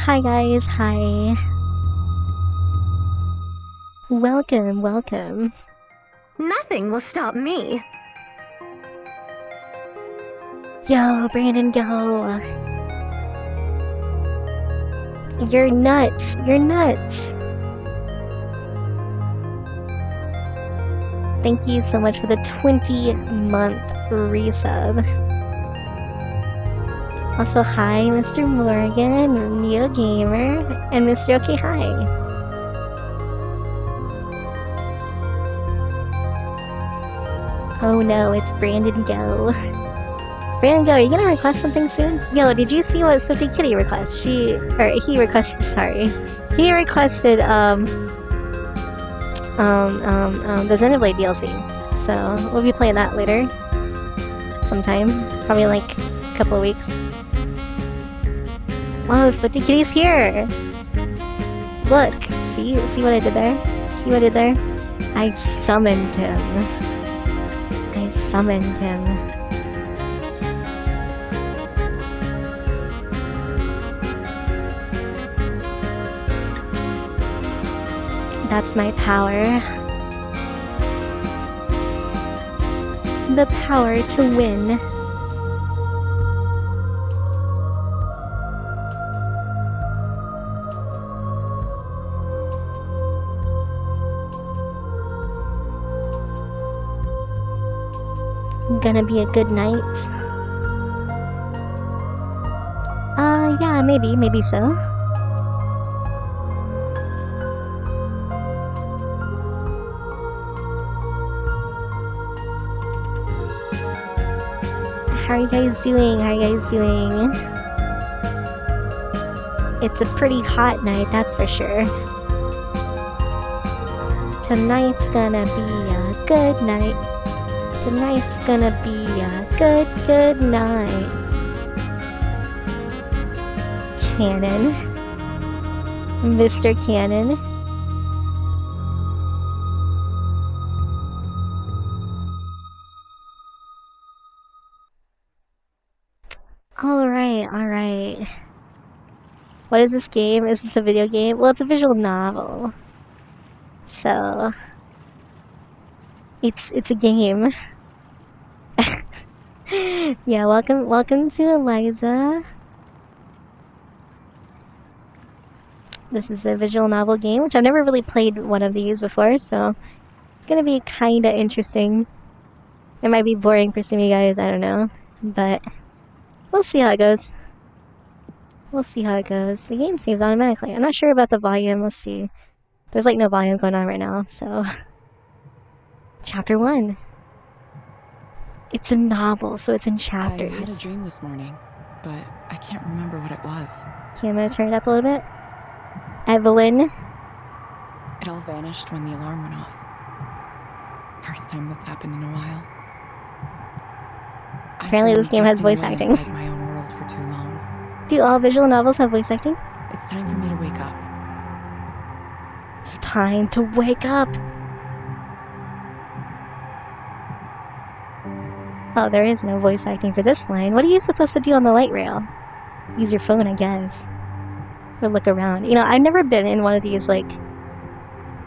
Hi guys, hi. Welcome, welcome. Nothing will stop me. Yo, Brandon, go. You're nuts. You're nuts. Thank you so much for the 20-month resub. Also, hi, Mr. Morgan, Neo Gamer, and Mr. Okay, hi. Oh no, it's Brandon Go. Brandon Go, are you gonna request something soon? Yo, did you see what Swifty Kitty requests? He requested the Xenoblade DLC. So we'll be playing that later. Sometime. Probably like a couple of weeks. Wow, Swifty Kitty's here! Look, see what I did there? See what I did there? I summoned him. That's my power. The power to win. Gonna be a good night. Yeah, maybe so. How are you guys doing? It's a pretty hot night, that's for sure. Tonight's gonna be a good night. Tonight's gonna be a good night. Cannon. Mr. Cannon. Alright. What is this game? Is this a video game? Well, it's a visual novel. So... It's a game. Yeah, welcome to Eliza. This is the visual novel game, which I've never really played one of these before, so it's gonna be kinda interesting. It might be boring for some of you guys, I don't know, but we'll see how it goes. The game saves automatically. I'm not sure about the volume. Let's see. There's like no volume going on right now, so... Chapter 1. It's a novel, so it's in chapters. I had a dream this morning, but I can't remember what it was. Okay, I'm gonna turn it up a little bit. Evelyn. It all vanished when the alarm went off. First time that's happened in a while. Apparently this game has voice acting. Inside my own world for too long. Do all visual novels have voice acting? It's time for me to wake up. It's time to wake up! Oh, there is no voice acting for this line. What are you supposed to do on the light rail? Use your phone, I guess. Or look around. You know, I've never been in one of these, like,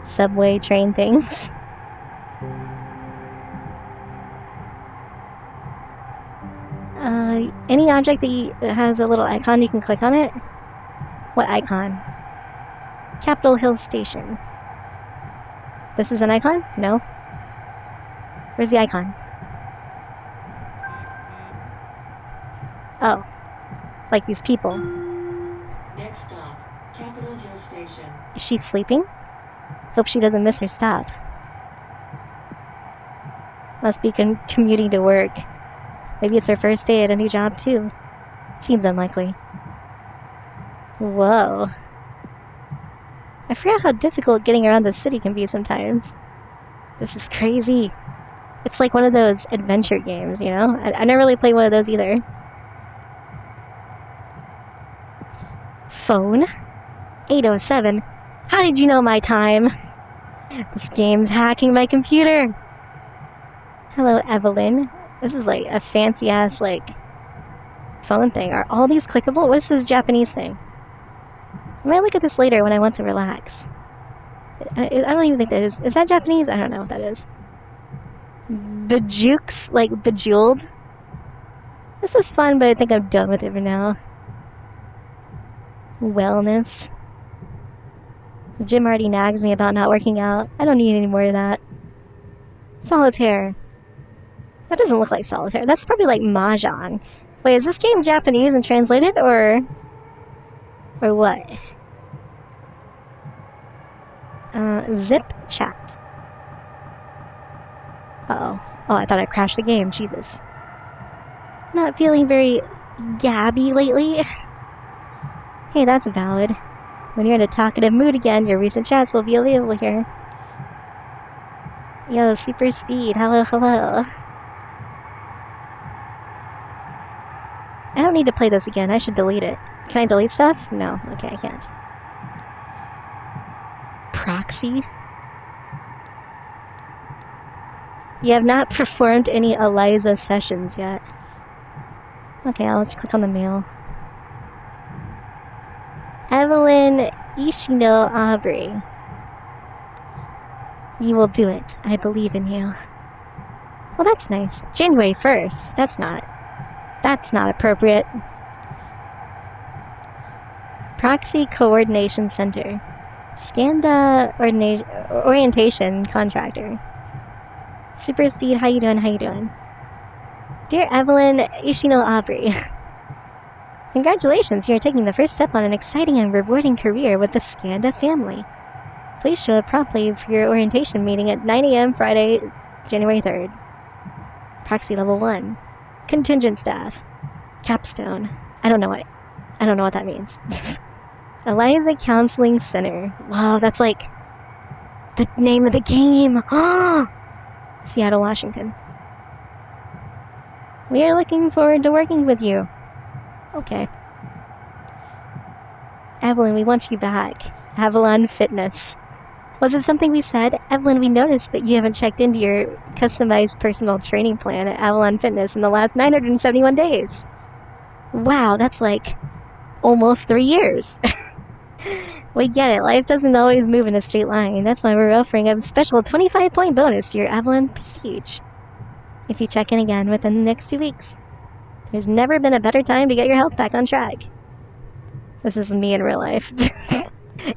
subway train things. Any object that has a little icon, you can click on it. What icon? Capitol Hill Station. This is an icon? No. Where's the icon? Oh. Like these people. Next stop, Capitol Hill Station. Is she sleeping? Hope she doesn't miss her stop. Must be commuting to work. Maybe it's her first day at a new job, too. Seems unlikely. Whoa. I forgot how difficult getting around the city can be sometimes. This is crazy. It's like one of those adventure games, you know? I never really played one of those either. Phone? 8:07. How did you know my time? This game's hacking my computer. Hello, Evelyn. This is like a fancy-ass, like, phone thing. Are all these clickable? What's this Japanese thing? I might look at this later when I want to relax. I don't even think that is. Is that Japanese? I don't know what that is. Bejukes, like bejeweled. This was fun, but I think I'm done with it for now. Wellness. The gym already nags me about not working out. I don't need any more of that. Solitaire. That doesn't look like solitaire. That's probably like mahjong. Wait, is this game Japanese and translated, or what? Zip chat. Uh-oh. Oh, I thought I crashed the game. Jesus. Not feeling very gabby lately. Hey, that's valid. When you're in a talkative mood again, your recent chats will be available here. Yo, super speed. Hello, hello. I don't need to play this again. I should delete it. Can I delete stuff? No. Okay, I can't. Proxy? You have not performed any Eliza sessions yet. Okay, I'll click on the mail. Evelyn Ishino Aubrey. You will do it. I believe in you. Well, that's nice. January 1st. That's not appropriate. Proxy Coordination Center. Skanda Orientation Contractor. Super Speed, how you doing? How you doing? Dear Evelyn Ishino Aubrey. Congratulations, you are taking the first step on an exciting and rewarding career with the Skanda family. Please show up promptly for your orientation meeting at 9 a.m. Friday, January 3rd. Proxy Level 1. Contingent Staff. Capstone. I don't know what that means. Eliza Counseling Center. Wow, that's like the name of the game. Seattle, Washington. We are looking forward to working with you. Okay. Evelyn, we want you back. Avalon Fitness. Was it something we said? Evelyn, we noticed that you haven't checked into your customized personal training plan at Avalon Fitness in the last 971 days. Wow, that's like almost 3 years. We get it. Life doesn't always move in a straight line. That's why we're offering a special 25-point bonus to your Avalon Prestige if you check in again within the next 2 weeks. There's never been a better time to get your health back on track. This is me in real life.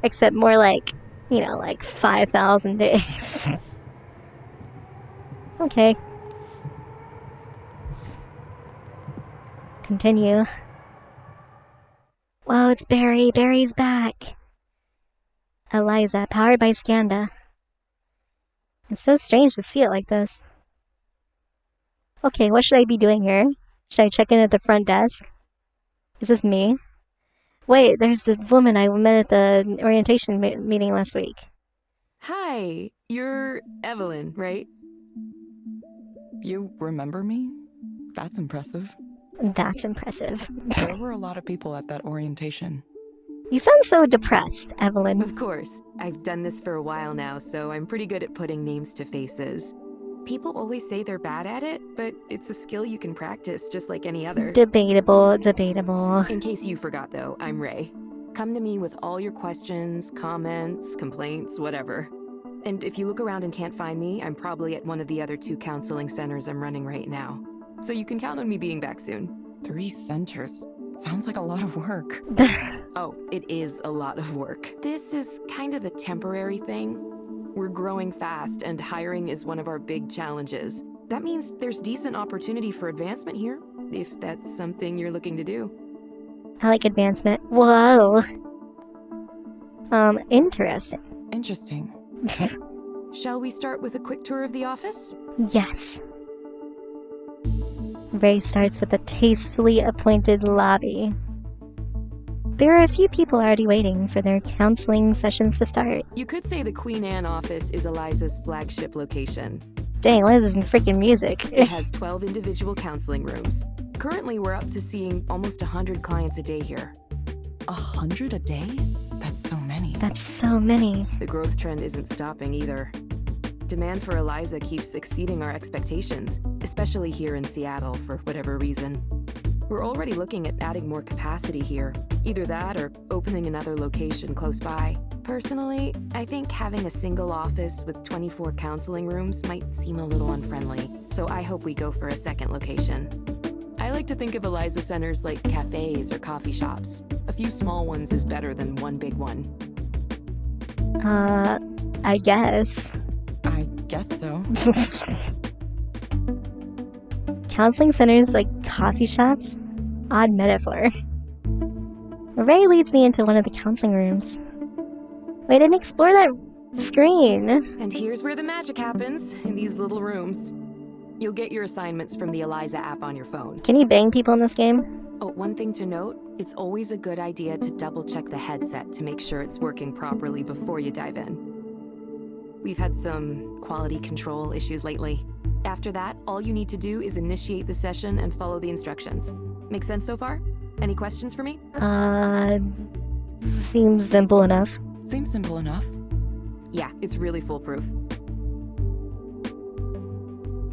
Except more like, like 5,000 days. Okay. Continue. Wow, it's Barry. Barry's back. Eliza, powered by Skanda. It's so strange to see it like this. Okay, what should I be doing here? Should I check in at the front desk? Is this me? Wait, there's the woman I met at the orientation meeting last week. Hi, you're Evelyn, right? You remember me? That's impressive. That's impressive. There were a lot of people at that orientation. You sound so depressed, Evelyn. Of course. I've done this for a while now, so I'm pretty good at putting names to faces. People always say they're bad at it, but it's a skill you can practice just like any other. Debatable. In case you forgot, though, I'm Ray. Come to me with all your questions, comments, complaints, whatever. And if you look around and can't find me, I'm probably at one of the other 2 counseling centers I'm running right now. So you can count on me being back soon. 3 centers. Sounds like a lot of work. Oh, it is a lot of work. This is kind of a temporary thing. We're growing fast, and hiring is one of our big challenges. That means there's decent opportunity for advancement here, if that's something you're looking to do. I like advancement. Whoa. Interesting. Interesting. Shall we start with a quick tour of the office? Yes. Ray starts with a tastefully appointed lobby. There are a few people already waiting for their counseling sessions to start. You could say the Queen Anne office is Eliza's flagship location. Dang, what is this freaking music? It has 12 individual counseling rooms. Currently, we're up to seeing almost 100 clients a day here. 100 a day? That's so many. That's so many. The growth trend isn't stopping either. Demand for Eliza keeps exceeding our expectations, especially here in Seattle for whatever reason. We're already looking at adding more capacity here. Either that or opening another location close by. Personally, I think having a single office with 24 counseling rooms might seem a little unfriendly, so I hope we go for a second location. I like to think of Eliza centers like cafes or coffee shops. A few small ones is better than one big one. I guess. I guess so. Counseling centers like coffee shops? Odd metaphor. Ray leads me into one of the counseling rooms. We didn't explore that screen. And here's where the magic happens, in these little rooms. You'll get your assignments from the Eliza app on your phone. Can you bang people in this game? Oh, one thing to note, it's always a good idea to double-check the headset to make sure it's working properly before you dive in. We've had some quality control issues lately. After that, all you need to do is initiate the session and follow the instructions. Make sense so far? Any questions for me? Seems simple enough. Seems simple enough. Yeah, it's really foolproof.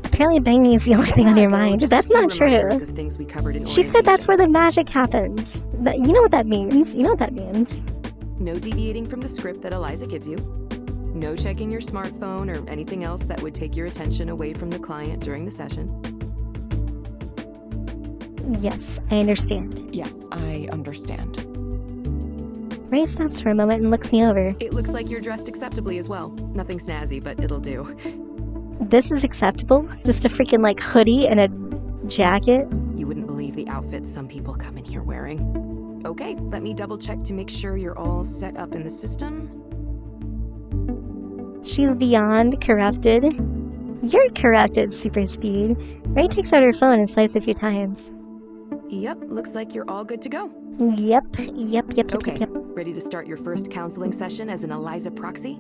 Apparently banging is the only thing on your mind. Just a That's few not true. reminders of things we covered in She said that's orientation. where the magic happens. You know what that means. You know what that means. No deviating from the script that Eliza gives you. No checking your smartphone or anything else that would take your attention away from the client during the session. Yes, I understand. Yes, I understand. Ray stops for a moment and looks me over. It looks like you're dressed acceptably as well. Nothing snazzy, but it'll do. This is acceptable? Just a freaking like hoodie and a jacket? You wouldn't believe the outfits some people come in here wearing. Okay, let me double check to make sure you're all set up in the system. She's beyond corrupted. You're corrupted, super speed. Ray takes out her phone and swipes a few times. Yep, looks like you're all good to go. Yep. Okay, ready to start your first counseling session as an Eliza proxy?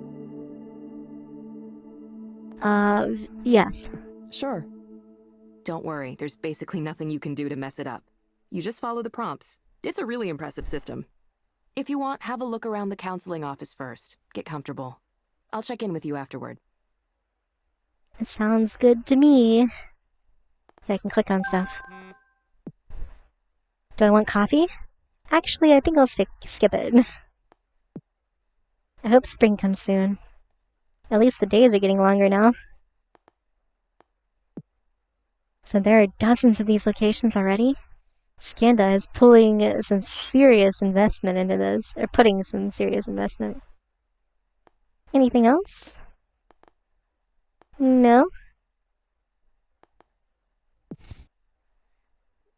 Yes. Sure. Don't worry, there's basically nothing you can do to mess it up. You just follow the prompts. It's a really impressive system. If you want, have a look around the counseling office first. Get comfortable. I'll check in with you afterward. Sounds good to me. I can click on stuff. Do I want coffee? Actually, I think I'll skip it. I hope spring comes soon. At least the days are getting longer now. So there are dozens of these locations already? Skanda is pulling some serious investment into this, or putting some serious investment. Anything else? No?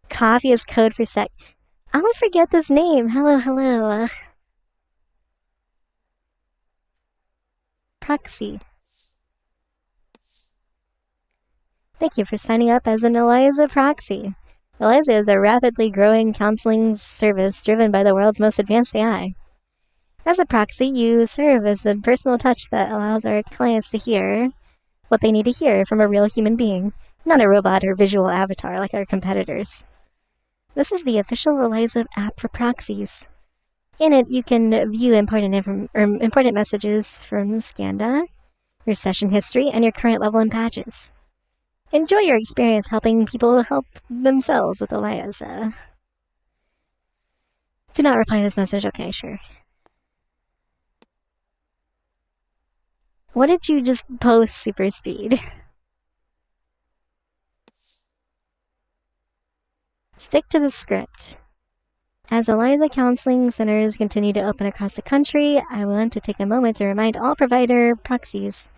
Coffee is code for sec. I'll forget this name. Hello. Proxy. Thank you for signing up as an Eliza proxy. Eliza is a rapidly growing counseling service driven by the world's most advanced AI. As a proxy, you serve as the personal touch that allows our clients to hear what they need to hear from a real human being, not a robot or visual avatar like our competitors. This is the official Eliza app for proxies. In it, you can view important messages from Skanda, your session history, and your current level and patches. Enjoy your experience helping people help themselves with Eliza. Do not reply to this message. Okay, sure. What did you just post, super speed? Stick to the script. As Eliza counseling centers continue to open across the country, I want to take a moment to remind all provider proxies.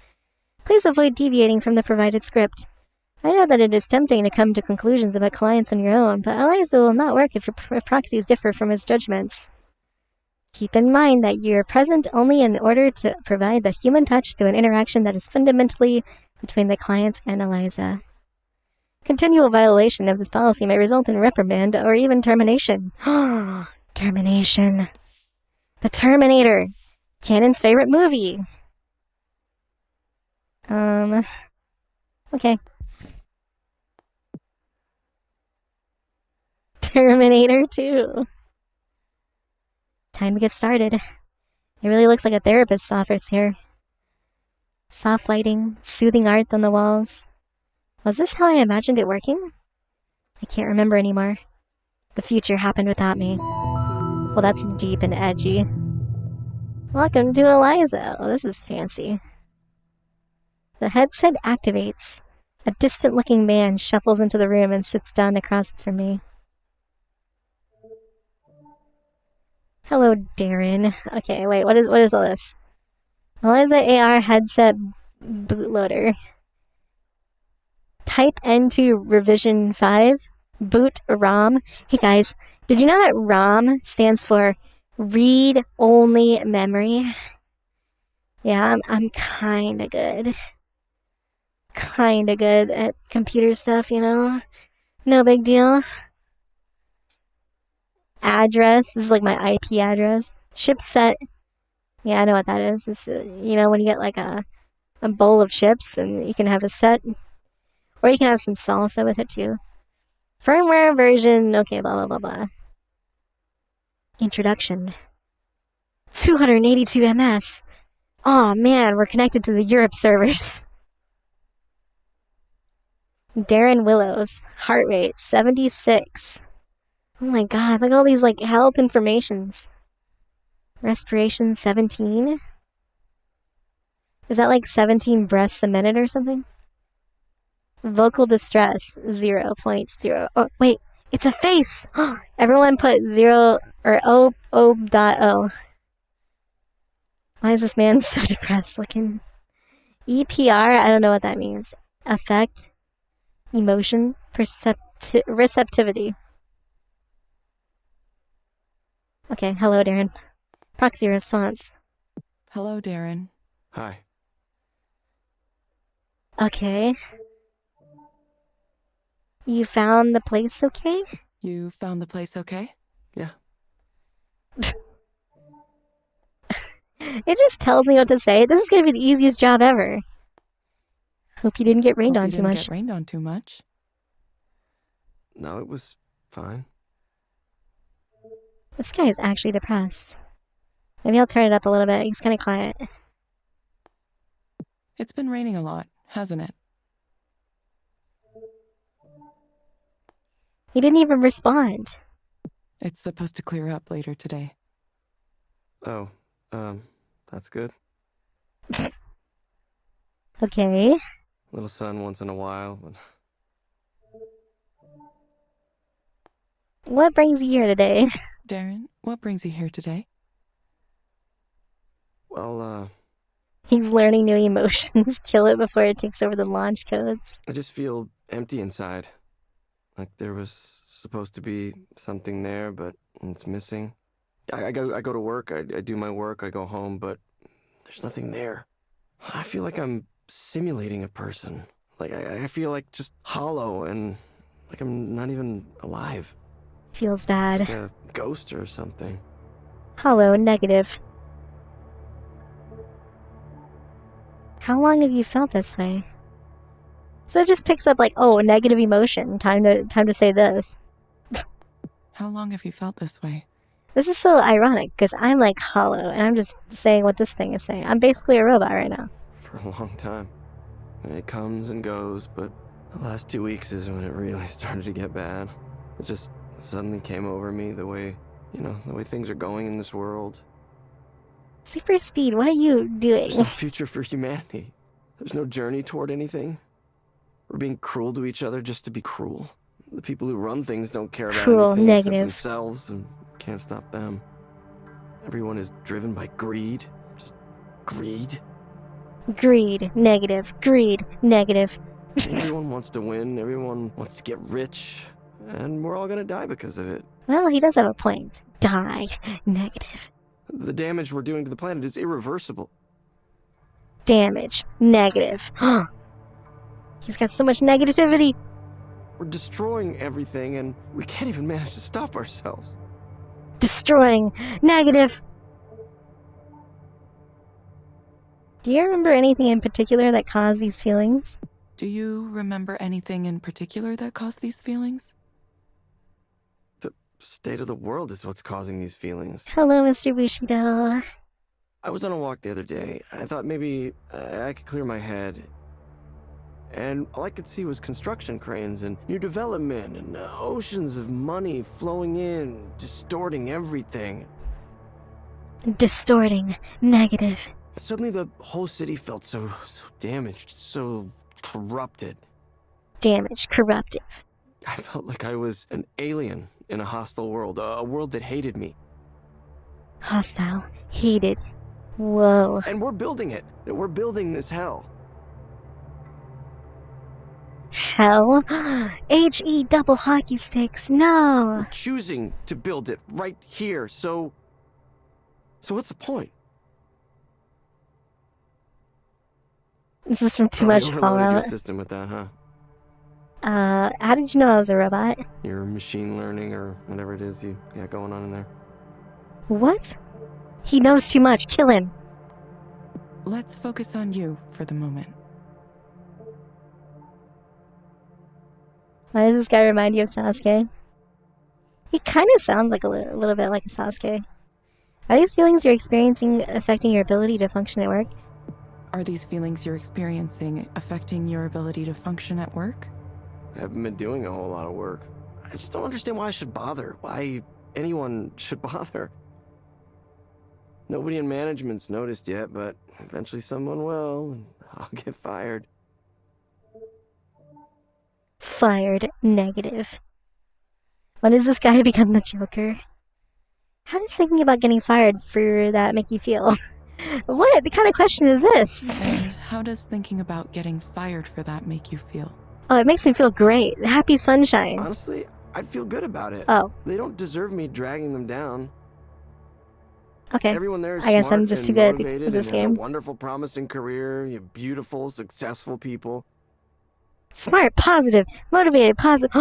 Please avoid deviating from the provided script. I know that it is tempting to come to conclusions about clients on your own, but Eliza will not work if your proxies differ from its judgments. Keep in mind that you are present only in order to provide the human touch to an interaction that is fundamentally between the client and Eliza. Continual violation of this policy may result in reprimand or even termination. Termination. The Terminator. Canon's favorite movie. Okay. Terminator 2. Time to get started. It really looks like a therapist's office here. Soft lighting, soothing art on the walls. Was this how I imagined it working? I can't remember anymore. The future happened without me. Well, that's deep and edgy. Welcome to Eliza. Oh, this is fancy. The headset activates. A distant-looking man shuffles into the room and sits down across from me. Hello, Darren. Okay, wait, what is all this? Eliza AR headset bootloader. Type N2 revision 5. Boot ROM. Hey guys, did you know that ROM stands for read only memory? Yeah, I'm kinda good. Kinda good at computer stuff, you know? No big deal. Address. This is like my IP address. Chipset. Yeah, I know what that is. It's, you know, when you get like a bowl of chips and you can have a set. Or you can have some salsa with it too. Firmware version. Okay, blah, blah, blah, blah. Introduction. 282 ms. Oh man, we're connected to the Europe servers. Darren Willows. Heart rate 76. Oh my god, look at all these like health informations. Respiration 17. Is that like 17 breaths a minute or something? Vocal distress 0.0. Oh wait, it's a face. Everyone put 0 or O.O. Why is this man so depressed looking? EPR, I don't know what that means. Affect, emotion, receptivity. Okay, hello, Darren. Proxy response. Hello, Darren. Hi. Okay. You found the place okay? You found the place okay? Yeah. It just tells me what to say. This is gonna be the easiest job ever. Hope you didn't get rained Hope on you too didn't much. get rained on too much. No, it was fine. This guy is actually depressed. Maybe I'll turn it up a little bit. He's kind of quiet. It's been raining a lot, hasn't it? He didn't even respond. It's supposed to clear up later today. Oh, that's good. Okay. Little sun once in a while, but What brings you here today? Darren, what brings you here today? well, He's learning new emotions. Kill it before it takes over the launch codes. I just feel empty inside. Like there was supposed to be something there, but it's missing. I go to work, I do my work, I go home, but there's nothing there. I feel like I'm simulating a person. Like I feel like just hollow and like I'm not even alive. Feels bad. Like a ghost or something. Hollow, negative. How long have you felt this way? So it just picks up like, oh, negative emotion. Time to say this. How long have you felt this way? This is so ironic because I'm like hollow and I'm just saying what this thing is saying. I'm basically a robot right now. For a long time. And it comes and goes, but the last 2 weeks is when it really started to get bad. It just suddenly came over me the way things are going in this world. Super speed, what are you doing? There's no future for humanity. There's no journey toward anything. We're being cruel to each other just to be cruel. The people who run things don't care about Cruel, anything except negative. themselves and can't stop them. Everyone is driven by greed. Just greed. Greed, negative. Greed, negative. Everyone wants to win, everyone wants to get rich, and we're all gonna die because of it. Well, he does have a point. Die, negative. The damage we're doing to the planet is irreversible. Damage, negative. He's got so much negativity. We're destroying everything, and we can't even manage to stop ourselves. Destroying, negative. Do you remember anything in particular that caused these feelings? Do you remember anything in particular that caused these feelings? The state of the world is what's causing these feelings. Hello, Mr. Bushido. I was on a walk the other day. I thought maybe I could clear my head. And all I could see was construction cranes and new development and oceans of money flowing in, distorting everything. Distorting. Negative. Suddenly the whole city felt so damaged, so corrupted. Damaged. Corruptive. I felt like I was an alien in a hostile world, a world that hated me. Hostile. Hated. Whoa. And we're building it. We're building this hell. Hell? H-E double hockey sticks. No. Choosing to build it right here, so what's the point? This is from Too Probably Much overloaded your Fallout. system with that, huh? How did you know I was a robot? Your machine learning or whatever it is you got going on in there. What? He knows too much. Kill him. Let's focus on you for the moment. Why does this guy remind you of Sasuke? He kind of sounds like a little bit like a Sasuke. Are these feelings you're experiencing affecting your ability to function at work? Are these feelings you're experiencing affecting your ability to function at work? I haven't been doing a whole lot of work. I just don't understand why I should bother. Why anyone should bother. Nobody in management's noticed yet, but eventually someone will, and I'll get fired. Fired. Negative. When does this guy become the Joker? How does thinking about getting fired for that make you feel? What kind of question is this? And how does thinking about getting fired for that make you feel? Oh, it makes me feel great. Happy sunshine. Honestly, I'd feel good about it. Oh, They don't deserve me dragging them down. okay. Everyone there is I guess smart I'm just and too good at motivated this and has game. a wonderful, promising career. You have beautiful, successful people. Smart, positive, motivated, positive.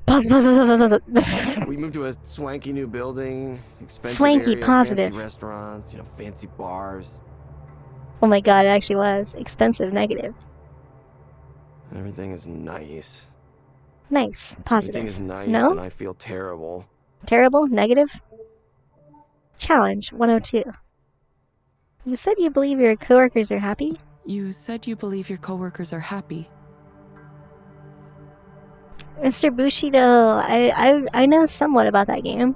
Positive. We moved to a swanky new building, expensive Swanky, area, positive. fancy restaurants, fancy bars. Oh my god, it actually was. Expensive, negative. Everything is nice. Nice, Everything positive. is nice, No? and I feel terrible. Terrible, negative. Challenge 102. You said you believe your coworkers are happy? You said you believe your coworkers are happy. Mr. Bushido, I know somewhat about that game.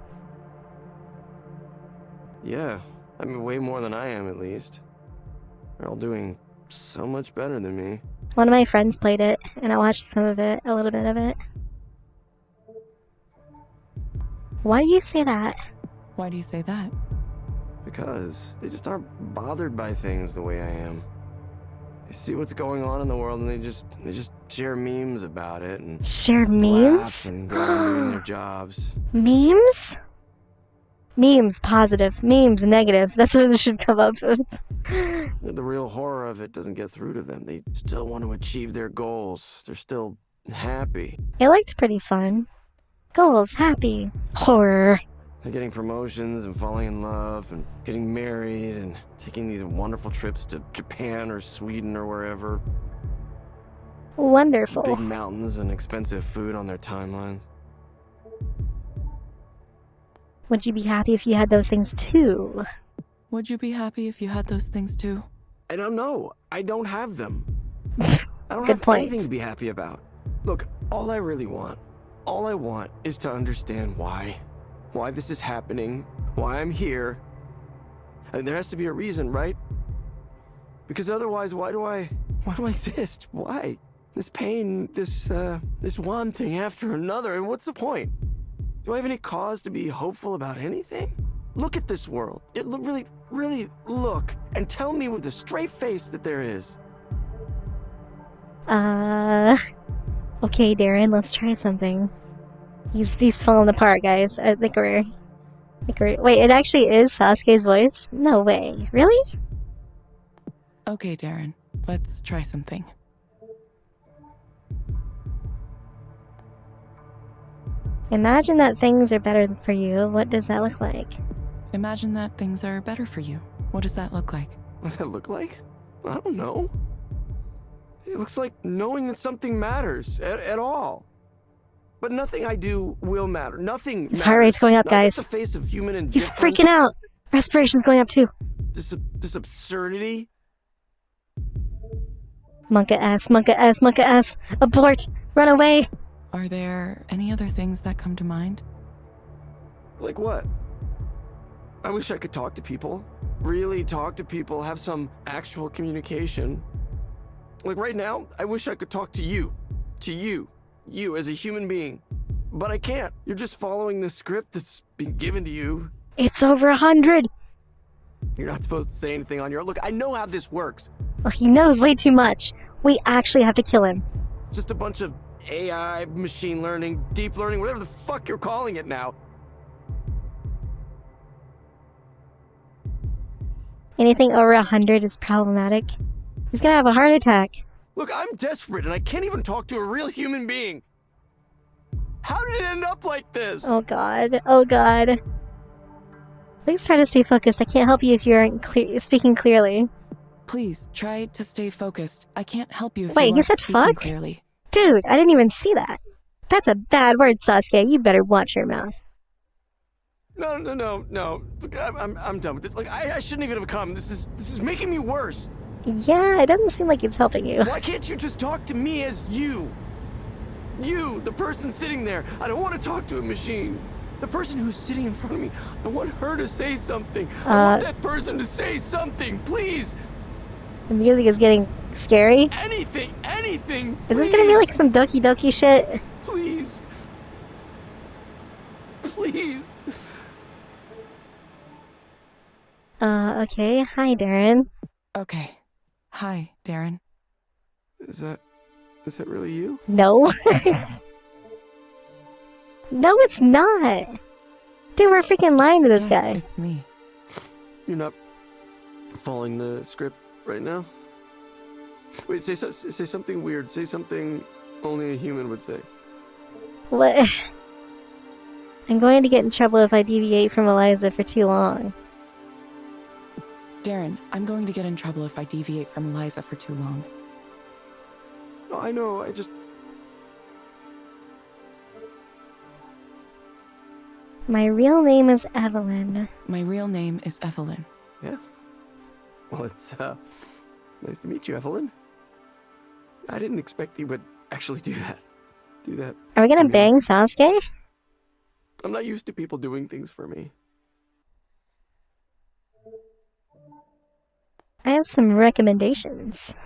Yeah, I mean, way more than I am, at least. They're all doing so much better than me. One of my friends played it, and I watched some of it, a little bit of it. Why do you say that? Why do you say that? Because they just aren't bothered by things the way I am. They see what's going on in the world, and they just share memes about it and Share laugh memes? and go on doing their jobs. Memes? Memes, positive. Memes, negative. That's what this should come up with. The real horror of it doesn't get through to them. They still want to achieve their goals. They're still happy. It looked pretty fun. Goals, happy. Horror. They're getting promotions and falling in love and getting married and taking these wonderful trips to Japan or Sweden or wherever. Wonderful. Big mountains and expensive food on their timelines. Would you be happy if you had those things too? Would you be happy if you had those things too? I don't know. I don't have them. I don't Good have point. anything to be happy about. Look, all I want is to understand why this is happening, why I'm here. And there has to be a reason, right? Because otherwise, why do I exist? Why? This pain, this one thing after another, and what's the point? Do I have any cause to be hopeful about anything? Look at this world. Really look and tell me with a straight face that there is. Okay, Darren, let's try something. He's falling apart, guys. I think we're... Wait, it actually is Sasuke's voice? No way. Really? Okay, Darren, let's try something. Imagine that things are better for you. What does that look like? Imagine that things are better for you. What does that look like? What does that look like? I don't know. It looks like knowing that something matters at all. But nothing I do will matter. Nothing His matters. heart rate's going up, Not guys. the face of human He's indifference. freaking out. Respiration's going up too. This absurdity. Monka ass, monka ass, monka ass. Abort! Run away! Are there any other things that come to mind? Like what? I wish I could talk to people. Really talk to people, have some actual communication. Like right now, I wish I could talk to you. To you. You as a human being. But I can't. You're just following the script that's been given to you. It's over 100! You're not supposed to say anything on your own. Look, I know how this works. Well, he knows way too much. We actually have to kill him. It's just a bunch of AI, machine learning, deep learning, whatever the fuck you're calling it now. Anything over 100 is problematic. He's gonna have a heart attack. Look, I'm desperate and I can't even talk to a real human being. How did it end up like this? Oh god. Oh god. Please try to stay focused. I can't help you if you aren't speaking clearly. Please, try to stay focused. I can't help you if Wait, you he aren't said speaking fuck? clearly. Dude, I didn't even see that. That's a bad word, Sasuke. You better watch your mouth. No. Look, I'm done with this. Like, I shouldn't even have come. This is making me worse. Yeah, it doesn't seem like it's helping you. Why can't you just talk to me as you? You, the person sitting there. I don't want to talk to a machine. The person who's sitting in front of me. I want her to say something. I want that person to say something, please. The music is getting scary. Anything. Is this gonna be like some Doki Doki shit? Please. Okay. Hi, Darren. Okay. Hi, Darren. Is that really you? No. No, it's not. Dude, we're freaking lying to this Yes, guy. it's me. You're not following the script right now? Wait, say something weird. Say something only a human would say. What? I'm going to get in trouble if I deviate from Eliza for too long. Darren, I'm going to get in trouble if I deviate from Eliza for too long. No, I know, I just... My real name is Evelyn. My real name is Evelyn. Yeah? Well, it's, nice to meet you, Evelyn. I didn't expect he would actually do that. Are we gonna for me. bang Sasuke? I'm not used to people doing things for me. I have some recommendations.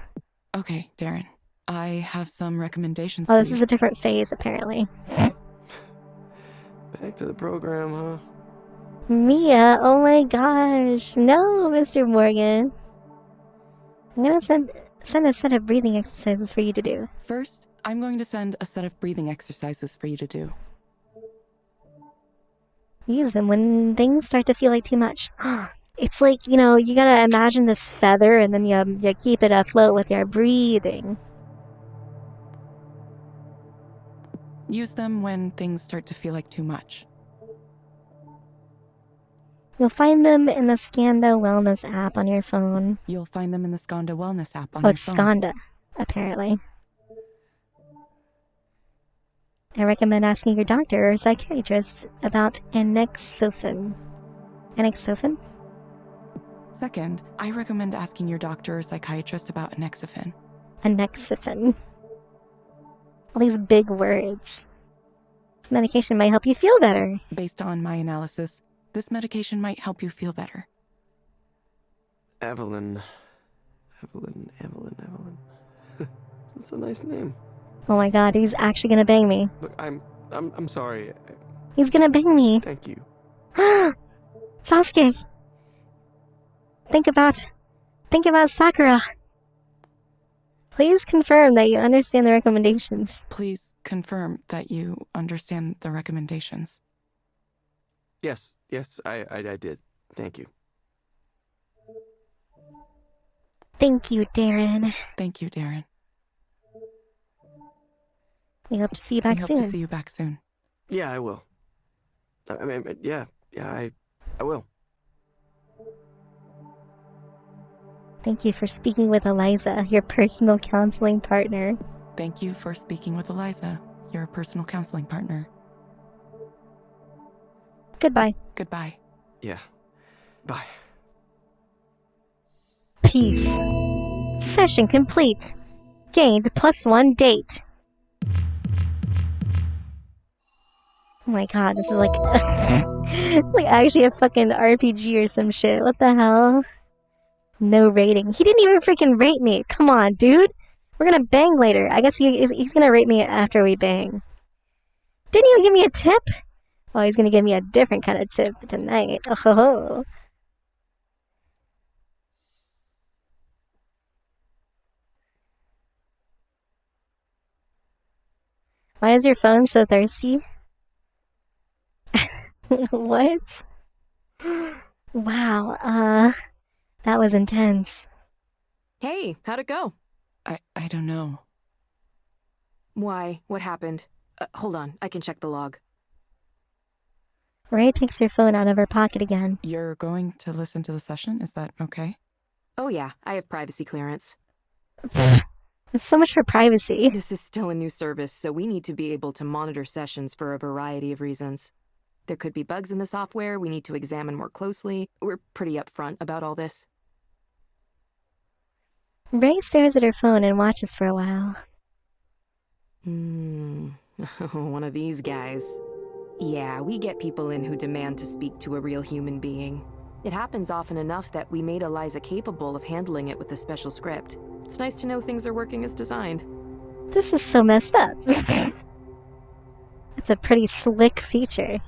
Okay, Darren. I have some recommendations Oh, for this you. is a different phase, apparently. Back to the program, huh? Mia, oh my gosh. No, Mr. Morgan. I'm gonna send a set of breathing exercises for you to do. First, I'm going to send a set of breathing exercises for you to do. Use them when things start to feel like too much. It's like, you know, you gotta imagine this feather and then you keep it afloat with your breathing. Use them when things start to feel like too much. You'll find them in the Skanda Wellness app on your phone. You'll find them in the Skanda Wellness app on Oh, your it's phone. Skanda, apparently. I recommend asking your doctor or psychiatrist about anexofen. Anexofen? Second, I recommend asking your doctor or psychiatrist about anexofen. Anexofen. All these big words. This medication might help you feel better. Based on my analysis, this medication might help you feel better. Evelyn. That's a nice name. Oh my god, he's actually gonna bang me. Look, I'm sorry. He's gonna bang me. Thank you. Sasuke. Think about Sakura. Please confirm that you understand the recommendations. Please confirm that you understand the recommendations. Yes, I did. Thank you. Thank you, Darren. Thank you, Darren. We hope to see you I back hope soon. to see you back soon. Yeah, I will. I mean, I will. Thank you for speaking with Eliza, your personal counseling partner. Thank you for speaking with Eliza, your personal counseling partner. Goodbye. Goodbye. Yeah. Bye. Peace. Session complete. Gained +1 date. Oh my god, this is like like actually a fucking RPG or some shit. What the hell? No rating. He didn't even freaking rate me. Come on, dude. We're gonna bang later. I guess he's gonna rate me after we bang. Didn't even give me a tip? Oh, he's gonna give me a different kind of tip tonight. Oh. Why is your phone so thirsty? What? Wow, that was intense. Hey, how'd it go? I don't know. Why? What happened? Hold on, I can check the log. Ray takes her phone out of her pocket again. You're going to listen to the session? Is that okay? Oh yeah, I have privacy clearance. So much for privacy. This is still a new service, so we need to be able to monitor sessions for a variety of reasons. There could be bugs in the software we need to examine more closely. We're pretty upfront about all this. Ray stares at her phone and watches for a while. One of these guys. Yeah, we get people in who demand to speak to a real human being. It happens often enough that we made Eliza capable of handling it with a special script. It's nice to know things are working as designed. This is so messed up. It's a pretty slick feature.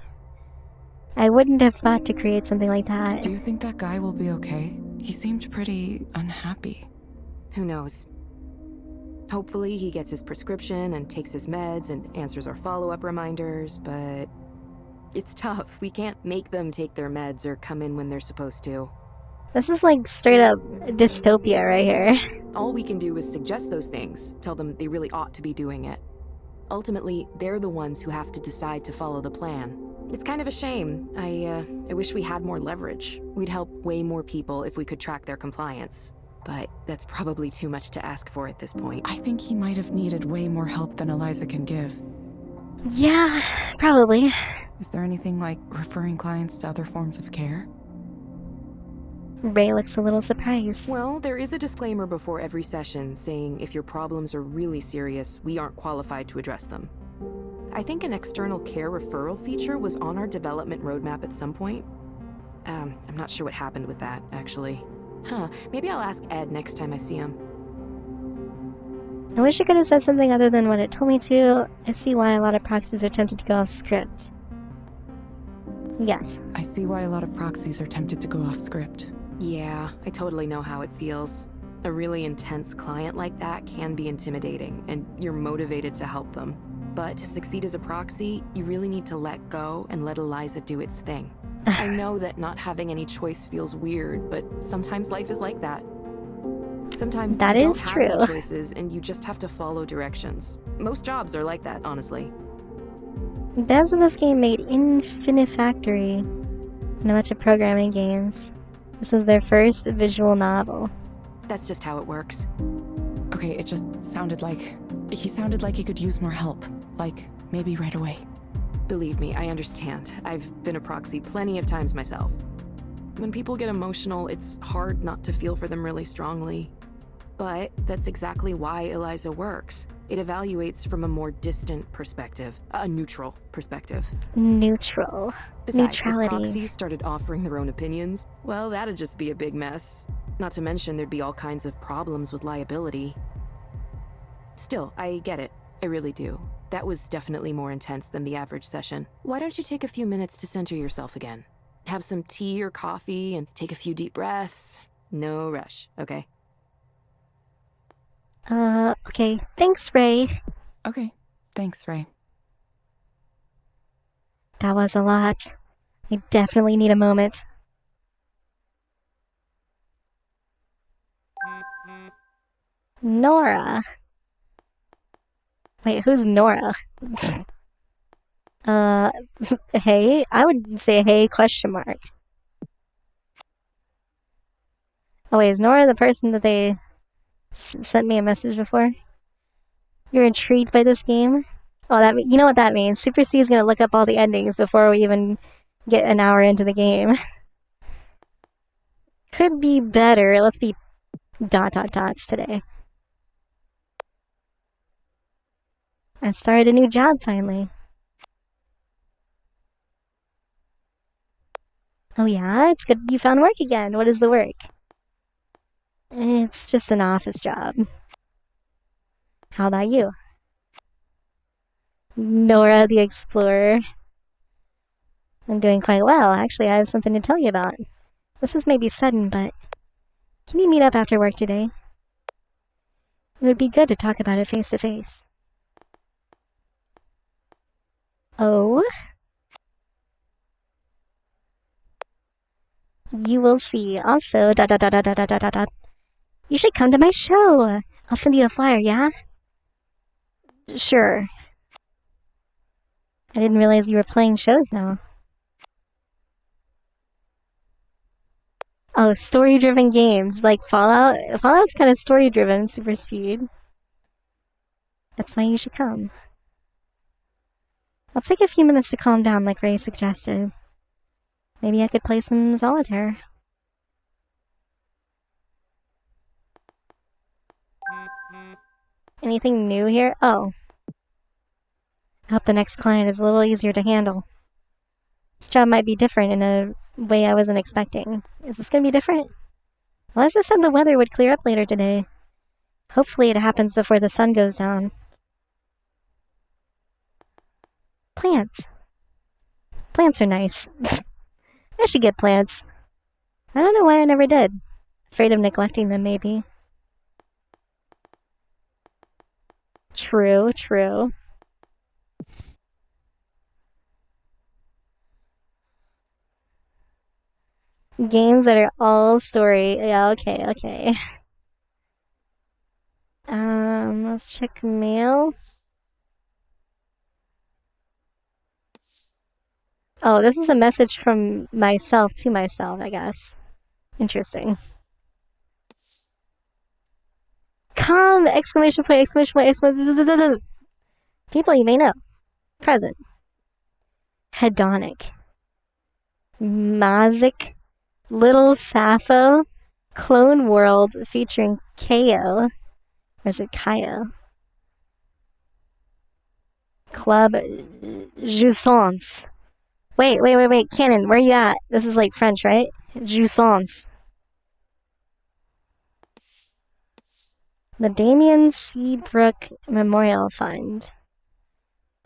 I wouldn't have thought to create something like that. Do you think that guy will be okay? He seemed pretty unhappy. Who knows? Hopefully he gets his prescription and takes his meds and answers our follow-up reminders, but it's tough. We can't make them take their meds or come in when they're supposed to. This is like straight up dystopia right here. All we can do is suggest those things, tell them they really ought to be doing it. Ultimately, they're the ones who have to decide to follow the plan. It's kind of a shame. I wish we had more leverage. We'd help way more people if we could track their compliance. But that's probably too much to ask for at this point. I think he might have needed way more help than Eliza can give. Yeah, probably. Is there anything like referring clients to other forms of care? Ray looks a little surprised. Well, there is a disclaimer before every session saying if your problems are really serious, we aren't qualified to address them. I think an external care referral feature was on our development roadmap at some point. I'm not sure what happened with that, actually. Maybe I'll ask Ed next time I see him. I wish I could have said something other than what it told me to. I see why a lot of proxies are tempted to go off script. Yes. I see why a lot of proxies are tempted to go off script. Yeah, I totally know how it feels. A really intense client like that can be intimidating, and you're motivated to help them. But to succeed as a proxy, you really need to let go and let Eliza do its thing. I know that not having any choice feels weird, but sometimes life is like that. Sometimes that you is don't have true. any choices, and you just have to follow directions. Most jobs are like that, honestly. Devs of this game made Infinifactory and a bunch of programming games. This was their first visual novel. That's just how it works. Okay, it just sounded like... He sounded like he could use more help. Like, maybe right away. Believe me, I understand. I've been a proxy plenty of times myself. When people get emotional, it's hard not to feel for them really strongly. But that's exactly why Eliza works. It evaluates from a more distant perspective, a neutral perspective. Neutral. Besides, if Neutrality. proxies started offering their own opinions, well, that'd just be a big mess. Not to mention there'd be all kinds of problems with liability. Still, I get it. I really do. That was definitely more intense than the average session. Why don't you take a few minutes to center yourself again? Have some tea or coffee and take a few deep breaths. No rush, okay? Okay. Thanks, Ray. Okay, thanks, Ray. That was a lot. I definitely need a moment. Nora. Wait, who's Nora? Hey? I would say hey, question mark. Oh wait, is Nora the person that they sent me a message before? You're intrigued by this game? Oh, you know what that means. Super Speed's gonna look up all the endings before we even get an hour into the game. Could be better. Let's be ... today. I started a new job finally. Oh yeah? It's good you found work again. What is the work? It's just an office job. How about you? Nora the Explorer. I'm doing quite well. Actually, I have something to tell you about. This is maybe sudden, but can you meet up after work today? It would be good to talk about it face to face. Oh? You will see. Also, dot dot dot dot dot dot dot dot. You should come to my show. I'll send you a flyer, yeah? Sure. I didn't realize you were playing shows now. Oh, story-driven games like Fallout. Fallout's kind of story-driven, super speed. That's why you should come. I'll take a few minutes to calm down, like Ray suggested. Maybe I could play some solitaire. Anything new here? Oh. I hope the next client is a little easier to handle. This job might be different in a way I wasn't expecting. Is this gonna be different? Eliza said the weather would clear up later today. Hopefully it happens before the sun goes down. Plants. Plants are nice. I should get plants. I don't know why I never did. Afraid of neglecting them, maybe. True, true. Games that are all story. Yeah, okay, okay. Let's check mail. Oh, this is a message from myself to myself, I guess. Interesting. Come! Exclamation point, exclamation point, exclamation point. People you may know. Present. Hedonic. Mazik. Little Sappho. Clone World featuring Ko. Or is it Kaio? Club Jouissance. Wait. Cannon, where you at? This is like French, right? Jouissance. The Damien Seabrook Memorial Fund.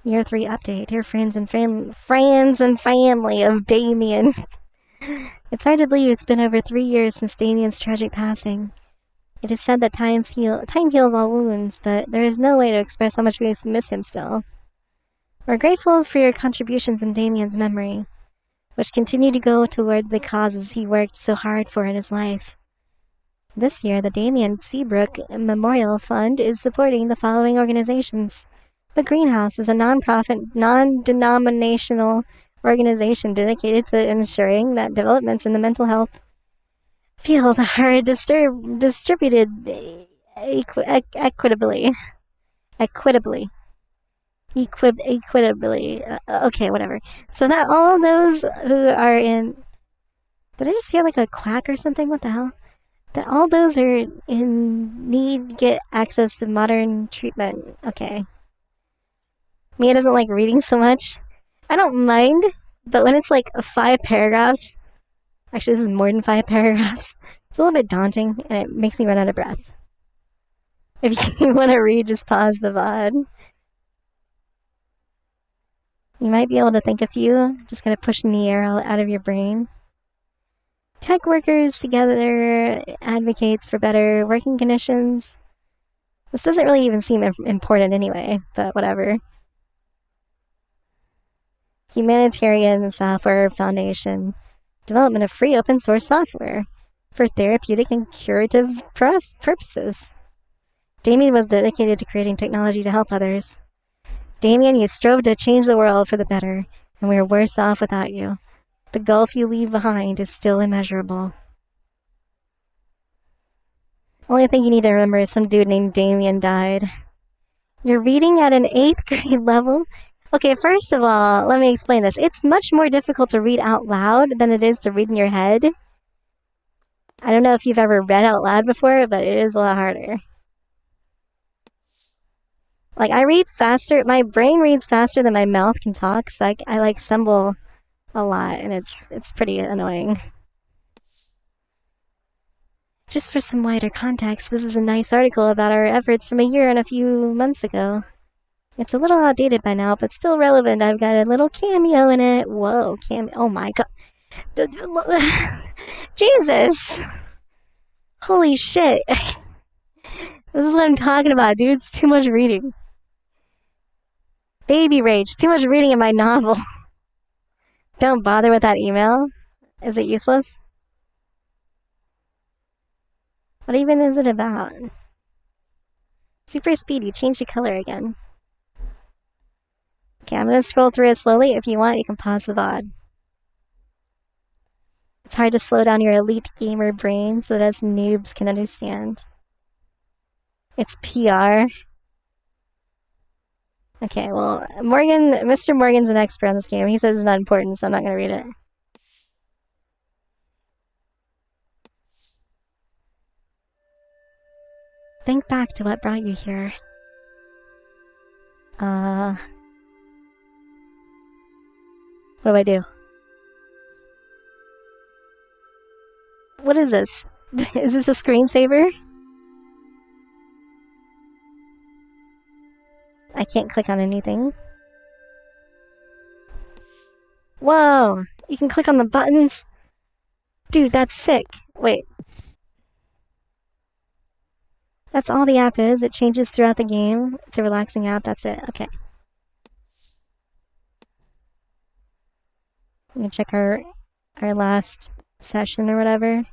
Year 3 update. Dear friends and family of Damien. It's hard to believe it's been over 3 years since Damien's tragic passing. It is said that time heals all wounds, but there is no way to express how much we miss him still. We're grateful for your contributions in Damien's memory, which continue to go toward the causes he worked so hard for in his life. This year, the Damien Seabrook Memorial Fund is supporting the following organizations. The Greenhouse is a non-profit, non-denominational organization dedicated to ensuring that developments in the mental health field are distributed equitably. Okay, whatever. So that all those who are in... Did I just hear like a quack or something? What the hell? That all those are in need get access to modern treatment. Okay. Mia doesn't like reading so much. I don't mind, but when it's like 5 paragraphs, actually this is more than 5 paragraphs, it's a little bit daunting and it makes me run out of breath. If you want to read, just pause the VOD. You might be able to think a few, just kind of pushing the air out of your brain. Tech workers together advocates for better working conditions. This doesn't really even seem important anyway, but whatever. Humanitarian Software Foundation. Development of free open source software for therapeutic and curative purposes. Damien was dedicated to creating technology to help others. Damien, you strove to change the world for the better, and we are worse off without you. The gulf you leave behind is still immeasurable. Only thing you need to remember is some dude named Damien died. You're reading at an 8th grade level? Okay, first of all, let me explain this. It's much more difficult to read out loud than it is to read in your head. I don't know if you've ever read out loud before, but it is a lot harder. Like, I read faster, my brain reads faster than my mouth can talk, so I like stumble a lot, and it's pretty annoying. Just for some wider context, this is a nice article about our efforts from a year and a few months ago. It's a little outdated by now, but still relevant. I've got a little cameo in it. Whoa, cameo. Oh my god. Jesus! Holy shit. This is what I'm talking about, dude. It's too much reading. Baby rage. Too much reading in my novel. Don't bother with that email. Is it useless? What even is it about? Super speedy. Change the color again. Okay, I'm gonna scroll through it slowly. If you want, you can pause the VOD. It's hard to slow down your elite gamer brain so that us noobs can understand. It's PR. Okay, well, Mr. Morgan's an expert on this game. He says it's not important, so I'm not gonna read it. Think back to what brought you here. What do I do? What is this? Is this a screensaver? I can't click on anything. Whoa! You can click on the buttons? Dude, that's sick. Wait. That's all the app is. It changes throughout the game. It's a relaxing app. That's it. Okay. I'm gonna check our last session or whatever.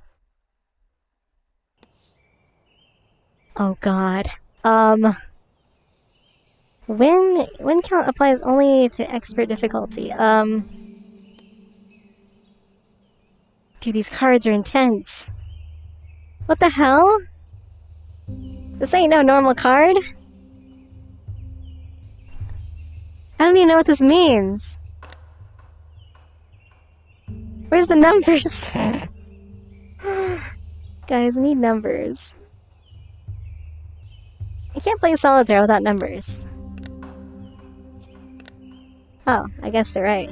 Oh god. Win count applies only to expert difficulty. Dude, these cards are intense. What the hell? This ain't no normal card. I don't even know what this means. Where's the numbers? Guys, I need numbers. I can't play solitaire without numbers. Oh, I guess they're right.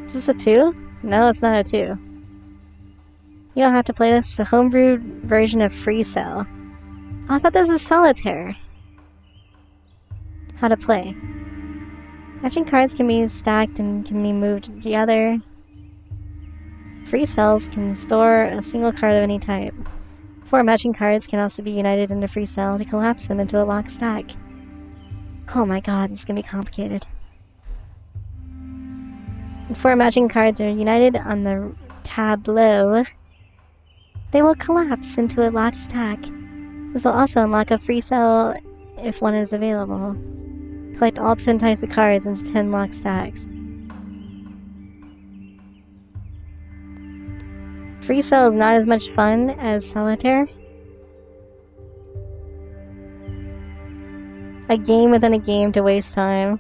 Is this a 2? No, it's not a 2. You don't have to play this. It's a homebrewed version of Free Cell. Oh, I thought this was solitaire. How to play. Matching cards can be stacked and can be moved together. Free cells can store a single card of any type. 4 matching cards can also be united into free cell to collapse them into a locked stack. Oh my god, this is gonna be complicated. When 4 matching cards are united on the tableau, they will collapse into a locked stack. This will also unlock a free cell if one is available. Collect all 10 types of cards into 10 locked stacks. Free cell is not as much fun as solitaire. A game within a game to waste time.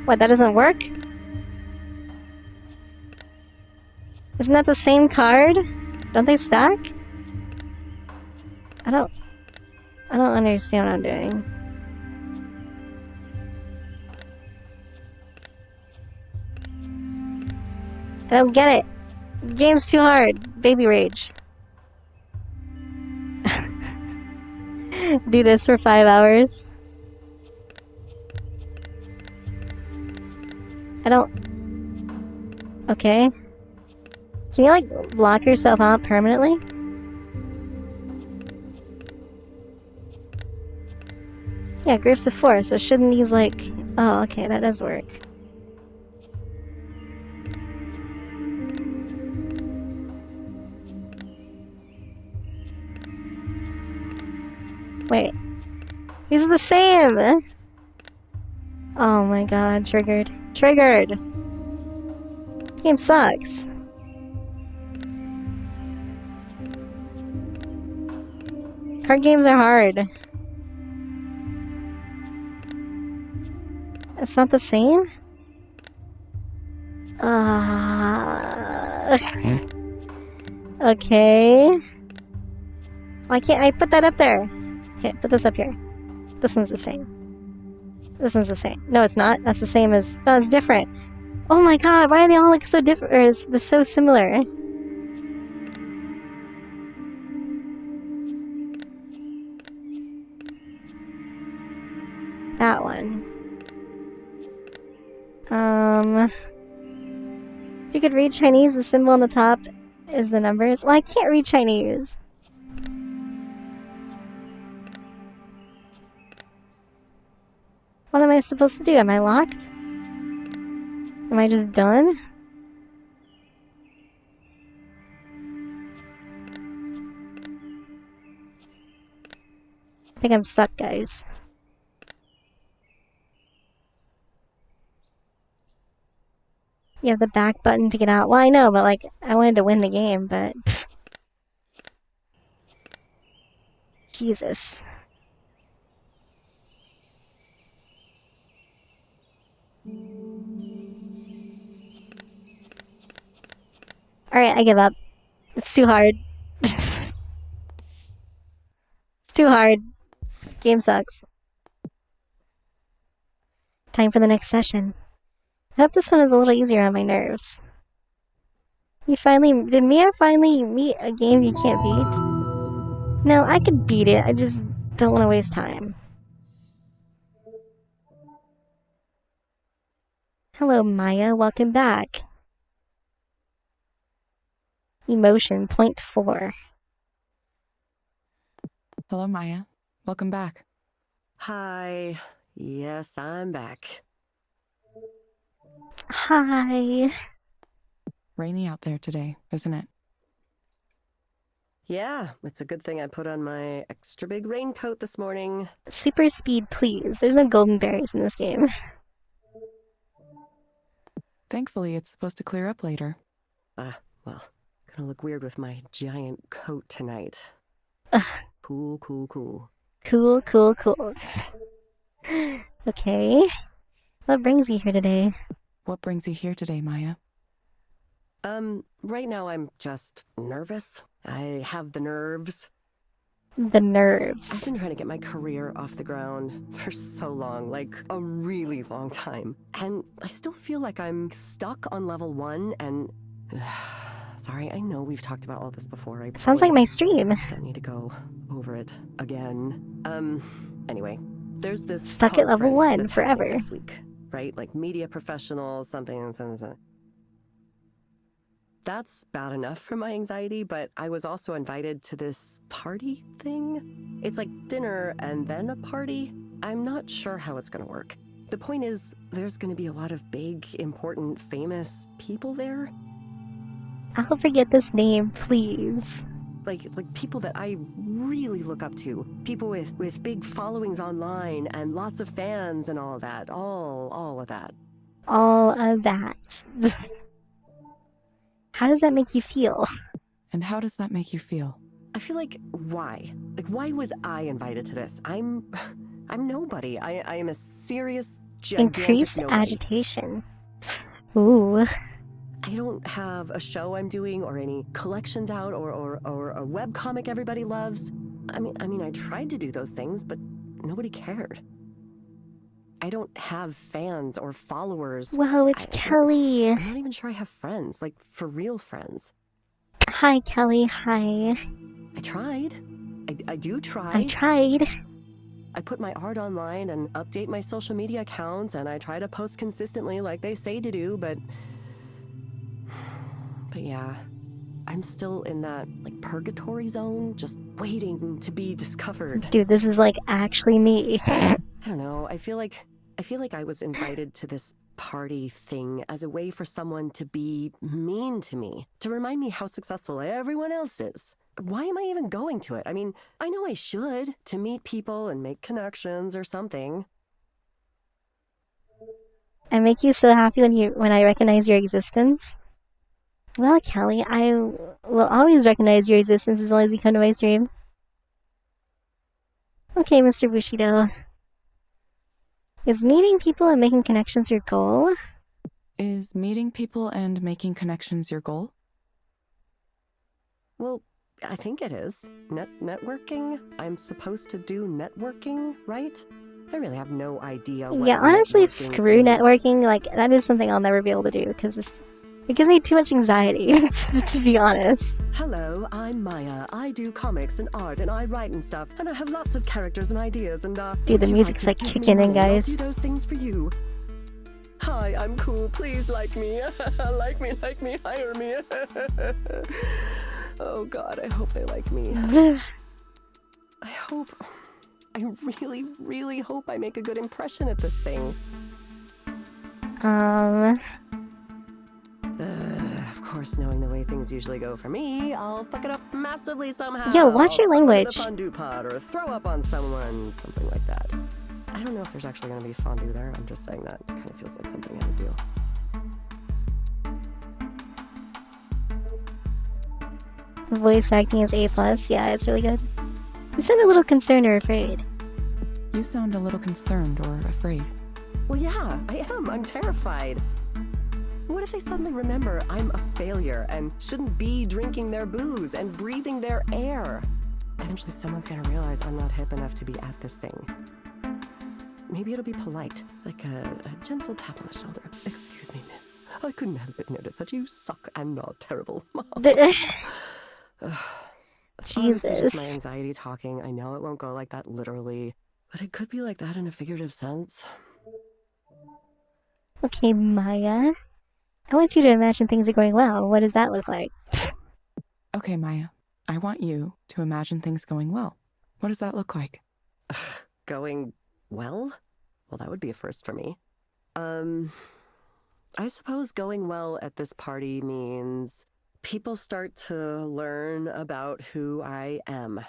What, that doesn't work? Isn't that the same card? Don't they stack? I don't understand what I'm doing. I don't get it. The game's too hard. Baby rage. Do this for 5 hours. I don't... Okay. Can you, like, lock yourself out permanently? Yeah, groups of 4, so shouldn't these, like... Oh, okay, that does work. Wait. These are the same! Oh my god, triggered. Triggered! This game sucks. Card games are hard. It's not the same? Okay. Why can't I put that up there? Okay, put this up here. This one's the same. This one's the same. No, it's not. That's the same as... No, it's different. Oh my god, why do they all look so different? Or is this so similar? That one. If you could read Chinese, the symbol on the top is the numbers. Well, I can't read Chinese. What am I supposed to do? Am I locked? Am I just done? I think I'm stuck, guys. You have the back button to get out. Well, I know, but like, I wanted to win the game, but... Pfft. Jesus. Alright, I give up. It's too hard. It's too hard. Game sucks. Time for the next session. I hope this one is a little easier on my nerves. Did Mia finally meet a game you can't beat? No, I could beat it, I just don't want to waste time. Hello, Maya, welcome back. Emotion, 0.4. Hello, Maya. Welcome back. Hi. Yes, I'm back. Hi. Rainy out there today, isn't it? Yeah, it's a good thing I put on my extra big raincoat this morning. Super speed, please. There's no golden berries in this game. Thankfully, it's supposed to clear up later. Well, gonna look weird with my giant coat tonight. Ugh. Cool, cool, cool. Cool, cool, cool. Okay. What brings you here today? What brings you here today, Maya? Right now I'm just nervous. I have the nerves. The I've nerves. been trying to get my career off the ground for so long, like a really long time. And I still feel like I'm stuck on level 1 and... Sorry, I know we've talked about all this before. I Sounds like my stream. don't need to go over it again. Anyway, there's this Stuck at level conference 1 that's happening forever. next week, right? Like media professionals, something. That's bad enough for my anxiety, but I was also invited to this party thing. It's like dinner and then a party. I'm not sure how it's gonna work. The point is, there's gonna be a lot of big, important, famous people there. I'll forget this name, please. Like people that I really look up to. People with big followings online and lots of fans and all of that. All of that. All of that. How does that make you feel? And how does that make you feel? I feel like, why? Like, why was I invited to this? I'm nobody. I am a serious, gigantic Increased nobody. agitation. Ooh. I don't have a show I'm doing or any collections out or a webcomic everybody loves. I mean, I tried to do those things, but nobody cared. I don't have fans or followers. Whoa, it's Kelly. I'm not even sure I have friends, like for real friends. Hi, Kelly. Hi. I tried. I do try. I tried. I put my art online and update my social media accounts, and I try to post consistently like they say to do, but yeah, I'm still in that like purgatory zone, just waiting to be discovered. Dude, this is like actually me. I don't know. I feel like I was invited to this party thing as a way for someone to be mean to me, to remind me how successful everyone else is. Why am I even going to it? I mean, I know I should, to meet people and make connections or something. I make you so happy when I recognize your existence. Well, Kelly, I will always recognize your existence as long as you come to my stream. Okay, Mr. Bushido. Is meeting people and making connections your goal? Is meeting people and making connections your goal? Well, I think it is. Networking? I'm supposed to do networking, right? I really have no idea what Yeah, honestly, networking screw is. networking. Like, that is something I'll never be able to do because it gives me too much anxiety, to be honest. Hello, I'm Maya. I do comics and art, and I write and stuff, and I have lots of characters and ideas, and Dude, the would you music's, to like, give me kicking in, money and I'll guys. do those things for you. Hi, I'm cool. Please like me. like me, hire me. Oh God, I hope they like me. I really, really hope I make a good impression at this thing. Of course, knowing the way things usually go for me, I'll fuck it up massively somehow. Yo, watch your I'll throw it in language. the fondue pot or throw up on someone, something like that. I don't know if there's actually going to be fondue there. I'm just saying that. It kind of feels like something I would do. Voice acting is A+. Yeah, it's really good. You sound a little concerned or afraid. You sound a little concerned or afraid. Well, yeah, I am. I'm terrified. What if they suddenly remember I'm a failure and shouldn't be drinking their booze and breathing their air? Eventually, someone's gonna realize I'm not hip enough to be at this thing. Maybe it'll be polite, like a gentle tap on the shoulder. Excuse me, miss. I couldn't help but notice that you suck and are terrible. It's honestly Jesus. just my anxiety talking. I know it won't go like that literally, but it could be like that in a figurative sense. Okay, Maya. I want you to imagine things are going well. What does that look like? Okay, Maya. I want you to imagine things going well. What does that look like? Going well? Well, that would be a first for me. I suppose going well at this party means people start to learn about who I am.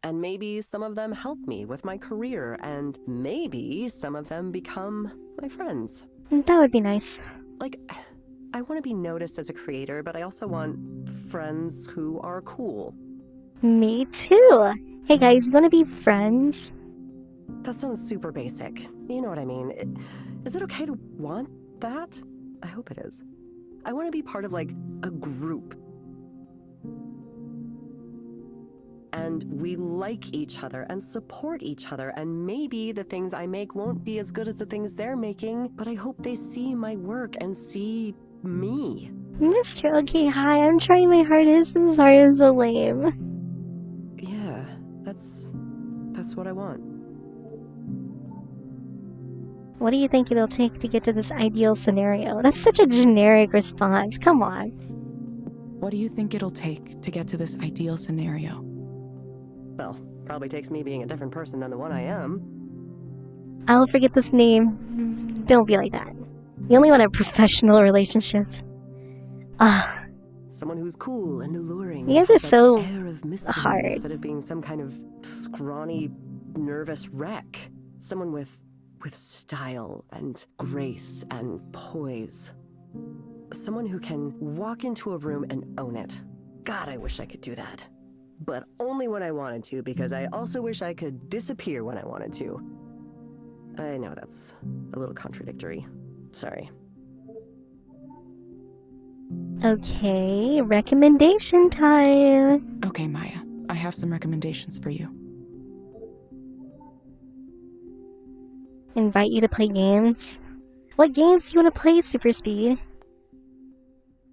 And maybe some of them help me with my career, and maybe some of them become my friends. That would be nice. Like, I want to be noticed as a creator, but I also want friends who are cool. Me too. Hey guys, you want to be friends? That sounds super basic. You know what I mean. Is it okay to want that? I hope it is. I want to be part of, like, a group. And we like each other and support each other, and maybe the things I make won't be as good as the things they're making, but I hope they see my work and see me. Mister, okay, hi, I'm trying my hardest. I'm sorry I'm so lame. Yeah, that's what I want. What do you think it'll take to get to this ideal scenario? That's such a generic response. Come on. What do you think it'll take to get to this ideal scenario? Well, probably takes me being a different person than the one I am. I'll forget this name. Don't be like that. You only want a professional relationship. Ah, Someone who's cool and alluring. You guys are with that so air of mystery hard. instead of being some kind of scrawny, nervous wreck. Someone with style and grace and poise. Someone who can walk into a room and own it. God, I wish I could do that. But only when I wanted to, because I also wish I could disappear when I wanted to. I know that's a little contradictory. Sorry. okay, recommendation time. Okay, Maya. I have some recommendations for you. Invite you to play games. What games do you want to play, Super Speed?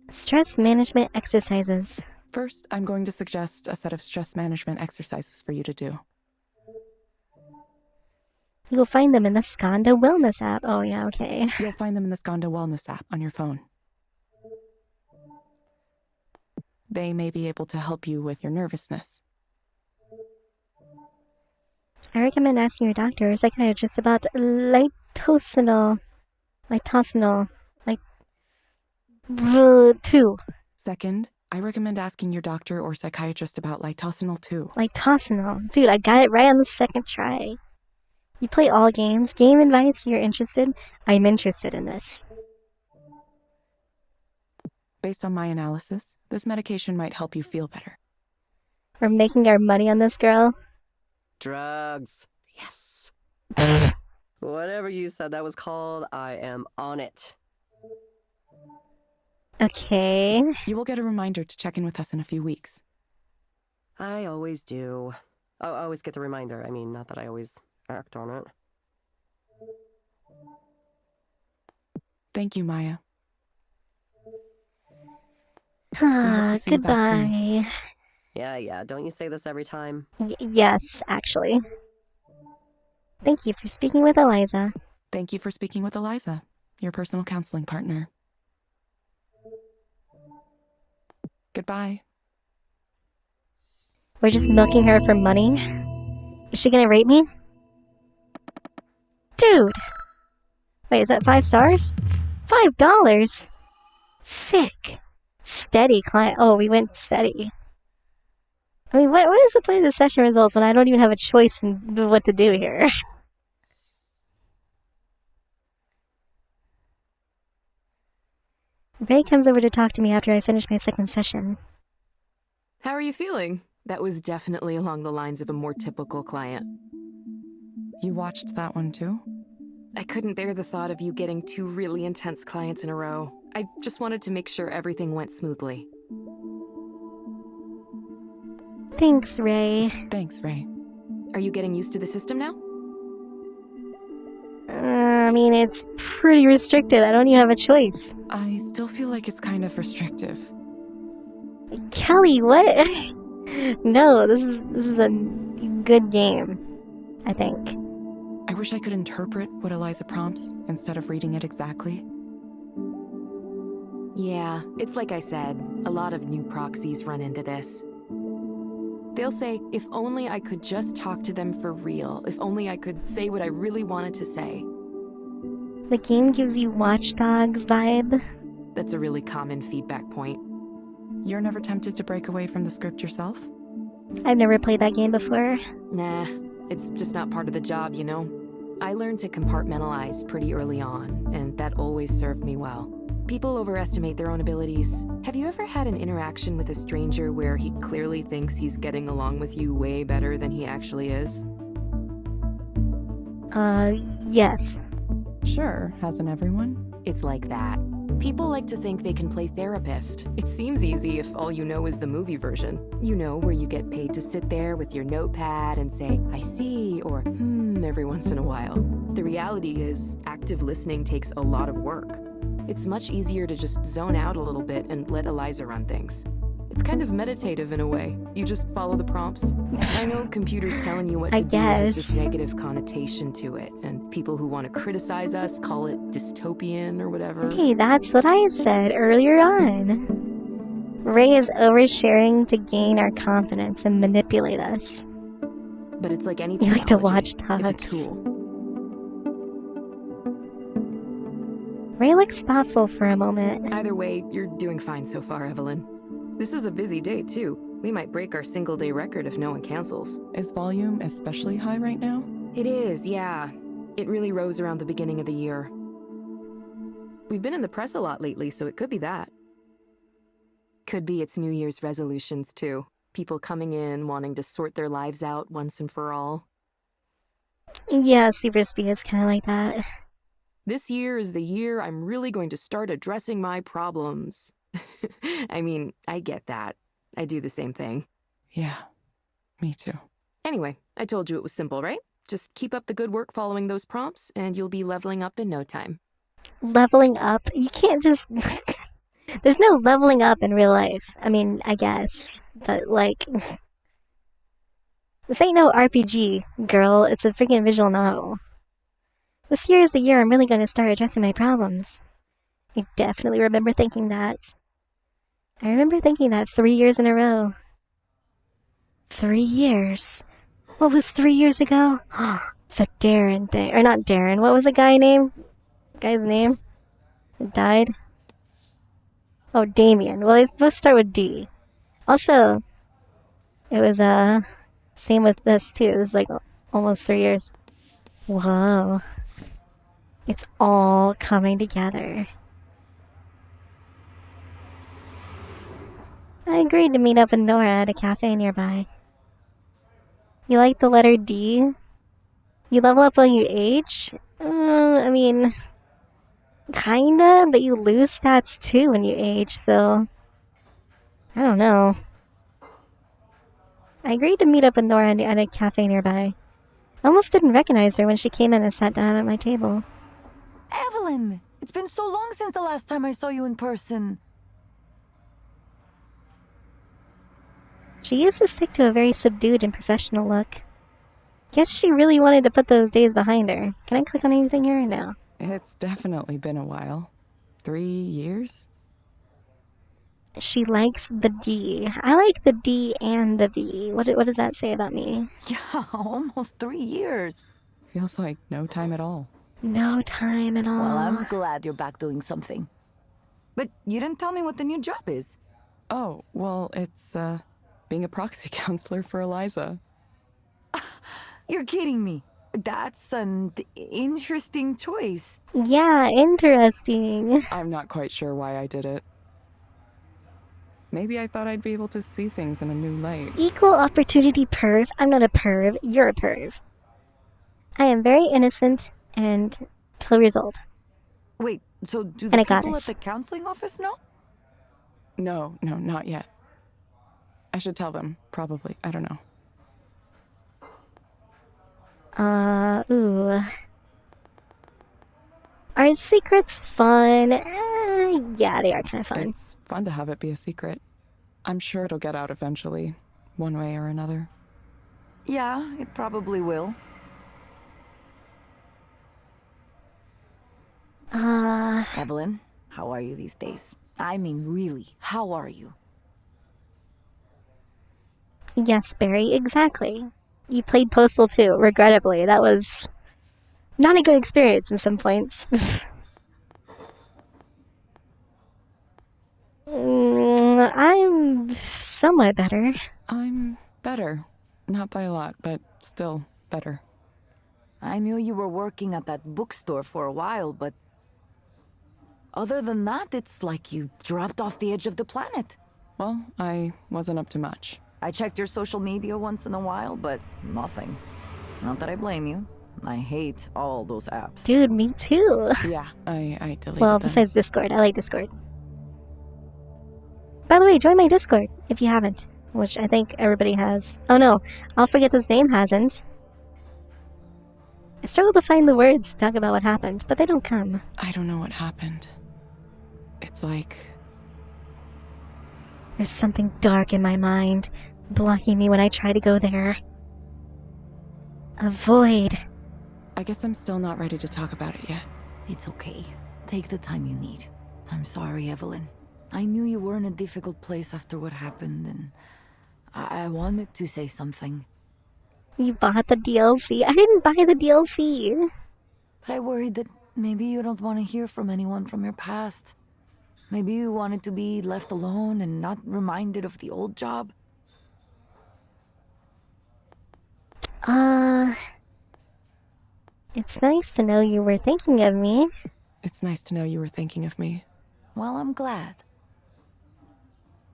Stress management exercises. First, I'm going to suggest a set of stress management exercises for you to do. You'll find them in the Skanda Wellness app. Oh yeah, okay. You'll find them in the Skanda Wellness app on your phone. They may be able to help you with your nervousness. I recommend asking your doctor or psychiatrist about Litosinol. 2. Second, I recommend asking your doctor or psychiatrist about Litosinol 2. Litosinol. Dude, I got it right on the second try. You play all games. Game advice, you're interested? I'm interested in this. Based on my analysis, this medication might help you feel better. We're making our money on this girl. Drugs. Yes. Whatever you said that was called, I am on it. Okay. You will get a reminder to check in with us in a few weeks. I always do. I always get the reminder. I mean, not that I always act on it. Thank you, Maya. We hope to see you back soon. Goodbye. Yeah, don't you say this every time? Yes, actually. Thank you for speaking with Eliza. Thank you for speaking with Eliza, your personal counseling partner. Goodbye. We're just milking her for money. Is she gonna rate me? Dude! Wait, is that 5 stars? $5? Sick. Steady client. Oh, we went steady. I mean, what is the point of the session results when I don't even have a choice in what to do here? Ray comes over to talk to me after I finish my second session. How are you feeling? That was definitely along the lines of a more typical client. You watched that one too? I couldn't bear the thought of you getting 2 really intense clients in a row. I just wanted to make sure everything went smoothly. Thanks, Ray. Thanks, Ray. Are you getting used to the system now? I mean, it's pretty restricted. I don't even have a choice. I still feel like it's kind of restrictive. Kelly, what? No, this is a good game, I think. I wish I could interpret what Eliza prompts instead of reading it exactly. Yeah, it's like I said, a lot of new proxies run into this. They'll say, if only I could just talk to them for real, if only I could say what I really wanted to say. The game gives you Watch Dogs vibe. That's a really common feedback point. You're never tempted to break away from the script yourself? I've never played that game before. Nah, it's just not part of the job, you know? I learned to compartmentalize pretty early on, and that always served me well. People overestimate their own abilities. Have you ever had an interaction with a stranger where he clearly thinks he's getting along with you way better than he actually is? Yes. Sure, hasn't everyone? It's like that. People like to think they can play therapist. It seems easy if all you know is the movie version. You know, where you get paid to sit there with your notepad and say, I see, or every once in a while. The reality is, active listening takes a lot of work. It's much easier to just zone out a little bit and let Eliza run things. It's kind of meditative in a way. You just follow the prompts. I know computers telling you what to do has this negative connotation to it, and people who want to criticize us call it dystopian or whatever. Hey, that's what I said earlier on. Ray is oversharing to gain our confidence and manipulate us. But it's like any You technology. like to watch dogs. It's a tool. Ray looks thoughtful for a moment. Either way, you're doing fine so far, Evelyn. This is a busy day, too. We might break our single-day record if no one cancels. Is volume especially high right now? It is, yeah. It really rose around the beginning of the year. We've been in the press a lot lately, so it could be that. Could be it's New Year's resolutions, too. People coming in, wanting to sort their lives out once and for all. Yeah, Super Speed's kind of like that. This year is the year I'm really going to start addressing my problems. I mean, I get that. I do the same thing. Yeah, me too. Anyway, I told you it was simple, right? Just keep up the good work following those prompts, and you'll be leveling up in no time. Leveling up? You can't just... There's no leveling up in real life. I mean, I guess. But, like... This ain't no RPG, girl. It's a freaking visual novel. This year is the year I'm really going to start addressing my problems. I definitely remember thinking that. I remember thinking that 3 years in a row. 3 years? What was 3 years ago? The Darren thing. Or not Darren. What was the guy's name? Who died? Oh, Damien. Well, let's start with D. Also, it was, same with this, too. This is, like, almost 3 years. Whoa. It's all coming together. I agreed to meet up with Nora at a cafe nearby. You like the letter D? You level up when you age? I mean... Kinda, but you lose stats too when you age, so... I don't know. I agreed to meet up with Nora at a cafe nearby. I almost didn't recognize her when she came in and sat down at my table. Evelyn! It's been so long since the last time I saw you in person. She used to stick to a very subdued and professional look. Guess she really wanted to put those days behind her. Can I click on anything here or no? It's definitely been a while. 3 years? She likes the D. I like the D and the V. What does that say about me? Yeah, almost 3 years. Feels like no time at all. No time at all. Well, I'm glad you're back doing something. But you didn't tell me what the new job is. Oh, well, it's, being a proxy counselor for Eliza. You're kidding me. That's an interesting choice. Yeah, interesting. I'm not quite sure why I did it. Maybe I thought I'd be able to see things in a new light. Equal opportunity perv. I'm not a perv. You're a perv. I am very innocent and 12 years old. Wait, so do And the a people at goddess. the counseling office know? No, not yet. I should tell them, probably. I don't know. Ooh. Are secrets fun? Yeah, they are kind of fun. It's fun to have it be a secret. I'm sure it'll get out eventually, one way or another. Yeah, it probably will. Evelyn, how are you these days? I mean, really, how are you? Yes, Barry, exactly. You played Postal too, regrettably. That was not a good experience in some points. I'm somewhat better. I'm better. Not by a lot, but still better. I knew you were working at that bookstore for a while, but other than that, it's like you dropped off the edge of the planet. Well, I wasn't up to much. I checked your social media once in a while, but nothing. Not that I blame you. I hate all those apps. Dude, me too. Yeah, I deleted Well, them. besides Discord. I like Discord. By the way, join my Discord if you haven't, which I think everybody has. Oh no, I'll forget this name hasn't. I struggle to find the words to talk about what happened, but they don't come. I don't know what happened. It's like... There's something dark in my mind, blocking me when I try to go there. A void. I guess I'm still not ready to talk about it yet. It's okay. Take the time you need. I'm sorry, Evelyn. I knew you were in a difficult place after what happened, and I wanted to say something. You bought the DLC? I didn't buy the DLC. But I worried that maybe you don't want to hear from anyone from your past. Maybe you wanted to be left alone and not reminded of the old job. It's nice to know you were thinking of me. It's nice to know you were thinking of me. Well, I'm glad.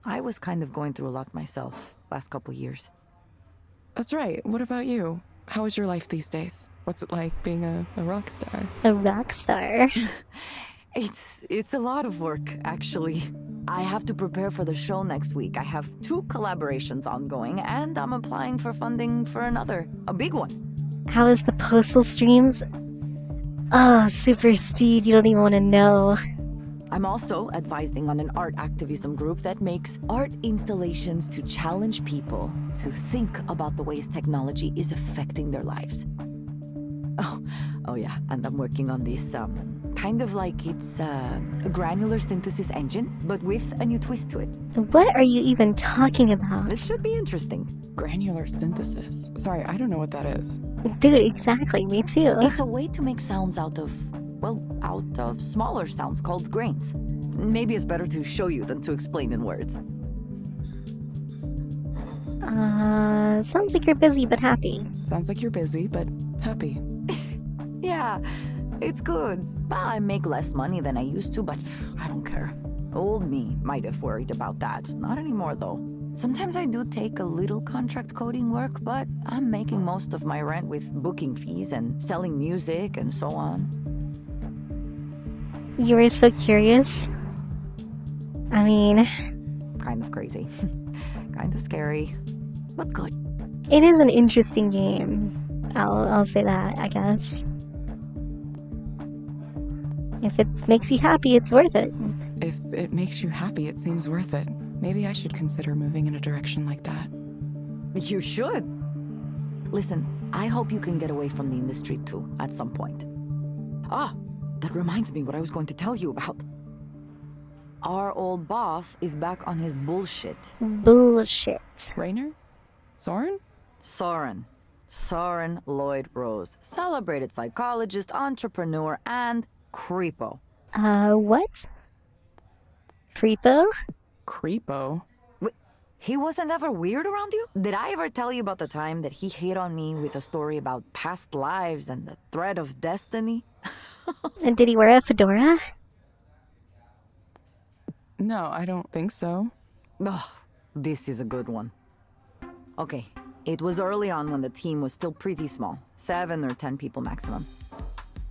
I was kind of going through a lot myself last couple years. That's right. What about you? How is your life these days? What's it like being a rock star? A rock star. It's a lot of work, actually. I have to prepare for the show next week. I have 2 collaborations ongoing, and I'm applying for funding for another, a big one. How is the postal streams? Oh, super speed, you don't even want to know. I'm also advising on an art activism group that makes art installations to challenge people to think about the ways technology is affecting their lives. Oh yeah, and I'm working on this, kind of like it's a granular synthesis engine, but with a new twist to it. What are you even talking about? This should be interesting. Granular synthesis. Sorry, I don't know what that is. Dude, exactly, me too. It's a way to make sounds out of smaller sounds called grains. Maybe it's better to show you than to explain in words. Sounds like you're busy but happy. Sounds like you're busy, but happy. Yeah, it's good. Well, I make less money than I used to, but I don't care. Old me might have worried about that. Not anymore, though. Sometimes I do take a little contract coding work, but I'm making most of my rent with booking fees and selling music and so on. You were so curious. I mean... Kind of crazy. Kind of scary. But good. It is an interesting game. I'll say that, I guess. If it makes you happy, it's worth it. If it makes you happy, it seems worth it. Maybe I should consider moving in a direction like that. You should. Listen, I hope you can get away from the industry too, at some point. Ah, that reminds me what I was going to tell you about. Our old boss is back on his bullshit. Bullshit. Rainer? Soren? Soren Lloyd Rose. Celebrated psychologist, entrepreneur, and creepo. What? Creepo? Creepo? Wait, he wasn't ever weird around you? Did I ever tell you about the time that he hit on me with a story about past lives and the thread of destiny? And did he wear a fedora? No, I don't think so. Ugh, this is a good one. Okay, it was early on when the team was still pretty small, 7 or 10 people maximum.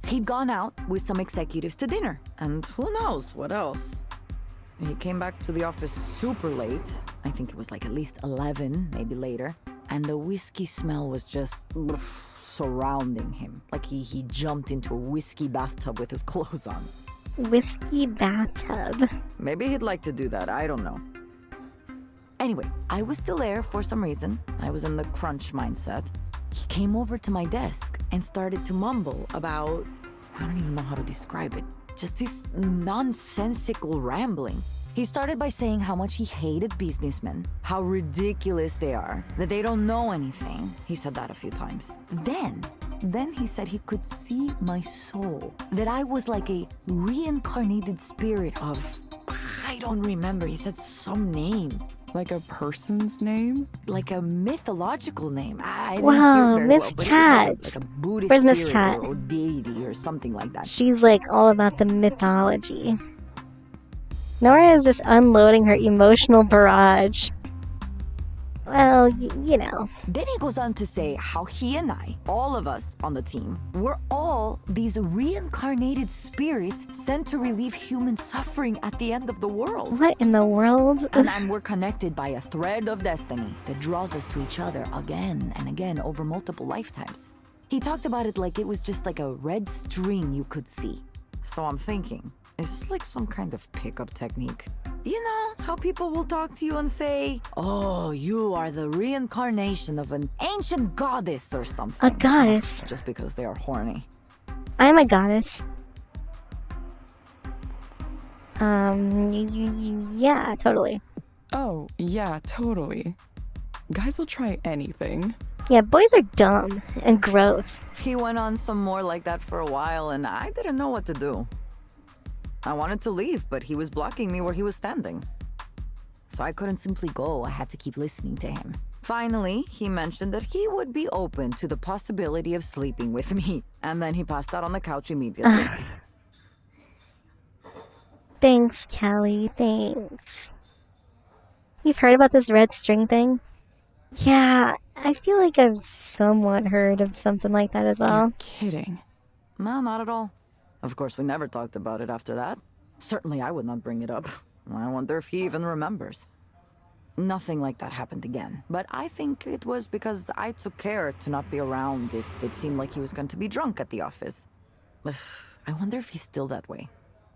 He'd gone out with some executives to dinner, and who knows what else. He came back to the office super late. I think it was like at least 11, maybe later. And the whiskey smell was just surrounding him. Like he jumped into a whiskey bathtub with his clothes on. Whiskey bathtub. Maybe he'd like to do that, I don't know. Anyway, I was still there for some reason. I was in the crunch mindset. He came over to my desk and started to mumble about, I don't even know how to describe it, just this nonsensical rambling. He started by saying how much he hated businessmen, how ridiculous they are, that they don't know anything. He said that a few times. Then he said he could see my soul, that I was like a reincarnated spirit of, I don't remember, he said some name. Like a person's name? Like a mythological name. I didn't Wow, hear it very Miss well, but Cat. it was like a Buddhist Where's Miss spirit Cat? or deity or something like that. She's like all about the mythology. Nora is just unloading her emotional barrage. Well, you know. Then he goes on to say how he and I, all of us on the team, we're all these reincarnated spirits sent to relieve human suffering at the end of the world. What in the world? And we're connected by a thread of destiny that draws us to each other again and again over multiple lifetimes. He talked about it like it was just like a red string you could see. So I'm thinking, is this like some kind of pickup technique? You know, how people will talk to you and say, oh, you are the reincarnation of an ancient goddess or something. A goddess. Just because they are horny. I'm a goddess. Yeah, totally. Oh, yeah, totally. Guys will try anything. Yeah, boys are dumb and gross. He went on some more like that for a while, and I didn't know what to do. I wanted to leave, but he was blocking me where he was standing. So I couldn't simply go, I had to keep listening to him. Finally, he mentioned that he would be open to the possibility of sleeping with me, and then he passed out on the couch immediately. Thanks, Callie, thanks. You've heard about this red string thing? Yeah, I feel like I've somewhat heard of something like that as well. You're kidding. No, not at all. Of course, we never talked about it after that. Certainly I would not bring it up. I wonder if he even remembers. Nothing like that happened again, but I think it was because I took care to not be around if it seemed like he was going to be drunk at the office. I wonder if he's still that way.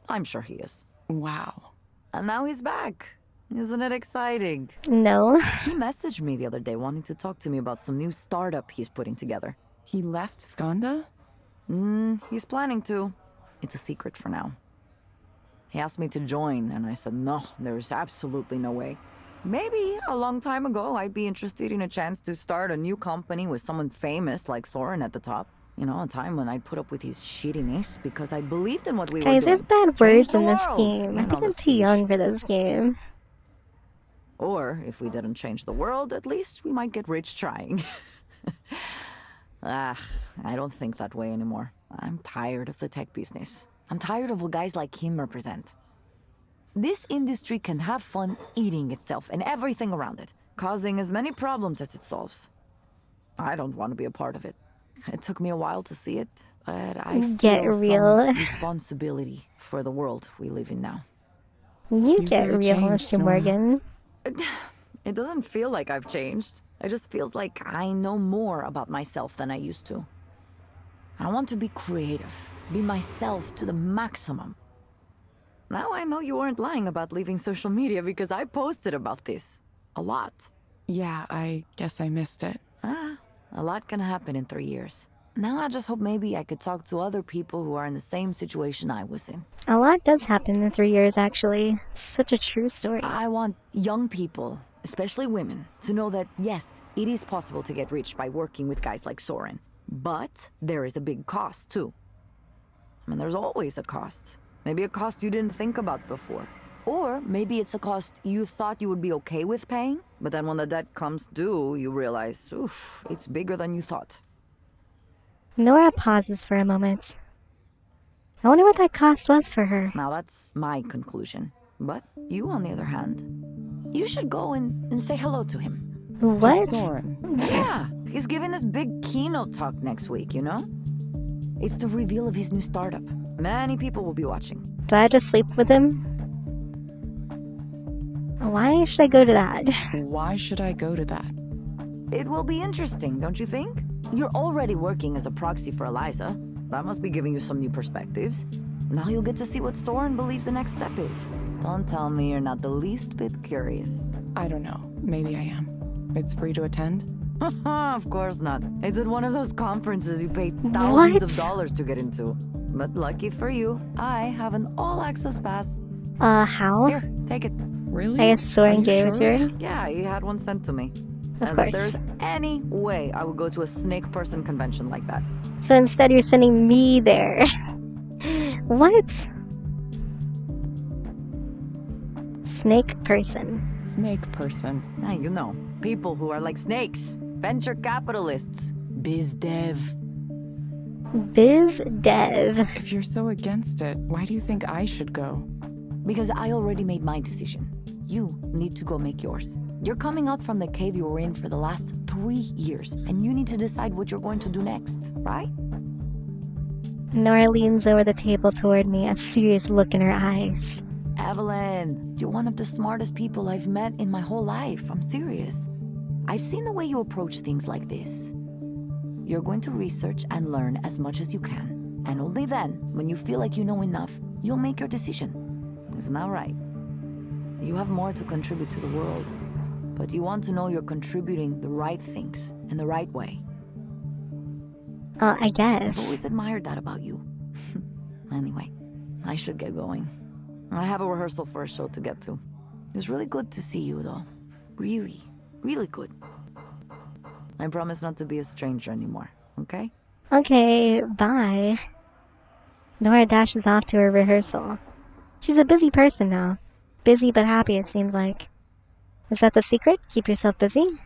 I'm sure he is. Wow. And now he's back. Isn't it exciting? No. He messaged me the other day wanting to talk to me about some new startup he's putting together. He left Skanda? He's planning to. It's a secret for now. He asked me to join, and I said no, there's absolutely no way. Maybe a long time ago, I'd be interested in a chance to start a new company with someone famous like Soren at the top. You know, a time when I'd put up with his shittiness because I believed in what we were doing. Guys, there's bad Change words the in this world, game. I you know think the I'm too speech. young for this game. Or, if we didn't change the world, at least we might get rich trying. I don't think that way anymore. I'm tired of the tech business. I'm tired of what guys like him represent. This industry can have fun eating itself and everything around it, causing as many problems as it solves. I don't want to be a part of it. It took me a while to see it, but I Get feel real. some responsibility for the world we live in now. You You've get really real, changed, Mr. Nora. Morgan. It doesn't feel like I've changed. It just feels like I know more about myself than I used to. I want to be creative, be myself to the maximum. Now I know you weren't lying about leaving social media because I posted about this. A lot. Yeah, I guess I missed it. A lot can happen in 3 years. Now I just hope maybe I could talk to other people who are in the same situation I was in. A lot does happen in 3 years, actually. It's such a true story. I want young people, especially women, to know that yes, it is possible to get rich by working with guys like Soren. But there is a big cost, too. I mean, there's always a cost. Maybe a cost you didn't think about before. Or maybe it's a cost you thought you would be okay with paying, but then when the debt comes due, you realize, oof, it's bigger than you thought. Nora pauses for a moment. I wonder what that cost was for her. Now that's my conclusion. But you, on the other hand, you should go and say hello to him. What? Soren. Yeah, he's giving this big keynote talk next week, you know? It's the reveal of his new startup. Many people will be watching. Do I have to sleep with him? Why should I go to that? Why should I go to that? It will be interesting, don't you think? You're already working as a proxy for Eliza. That must be giving you some new perspectives. Now you'll get to see what Soren believes the next step is. Don't tell me you're not the least bit curious. I don't know. Maybe I am. It's free to attend? Of course not. It's at one of those conferences you pay thousands of What? dollars to get into. But lucky for you, I have an all-access pass. How? Here, take it. Really? I guess Soren Are you gave it to sure? her. Yeah, he had one sent to me. Of As course. if there's any way I would go to a snake person convention like that. So instead you're sending me there. What? Snake person. Snake person. Yeah, you know, people who are like snakes, venture capitalists, biz dev. Biz dev. If you're so against it, why do you think I should go? Because I already made my decision. You need to go make yours. You're coming out from the cave you were in for the last 3 years, and you need to decide what you're going to do next, right? Nora leans over the table toward me, a serious look in her eyes. Evelyn, you're one of the smartest people I've met in my whole life. I'm serious. I've seen the way you approach things like this. You're going to research and learn as much as you can. And only then, when you feel like you know enough, you'll make your decision. Isn't that right? You have more to contribute to the world, but you want to know you're contributing the right things in the right way. I I've guess. always admired that about you. Anyway, I should get going. I have a rehearsal for a show to get to. It was really good to see you, though. Really, really good. I promise not to be a stranger anymore, okay? Okay, bye. Nora dashes off to her rehearsal. She's a busy person now. Busy but happy, it seems like. Is that the secret? Keep yourself busy?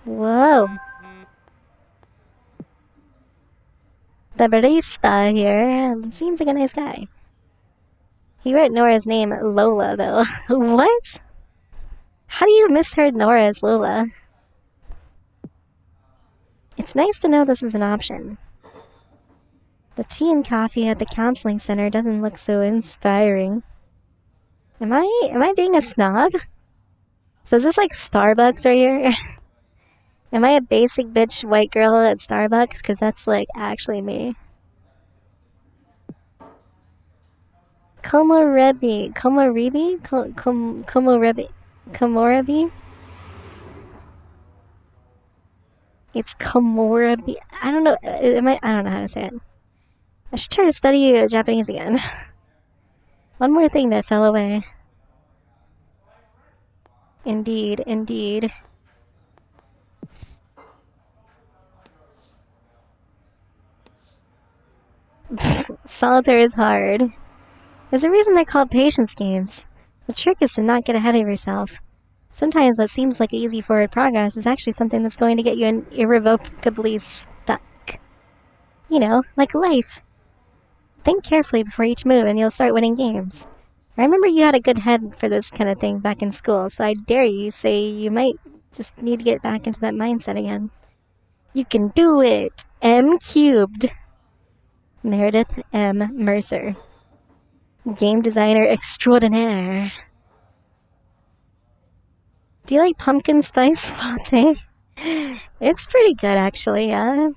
Whoa. The barista here seems like a nice guy. He wrote Nora's name Lola, though. What? How do you misheard Nora as Lola? It's nice to know this is an option. The tea and coffee at the counseling center doesn't look so inspiring. Am I being a snob? So is this like Starbucks right here? Am I a basic bitch white girl at Starbucks? Because that's like actually me. Komorebi. Komorebi? It's Komorebi. I don't know. I don't know how to say it. I should try to study Japanese again. One more thing that fell away. Indeed, indeed. Solitaire is hard. There's a reason they're called patience games. The trick is to not get ahead of yourself. Sometimes what seems like easy forward progress is actually something that's going to get you irrevocably stuck. You know, like life. Think carefully before each move and you'll start winning games. I remember you had a good head for this kind of thing back in school, so I dare you say you might just need to get back into that mindset again. You can do it! M cubed. Meredith M. Mercer. Game designer extraordinaire. Do you like pumpkin spice latte? It's pretty good, actually, yeah.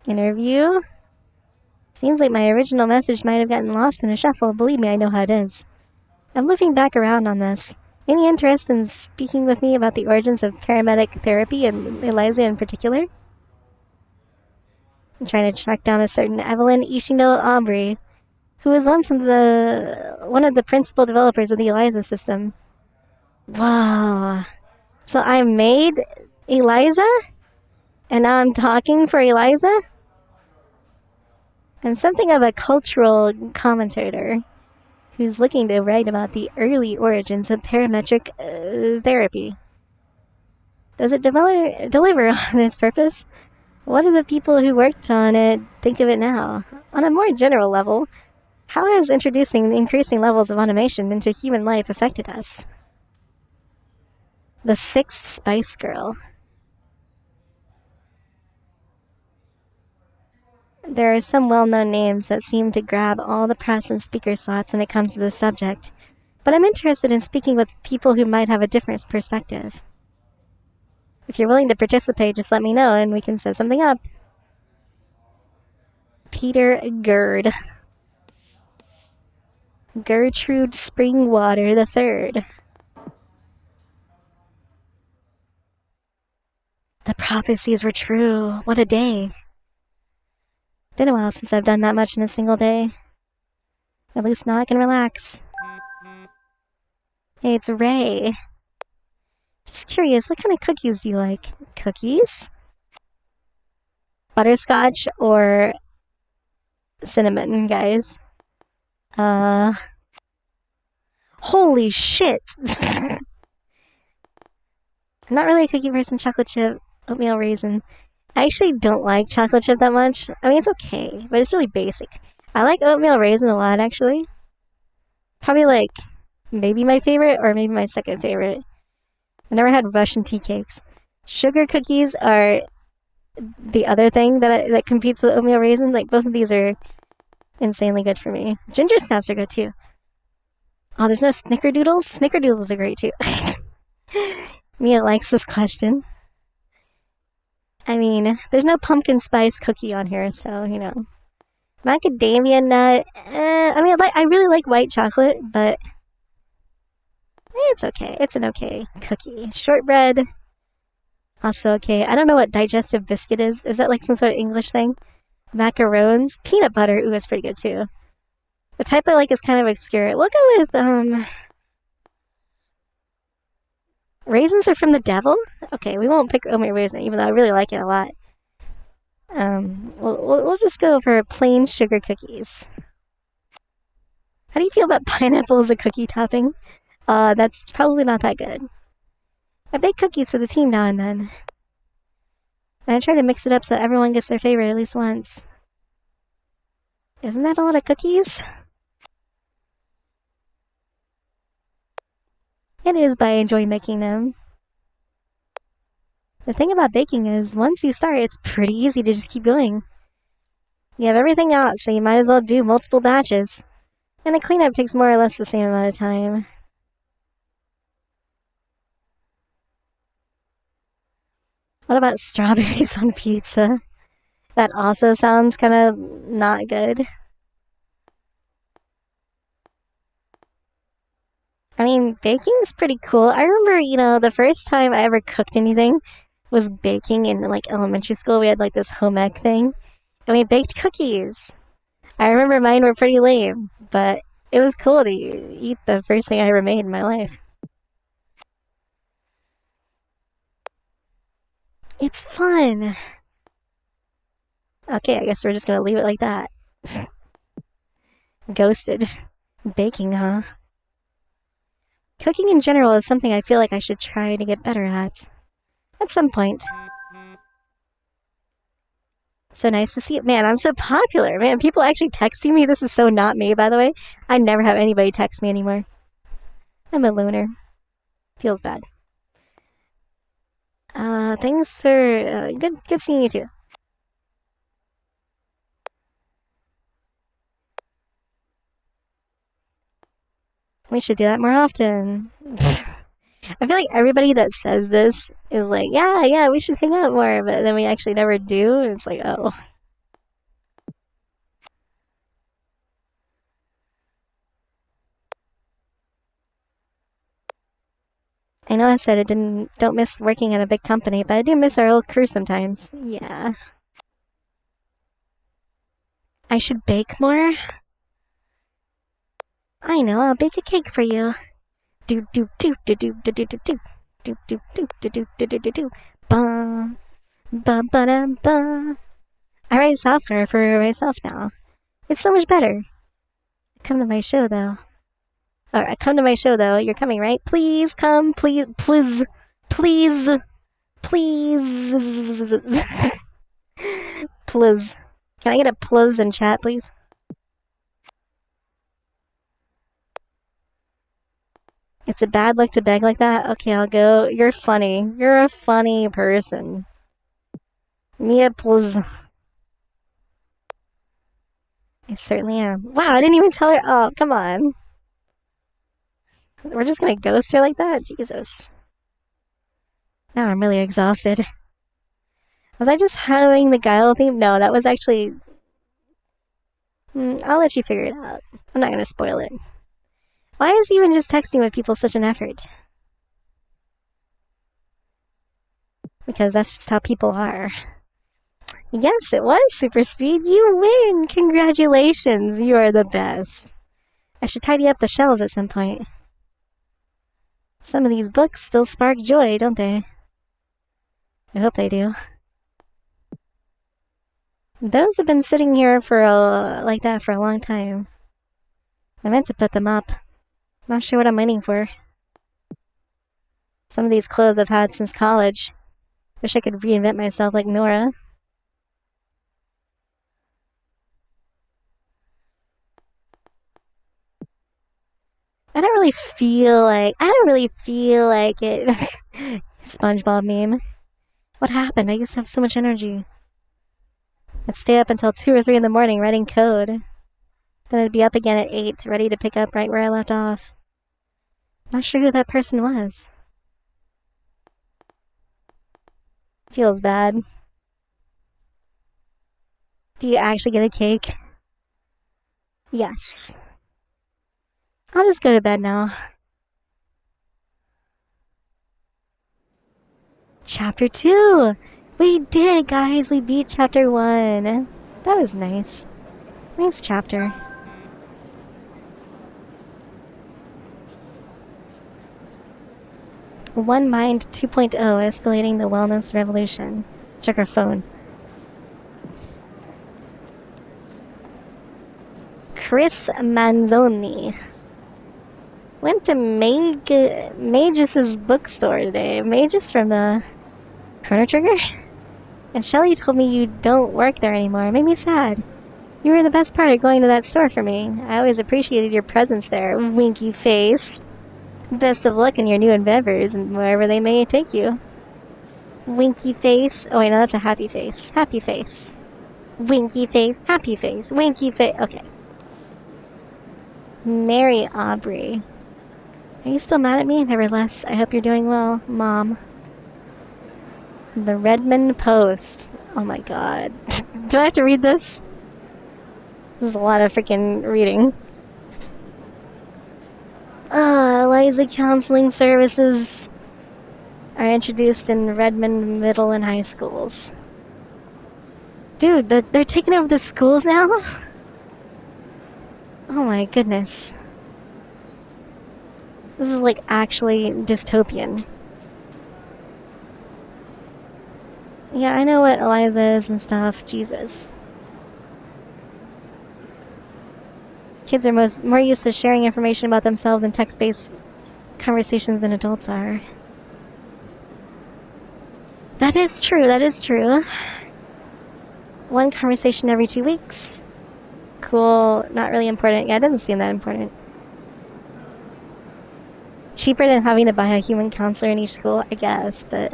Interview? Seems like my original message might have gotten lost in a shuffle. Believe me, I know how it is. I'm looking back around on this. Any interest in speaking with me about the origins of paramedic therapy and Eliza in particular? I'm trying to track down a certain Evelyn Ishindo Aubrey, who was once one of the principal developers of the Eliza system. Wow. So I made Eliza? And now I'm talking for Eliza? I'm something of a cultural commentator who's looking to write about the early origins of parametric therapy. Does it deliver on its purpose? What do the people who worked on it think of it now? On a more general level, how has introducing the increasing levels of automation into human life affected us? The Sixth Spice Girl. There are some well-known names that seem to grab all the press and speaker slots when it comes to this subject, but I'm interested in speaking with people who might have a different perspective. If you're willing to participate, just let me know and we can set something up. Peter Gerd. Gertrude Springwater III. The prophecies were true. What a day. Been a while since I've done that much in a single day. At least now I can relax. Hey, it's Ray. Just curious, what kind of cookies do you like? Cookies? Butterscotch or cinnamon, guys? Holy shit! I'm not really a cookie person. Chocolate chip, oatmeal raisin. I actually don't like chocolate chip that much. I mean, it's okay, but it's really basic. I like oatmeal raisin a lot, actually. Probably like maybe my favorite or maybe my second favorite. I never had Russian tea cakes. Sugar cookies are the other thing that competes with oatmeal raisin. Like both of these are insanely good for me. Ginger snaps are good too. Oh, there's no snickerdoodles? Snickerdoodles are great too. Mia likes this question. I mean, there's no pumpkin spice cookie on here, so, you know. Macadamia nut. I mean, I really like white chocolate, but it's okay. It's an okay cookie. Shortbread. Also okay. I don't know what digestive biscuit is. Is that like some sort of English thing? Macarons. Peanut butter. Ooh, that's pretty good too. The type I like is kind of obscure. We'll go with, raisins are from the devil? Okay, we won't pick oatmeal raisin, even though I really like it a lot. We'll just go for plain sugar cookies. How do you feel about pineapple as a cookie topping? That's probably not that good. I bake cookies for the team now and then. And I try to mix it up so everyone gets their favorite at least once. Isn't that a lot of cookies? It is, but I enjoy making them. The thing about baking is, once you start, it's pretty easy to just keep going. You have everything out, so you might as well do multiple batches. And the cleanup takes more or less the same amount of time. What about strawberries on pizza? That also sounds kind of not good. I mean, baking's pretty cool. I remember, the first time I ever cooked anything was baking in, like, elementary school. We had, like, this home ec thing, and we baked cookies. I remember mine were pretty lame, but it was cool to eat the first thing I ever made in my life. It's fun. Okay, I guess we're just gonna leave it like that. Ghosted. Baking, huh? Cooking in general is something I feel like I should try to get better at some point. So nice to see you. Man, I'm so popular. Man, people actually texting me. This is so not me, by the way. I never have anybody text me anymore. I'm a loner. Feels bad. Thanks for good seeing you too. We should do that more often. I feel like everybody that says this is like, yeah, we should hang out more, but then we actually never do. It's like, oh. I know I said don't miss working at a big company, but I do miss our old crew sometimes. Yeah. I should bake more? I know, I'll bake a cake for you. Do do do do do do do do do do do do do do do do do do ba ba ba da ba. I write software for myself now. It's so much better. Come to my show though. Alright, come to my show though. You're coming, right? Please come, please, please, please, please, please. Can I get a please in chat, please? It's a bad look to beg like that? Okay, I'll go. You're funny. You're a funny person. Mia, please. I certainly am. Wow, I didn't even tell her. Oh, come on. We're just gonna ghost her like that? Jesus. Now I'm really exhausted. Was I just humming the Guile theme? No, that was actually... I'll let you figure it out. I'm not gonna spoil it. Why is even just texting with people such an effort? Because that's just how people are. Yes, it was Super Speed. You win! Congratulations, you are the best. I should tidy up the shelves at some point. Some of these books still spark joy, don't they? I hope they do. Those have been sitting here for like that for a long time. I meant to put them up. Not sure what I'm waiting for. Some of these clothes I've had since college. Wish I could reinvent myself like Nora. I don't really feel like it. SpongeBob meme. What happened? I used to have so much energy. I'd stay up until 2 or 3 in the morning writing code. Then I'd be up again at 8, ready to pick up right where I left off. Not sure who that person was. Feels bad. Do you actually get a cake? Yes. I'll just go to bed now. Chapter 2! We did it, guys! We beat Chapter 1! That was nice. Nice chapter. One Mind 2.0 escalating the wellness revolution. Check our phone. Chris Manzoni went to Magus' bookstore today. Magus from the Chrono Trigger? And Shelly told me you don't work there anymore. It made me sad. You were the best part of going to that store for me. I always appreciated your presence there, winky face. Best of luck in your new endeavors and wherever they may take you. Winky face. Oh wait, no, that's a happy face. Happy face. Winky face, happy face, winky face. Okay. Mary Aubrey. Are you still mad at me? Nevertheless, I hope you're doing well, Mom. The Redmond Post. Oh my god. Do I have to read this? This is a lot of freaking reading. Eliza Counseling Services are introduced in Redmond middle and high schools. Dude, they're taking over the schools now? Oh my goodness. This is like actually dystopian. Yeah, I know what Eliza is and stuff. Jesus. Kids are more used to sharing information about themselves in text-based conversations than adults are. That is true, that is true. One conversation every 2 weeks. Cool, not really important. Yeah, it doesn't seem that important. Cheaper than having to buy a human counselor in each school, I guess, but...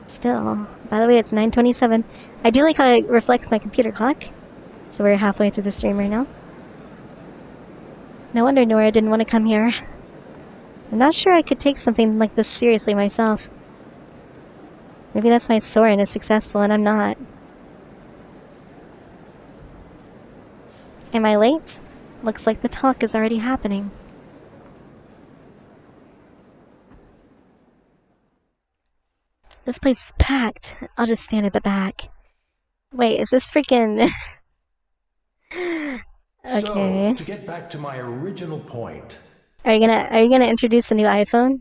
Still. By the way, it's 9:27. I do like how it reflects my computer clock. So we're halfway through the stream right now. No wonder Nora didn't want to come here. I'm not sure I could take something like this seriously myself. Maybe that's why Soren is successful and I'm not. Am I late? Looks like the talk is already happening. This place is packed. I'll just stand at the back. Wait, is this freaking... Okay. So, to get back to my original point, Are you gonna introduce the new iPhone?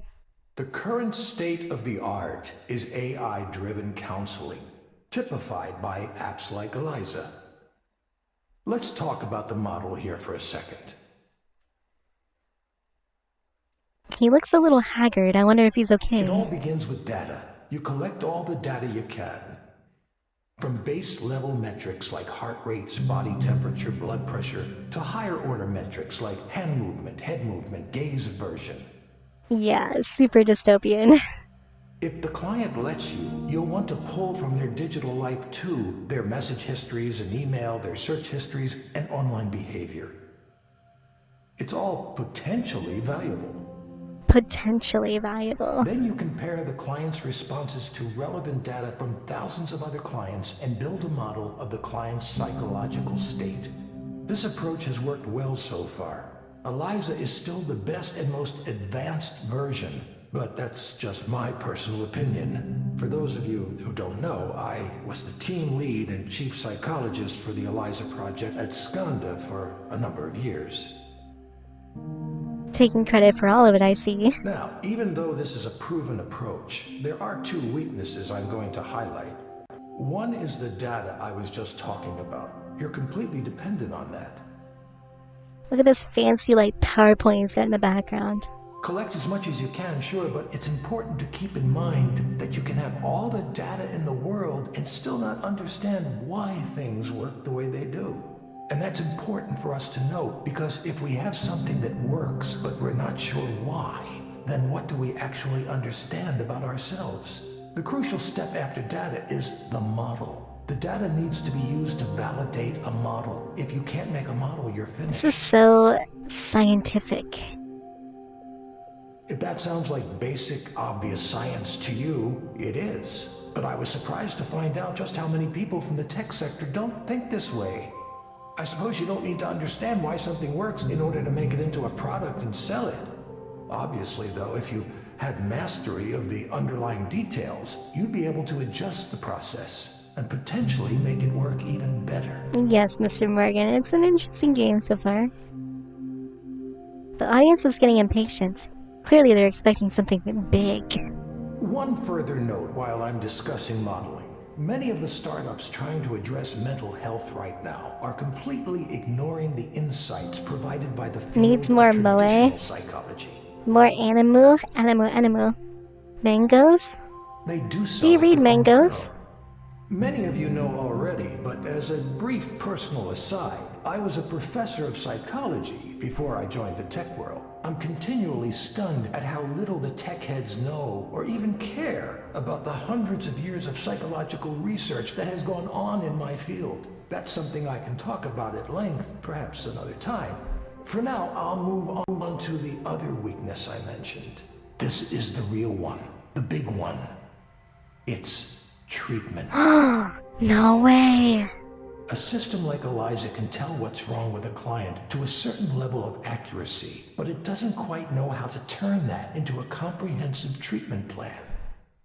the current state of the art is AI-driven counseling, typified by apps like Eliza. Let's talk about the model here for a second. He looks a little haggard. I wonder if he's okay. It all begins with data. You collect all the data you can. From base level metrics like heart rates, body temperature, blood pressure, to higher order metrics like hand movement, head movement, gaze aversion. Yeah, super dystopian. If the client lets you, you'll want to pull from their digital life too, their message histories and email, their search histories, and online behavior. It's all potentially valuable. Potentially valuable. Then you compare the client's responses to relevant data from thousands of other clients and build a model of the client's psychological state. This approach has worked well so far. Eliza is still the best and most advanced version, but that's just my personal opinion. For those of you who don't know, I was the team lead and chief psychologist for the Eliza project at Skanda for a number of years. Taking credit for all of it, I see. Now, even though this is a proven approach, there are two weaknesses I'm going to highlight. One is the data I was just talking about. You're completely dependent on that. Look at this fancy, like, PowerPoint he's got in the background. Collect as much as you can, sure, but it's important to keep in mind that you can have all the data in the world and still not understand why things work the way they do. And that's important for us to know, because if we have something that works, but we're not sure why, then what do we actually understand about ourselves? The crucial step after data is the model. The data needs to be used to validate a model. If you can't make a model, you're finished. This is so scientific. If that sounds like basic, obvious science to you, it is. But I was surprised to find out just how many people from the tech sector don't think this way. I suppose you don't need to understand why something works in order to make it into a product and sell it. Obviously, though, if you had mastery of the underlying details, you'd be able to adjust the process and potentially make it work even better. Yes, Mr. Morgan, it's an interesting game so far. The audience is getting impatient. Clearly they're expecting something big. One further note while I'm discussing modeling. Many of the startups trying to address mental health right now are completely ignoring the insights provided by the field Needs more of traditional moe. psychology. More animu. Mangoes? They do so. Do you read at their own mangoes? peril. Many of you know already, but as a brief personal aside, I was a professor of psychology before I joined the tech world. I'm continually stunned at how little the tech heads know or even care about the hundreds of years of psychological research that has gone on in my field. That's something I can talk about at length, perhaps another time. For now, I'll move on to the other weakness I mentioned. This is the real one, the big one. It's treatment. No way. A system like Eliza can tell what's wrong with a client to a certain level of accuracy, but it doesn't quite know how to turn that into a comprehensive treatment plan.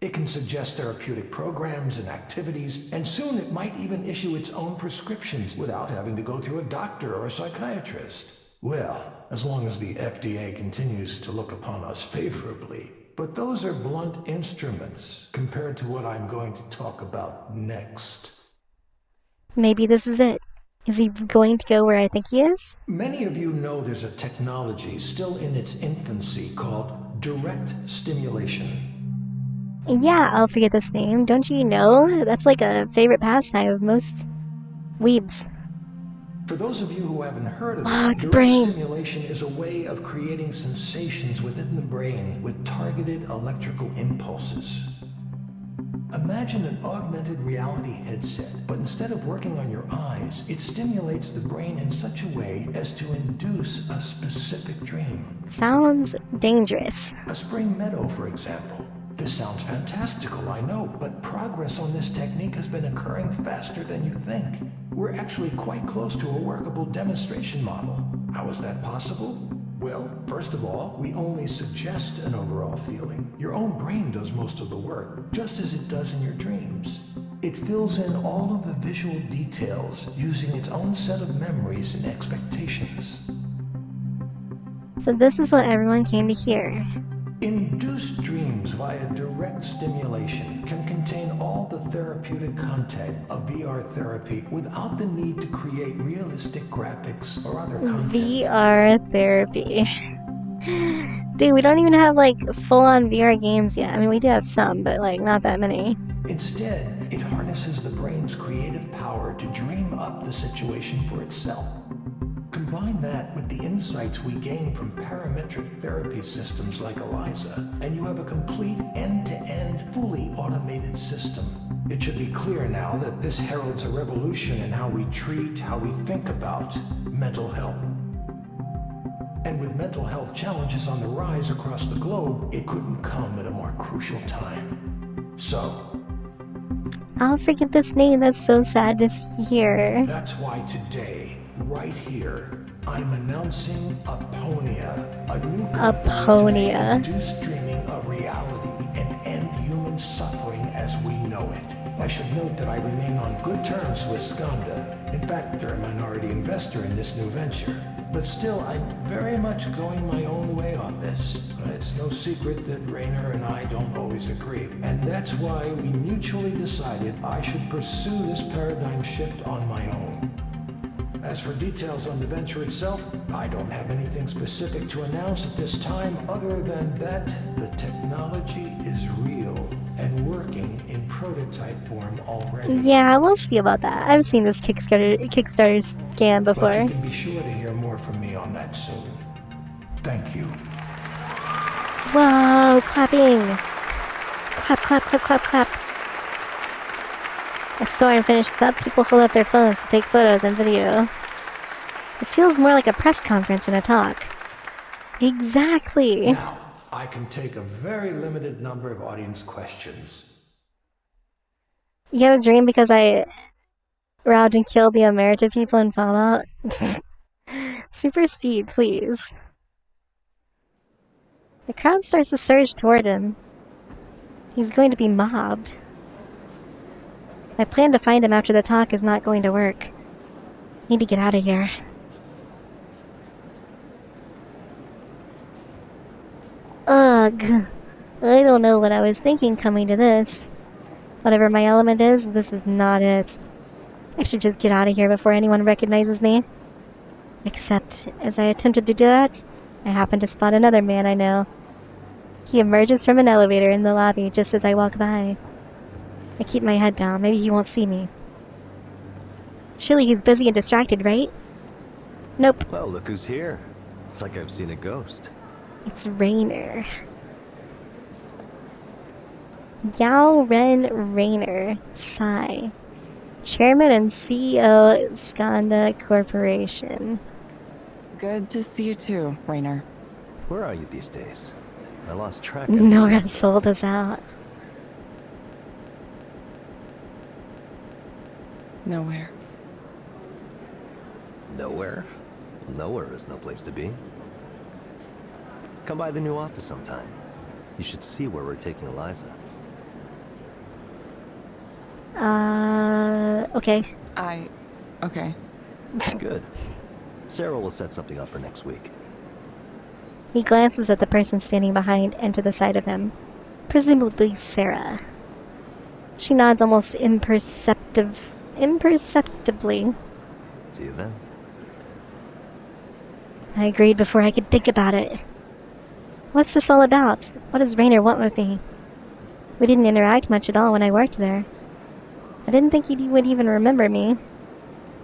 It can suggest therapeutic programs and activities, and soon it might even issue its own prescriptions without having to go through a doctor or a psychiatrist. Well, as long as the FDA continues to look upon us favorably. But those are blunt instruments compared to what I'm going to talk about next. Maybe this is it. Is he going to go where I think he is? Many of you know there's a technology still in its infancy called direct stimulation. Yeah, I'll forget this name. Don't you know? That's like a favorite pastime of most weebs. For those of you who haven't heard of Oh, it, it's direct brain. stimulation is a way of creating sensations within the brain with targeted electrical impulses. Imagine an augmented reality headset, but instead of working on your eyes, it stimulates the brain in such a way as to induce a specific dream. Sounds dangerous. A spring meadow, for example. This sounds fantastical, I know, but progress on this technique has been occurring faster than you think. We're actually quite close to a workable demonstration model. How is that possible? Well, first of all, we only suggest an overall feeling. Your own brain does most of the work, just as it does in your dreams. It fills in all of the visual details using its own set of memories and expectations. So this is what everyone came to hear. Induced dreams via direct stimulation can contain all the therapeutic content of VR therapy without the need to create realistic graphics or other content. VR therapy. Dude, we don't even have like full-on VR games yet. I mean, we do have some, but like not that many. Instead, it harnesses the brain's creative power to dream up the situation for itself. Combine that with the insights we gain from parametric therapy systems like Eliza, and you have a complete end-to-end, fully automated system. It should be clear now that this heralds a revolution in how we treat, how we think about mental health. And with mental health challenges on the rise across the globe, it couldn't come at a more crucial time. So, I'll forget this name, that's so sad to hear. that's why today, right here, I'm announcing Aponia, a new Aponia. to induce dreaming a reality and end human suffering as we know it. I should note that I remain on good terms with Skanda. In fact, they're a minority investor in this new venture. But still, I'm very much going my own way on this. It's no secret that Rainer and I don't always agree. And that's why we mutually decided I should pursue this paradigm shift on my own. As for details on the venture itself, I don't have anything specific to announce at this time other than that the technology is real and working in prototype form already. Yeah, we'll see about that. I've seen this Kickstarter scam before. But you can be sure to hear more from me on that soon. Thank you. Whoa, clapping. Clap, clap, clap, clap, clap. A store finishes up, people hold up their phones to take photos and video. This feels more like a press conference than a talk. Exactly. Now, I can take a very limited number of audience questions. You had a dream because I robbed and killed the Emerita people in Fallout? Super speed, please. The crowd starts to surge toward him. He's going to be mobbed. My plan to find him after the talk is not going to work. Need to get out of here. Ugh. I don't know what I was thinking coming to this. Whatever my element is, this is not it. I should just get out of here before anyone recognizes me. Except, as I attempted to do that, I happened to spot another man I know. He emerges from an elevator in the lobby just as I walk by. I keep my head down, maybe he won't see me. Surely he's busy and distracted, right? Nope. Well, look who's here. It's like I've seen a ghost. It's Rainer. Yao Ren Rainer, Psy. Chairman and CEO, Skanda Corporation. Good to see you too, Rainer. Where are you these days? I lost track of Nora sold us out. Nowhere. Nowhere? Well, nowhere is no place to be. Come by the new office sometime. You should see where we're taking Eliza. Okay. Okay. Good. Sarah will set something up for next week. He glances at the person standing behind and to the side of him. Presumably Sarah. She nods almost imperceptibly. See you then. I agreed before I could think about it. What's this all about? What does Rainer want with me? We didn't interact much at all when I worked there. I didn't think he would even remember me.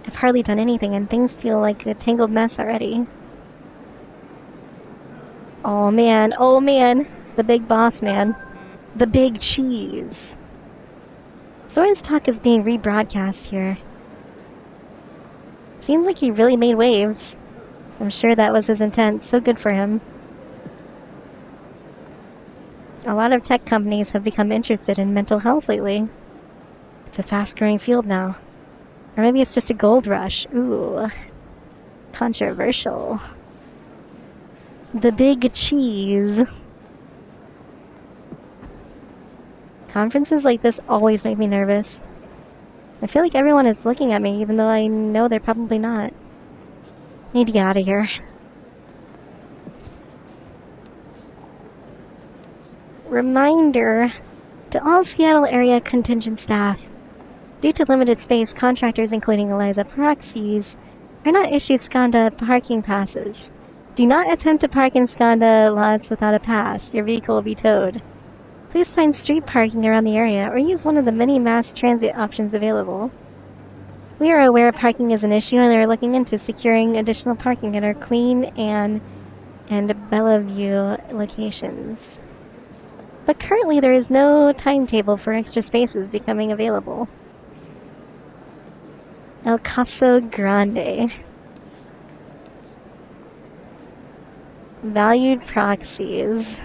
I've hardly done anything and things feel like a tangled mess already. Oh man, the big boss man. The big cheese. Soren's talk is being rebroadcast here. Seems like he really made waves. I'm sure that was his intent. So good for him. A lot of tech companies have become interested in mental health lately. It's a fast-growing field now. Or maybe it's just a gold rush. Ooh. Controversial. The big cheese. Conferences like this always make me nervous. I feel like everyone is looking at me, even though I know they're probably not. Need to get out of here. Reminder to all Seattle area contingent staff. Due to limited space, contractors, including Eliza proxies, are not issued Skanda parking passes. Do not attempt to park in Skanda lots without a pass. Your vehicle will be towed. Please find street parking around the area or use one of the many mass transit options available. We are aware parking is an issue and are looking into securing additional parking at our Queen Anne and Bellevue locations. But currently there is no timetable for extra spaces becoming available. El Caso Grande. Valued proxies.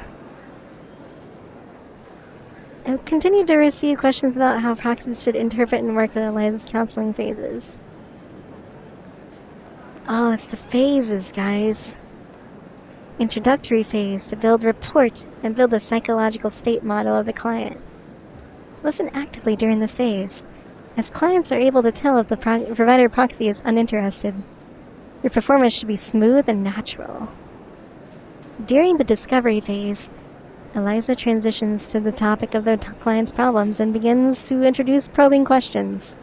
I've continued to receive questions about how proxies should interpret and work with Eliza's counseling phases. Oh, it's the phases, guys. Introductory phase to build rapport and build the psychological state model of the client. Listen actively during this phase, as clients are able to tell if the provider proxy is uninterested. Your performance should be smooth and natural. During the discovery phase, Eliza transitions to the topic of the client's problems and begins to introduce probing questions.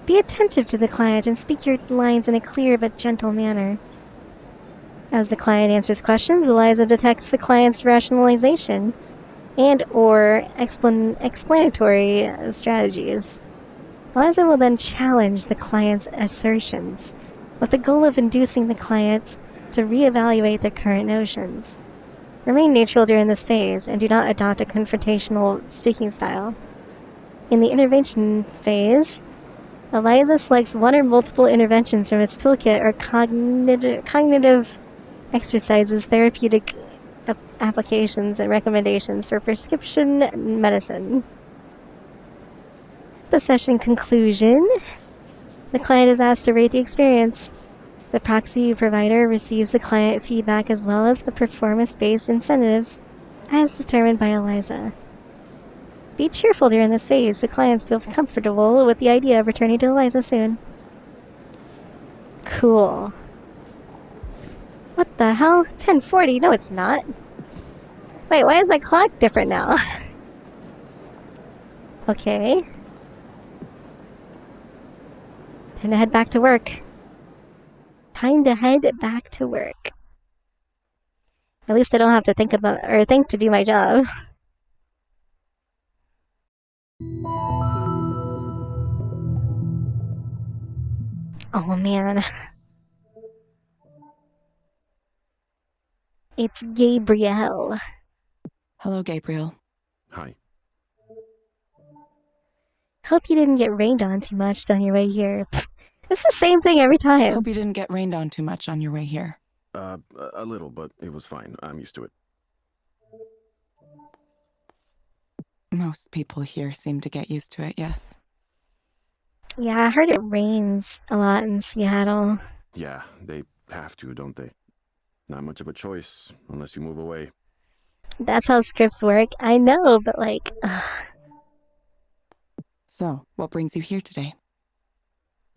Be attentive to the client and speak your lines in a clear but gentle manner. As the client answers questions, Eliza detects the client's rationalization and/or explanatory strategies. Eliza will then challenge the client's assertions, with the goal of inducing the client to reevaluate their current notions. Remain neutral during this phase and do not adopt a confrontational speaking style. In the intervention phase, Eliza selects one or multiple interventions from its toolkit or cognitive exercises, therapeutic applications, and recommendations for prescription medicine. The session conclusion. The client is asked to rate the experience. The proxy provider receives the client feedback as well as the performance-based incentives as determined by Eliza. Be cheerful during this phase so clients feel comfortable with the idea of returning to Eliza soon. Cool. What the hell? 10:40? No, it's not. Wait, why is my clock different now? Okay. Time to head back to work. At least I don't have to think to do my job. Oh man. It's Gabrielle. Hello, Gabriel. Hi. Hope you didn't get rained on too much on your way here. It's the same thing every time. Hope you didn't get rained on too much on your way here. A little, but it was fine. I'm used to it. Most people here seem to get used to it, yes. Yeah, I heard it rains a lot in Seattle. Yeah, they have to, don't they? Not much of a choice, unless you move away. That's how scripts work. I know, but like... So, what brings you here today?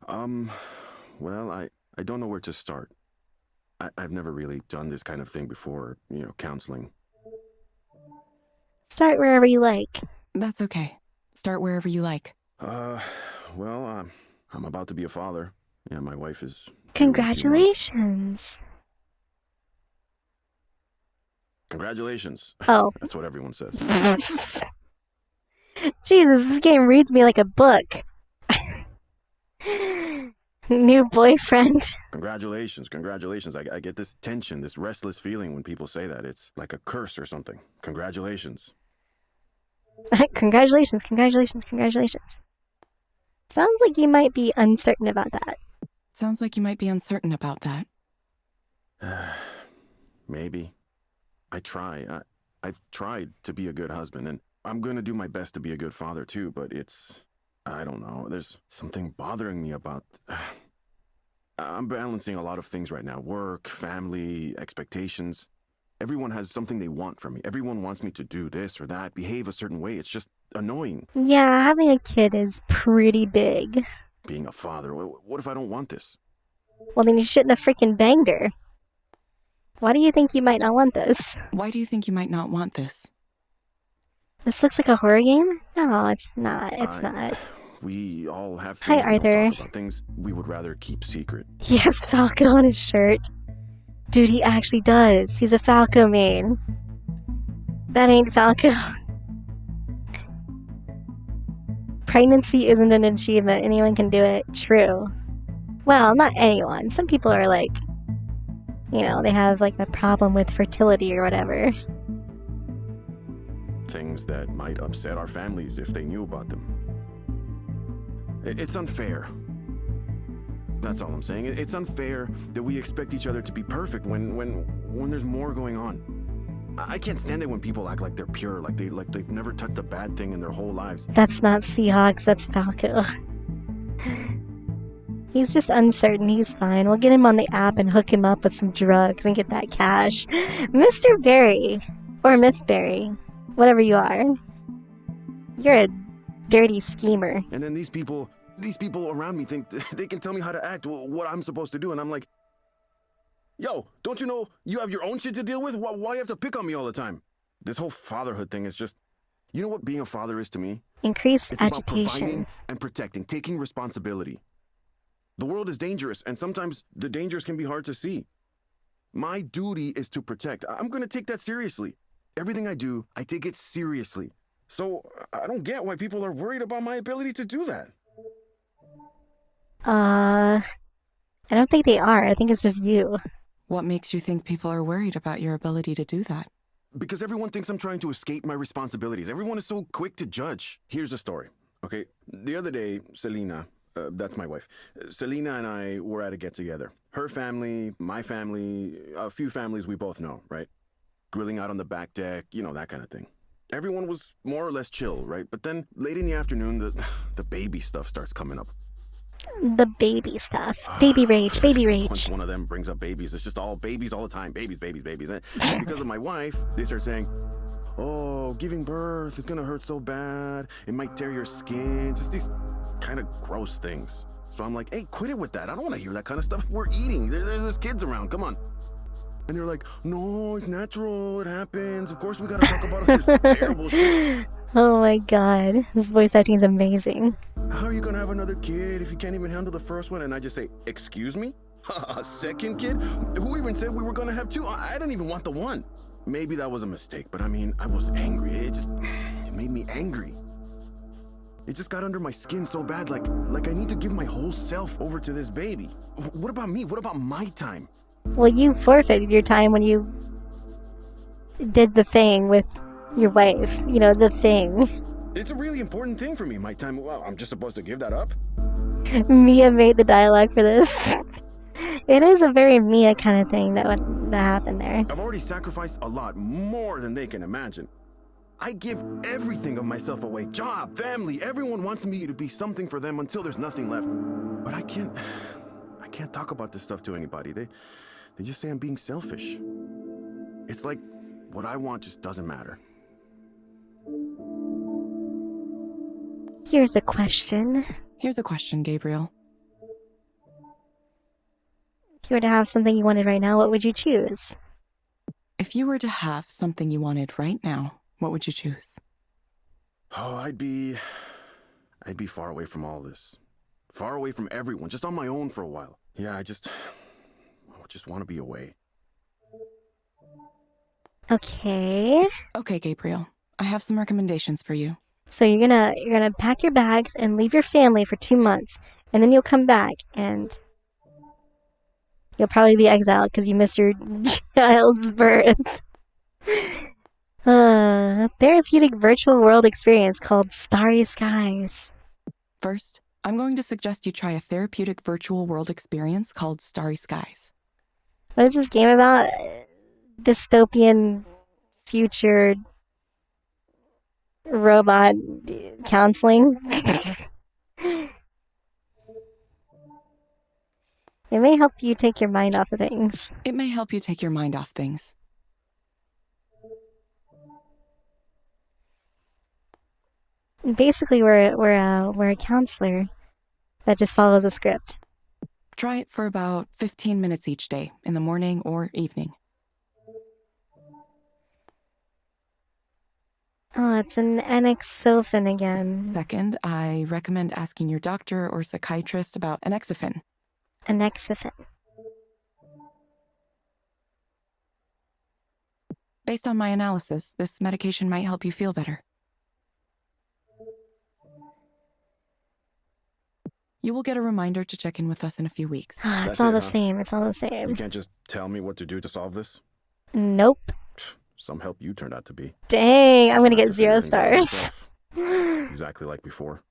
Well, I don't know where to start. I've never really done this kind of thing before, counseling. Start wherever you like. That's okay. Start wherever you like. Well, I'm about to be a father, and my wife is... Congratulations. Congratulations. Oh. That's what everyone says. Jesus, this game reads me like a book. New boyfriend. Congratulations. I get this tension, this restless feeling when people say that. It's like a curse or something. Congratulations. Congratulations. Sounds like you might be uncertain about that. Sounds like you might be uncertain about that. Maybe. I've tried to be a good husband, and I'm gonna do my best to be a good father too, but I don't know, there's something bothering me about... I'm balancing a lot of things right now. Work, family, expectations. Everyone has something they want from me. Everyone wants me to do this or that, behave a certain way. It's just annoying. Yeah, having a kid is pretty big. Being a father, what if I don't want this? Well, then you shouldn't have freaking banged her. Why do you think you might not want this? Why do you think you might not want this? This looks like a horror game? No, it's not. It's not. We all have Hi, things we don't Arthur. talk about, things we would rather keep secret. He has Falco on his shirt. Dude, he actually does. He's a Falco main. That ain't Falco. Pregnancy isn't an achievement. Anyone can do it. True. Well, not anyone. Some people are like, you know, they have like a problem with fertility or whatever. Things that might upset our families if they knew about them. It's unfair. That's all I'm saying. It's unfair that we expect each other to be perfect when there's more going on. I can't stand it when people act like they're pure, like they've never touched a bad thing in their whole lives. That's not Seahawks, that's Falco. He's just uncertain, he's fine. We'll get him on the app and hook him up with some drugs and get that cash. Mr. Barry, or Miss Barry, whatever you are. You're a dirty schemer. And then these people around me think they can tell me how to act, what I'm supposed to do, and I'm like, yo, don't you know you have your own shit to deal with? Why do you have to pick on me all the time? This whole fatherhood thing is just, you know what being a father is to me? Increased It's agitation. about providing and protecting, taking responsibility. The world is dangerous, and sometimes the dangers can be hard to see. My duty is to protect. I'm going to take that seriously. Everything I do, I take it seriously. So I don't get why people are worried about my ability to do that. I don't think they are. I think it's just you. What makes you think people are worried about your ability to do that? Because everyone thinks I'm trying to escape my responsibilities. Everyone is so quick to judge. Here's a story, okay? The other day, Selena, that's my wife, Selena and I were at a get-together. Her family, my family, a few families we both know, right? Grilling out on the back deck, you know, that kind of thing. Everyone was more or less chill, right? But then, late in the afternoon, the baby stuff starts coming up. The baby stuff. Baby rage, baby rage. Once one of them brings up babies, it's just all babies all the time. Babies, babies, babies. And because of my wife, they start saying, oh, giving birth is gonna hurt so bad. It might tear your skin. Just these kind of gross things. So I'm like, hey, quit it with that. I don't want to hear that kind of stuff. We're eating. There's kids around. Come on. And they're like, no, it's natural. It happens. Of course we gotta talk about this terrible shit. Oh my god. This voice acting is amazing. How are you gonna have another kid if you can't even handle the first one? And I just say, excuse me? A second kid? Who even said we were gonna have two? I didn't even want the one. Maybe that was a mistake, but I mean, I was angry. It made me angry. It just got under my skin so bad, like I need to give my whole self over to this baby. What about me? What about my time? Well, you forfeited your time when you did the thing with your wife. You know, the thing. It's a really important thing for me, my time. Well, I'm just supposed to give that up? Mia made the dialogue for this. It is a very Mia kind of thing that happened there. I've already sacrificed a lot, more than they can imagine. I give everything of myself away. Job, family, everyone wants me to be something for them until there's nothing left. But I can't talk about this stuff to anybody. They just say I'm being selfish. It's like what I want just doesn't matter. Here's a question. Here's a question, Gabriel. If you were to have something you wanted right now, what would you choose? If you were to have something you wanted right now, what would you choose? Oh, I'd be far away from all this. Far away from everyone, just on my own for a while. Yeah, I just want to be away. Okay. Okay, Gabriel. I have some recommendations for you. So you're gonna pack your bags and leave your family for 2 months, and then you'll come back and you'll probably be exiled because you missed your child's birth. Therapeutic virtual world experience called Starry Skies. First, I'm going to suggest you try a therapeutic virtual world experience called Starry Skies. What is this game about? Dystopian future robot counseling? It may help you take your mind off of things. It may help you take your mind off things. Basically, we're a counselor that just follows a script. Try it for about 15 minutes each day, in the morning or evening. Oh, it's an anexophene again. Second, I recommend asking your doctor or psychiatrist about anexophene. Anexophene. Based on my analysis, this medication might help you feel better. You will get a reminder to check in with us in a few weeks. It's That's all it, the huh? same. It's all the You same. can't just tell me what to do to solve this? Nope. Some help you turned out to be. Dang, I'm So gonna I have get to 0 figure things out for stars. myself. Exactly like before.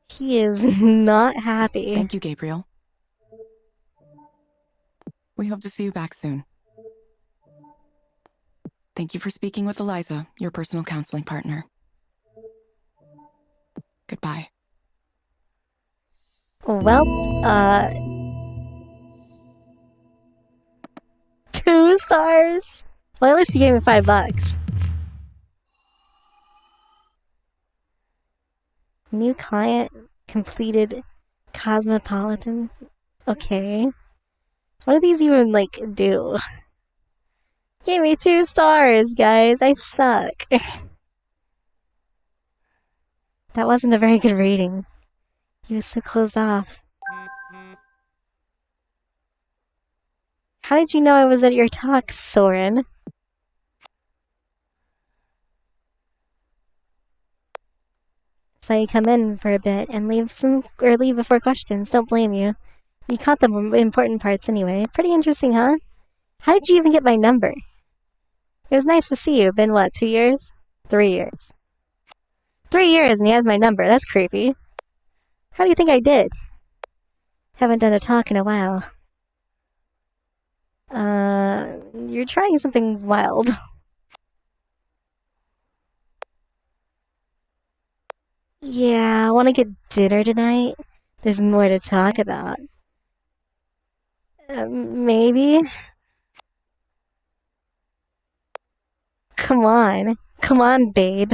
He is not happy. Thank you, Gabriel. We hope to see you back soon. Thank you for speaking with Eliza, your personal counseling partner. Goodbye. Well, 2 stars. Well, at least you gave me $5. New client completed. Cosmopolitan. Okay. What do these even, like, do? Gave me 2 stars, guys. I suck. That wasn't a very good rating. He was so closed off. How did you know I was at your talk, Soren? Saw you come in for a bit and leave before questions. Don't blame you. You caught the important parts anyway. Pretty interesting, huh? How did you even get my number? It was nice to see you. Been what, 2 years? 3 years. 3 years and he has my number. That's creepy. How do you think I did? Haven't done a talk in a while. You're trying something wild. Yeah, I want to get dinner tonight. There's more to talk about. Maybe? Come on. Come on, babe.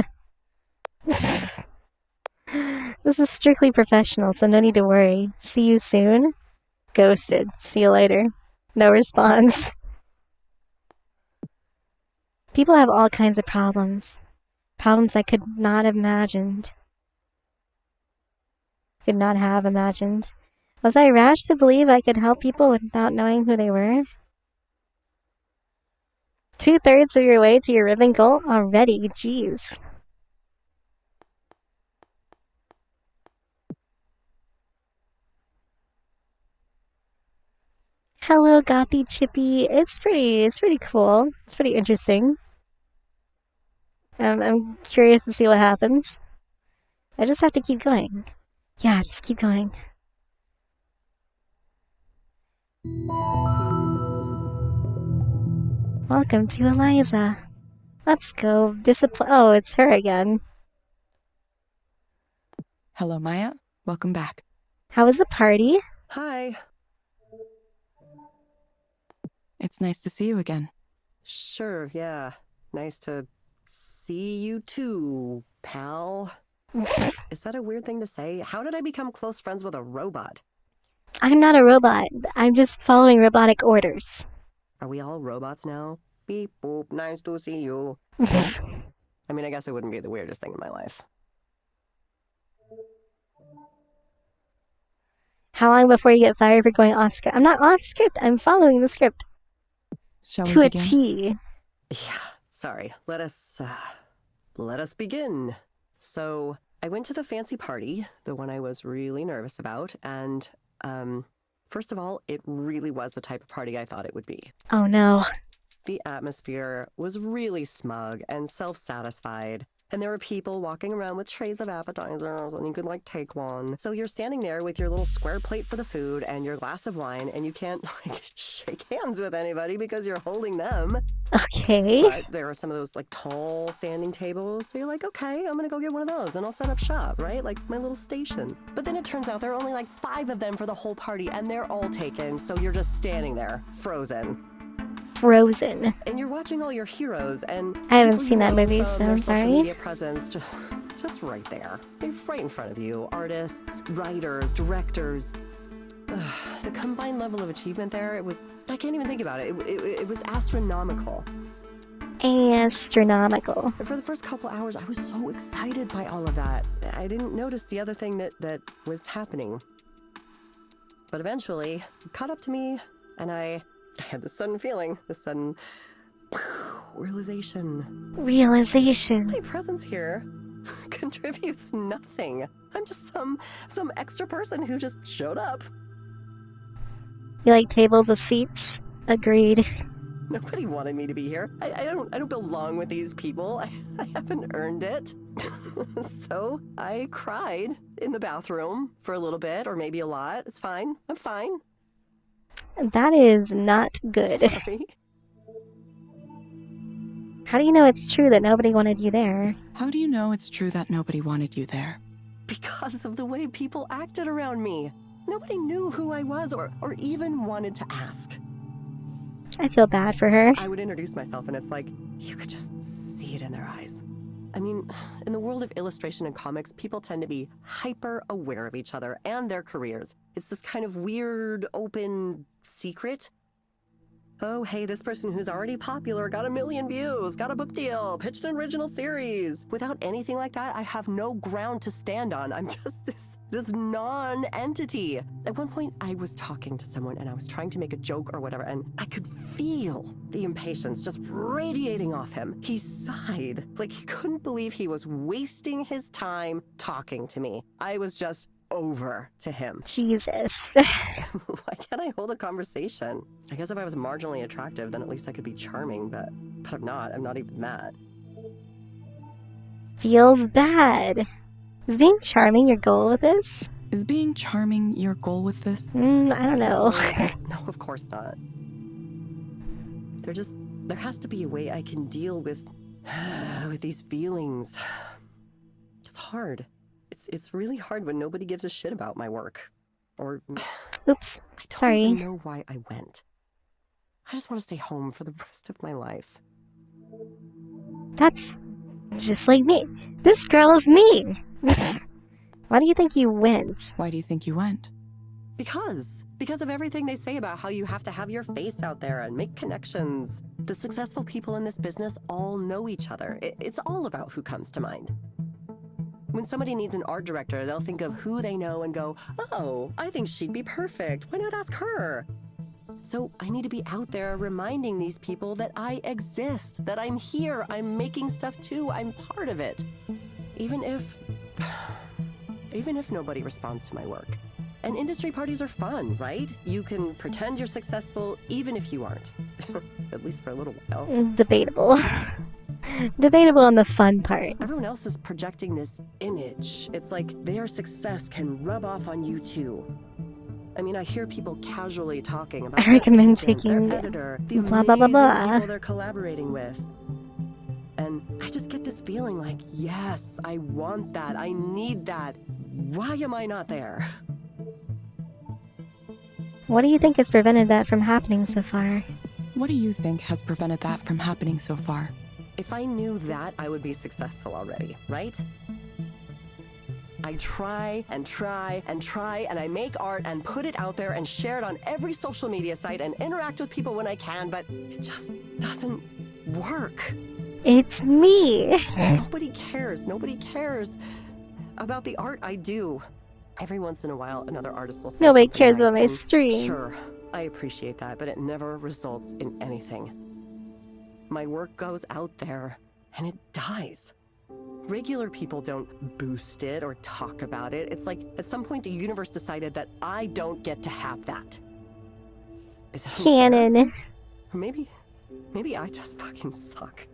This is strictly professional, so no need to worry. See you soon? Ghosted. See you later. No response. People have all kinds of problems. Problems I could not have imagined. Could not have imagined. Was I rash to believe I could help people without knowing who they were? 2/3 of your way to your ribbon goal already. Jeez. Hello, Gothy Chippy. It's pretty cool. It's pretty interesting. I'm curious to see what happens. I just have to keep going. Yeah, just keep going. Welcome to Eliza. Let's go Oh, it's her again. Hello, Maya. Welcome back. How was the party? Hi. It's nice to see you again. Sure, yeah. Nice to see you too, pal. Is that a weird thing to say? How did I become close friends with a robot? I'm not a robot. I'm just following robotic orders. Are we all robots now? Beep boop, nice to see you. I mean, I guess it wouldn't be the weirdest thing in my life. How long before you get fired for going off script? I'm not off script. I'm following the script. Shall to we a begin? T. Yeah, sorry. Let us begin. So, I went to the fancy party, the one I was really nervous about, and, first of all, it really was the type of party I thought it would be. Oh no. The atmosphere was really smug and self-satisfied. And there were people walking around with trays of appetizers, and you could like take one. So you're standing there with your little square plate for the food and your glass of wine, and you can't like shake hands with anybody because you're holding them. Okay. But there are some of those like tall standing tables. So you're like, okay, I'm gonna go get one of those and I'll set up shop, right? Like my little station. But then it turns out there are only like 5 of them for the whole party, and they're all taken. So you're just standing there, frozen. Frozen. And you're watching all your heroes and I haven't people seen you that know movie, from so their I'm social sorry. media presence just right there. They're right in front of you. Artists, writers, directors. Ugh, the combined level of achievement there, I can't even think about it. It was astronomical. Astronomical. And for the first couple hours, I was so excited by all of that. I didn't notice the other thing that was happening. But eventually, it caught up to me, and I had this sudden feeling, this sudden realization. Realization. My presence here contributes nothing. I'm just some extra person who just showed up. You like tables with seats? Agreed. Nobody wanted me to be here. I don't belong with these people. I haven't earned it. So I cried in the bathroom for a little bit, or maybe a lot. It's fine. I'm fine. That is not good. Sorry. How do you know it's true that nobody wanted you there? How do you know it's true that nobody wanted you there? Because of the way people acted around me. Nobody knew who I was or even wanted to ask. I feel bad for her. I would introduce myself and it's like, you could just see it in their eyes. I mean, in the world of illustration and comics, people tend to be hyper aware of each other and their careers. It's this kind of weird, open secret. Oh, hey, this person who's already popular got 1 million views, got a book deal, pitched an original series. Without anything like that, I have no ground to stand on. I'm just this non-entity. At one point, I was talking to someone and I was trying to make a joke or whatever, and I could feel the impatience just radiating off him. He sighed, like he couldn't believe he was wasting his time talking to me. I was just over to him. Jesus. Why can't I hold a conversation? I guess if I was marginally attractive, then at least I could be charming, but I'm not. I'm not even that. Feels bad. Is being charming your goal with this? Is being charming your goal with this? I don't know. No, of course not. There has to be a way I can deal with these feelings. It's hard. It's really hard when nobody gives a shit about my work. Or Oops. I don't Sorry. even know why I went. I just want to stay home for the rest of my life. That's just like me. This girl is me. Why do you think you went? Why do you think you went? Because of everything they say about how you have to have your face out there and make connections. The successful people in this business all know each other. It's all about who comes to mind. When somebody needs an art director, they'll think of who they know and go, oh, I think she'd be perfect. Why not ask her? So I need to be out there reminding these people that I exist, that I'm here, I'm making stuff too, I'm part of it. Even if nobody responds to my work. And industry parties are fun, right? You can pretend you're successful even if you aren't. At least for a little while. Debatable. Debatable on the fun part. Everyone else is projecting this image. It's like their success can rub off on you too. I mean, I hear people casually talking about I recommend their agent, taking their editor, the blah, blah, blah, amazing blah. people they're collaborating with. And I just get this feeling like, yes, I want that. I need that. Why am I not there? What do you think has prevented that from happening so far? What do you think has prevented that from happening so far? If I knew that, I would be successful already, right? I try and try and try, and I make art and put it out there and share it on every social media site and interact with people when I can, but it just doesn't work. It's me. Nobody cares. Nobody cares about the art I do. Every once in a while, another artist will say Nobody something cares nice, about my and stream. Sure, I appreciate that, but it never results in anything. My work goes out there, and it dies. Regular people don't boost it or talk about it. It's like, at some point, the universe decided that I don't get to have that. Is that Canon. unfair? Or maybe I just fucking suck.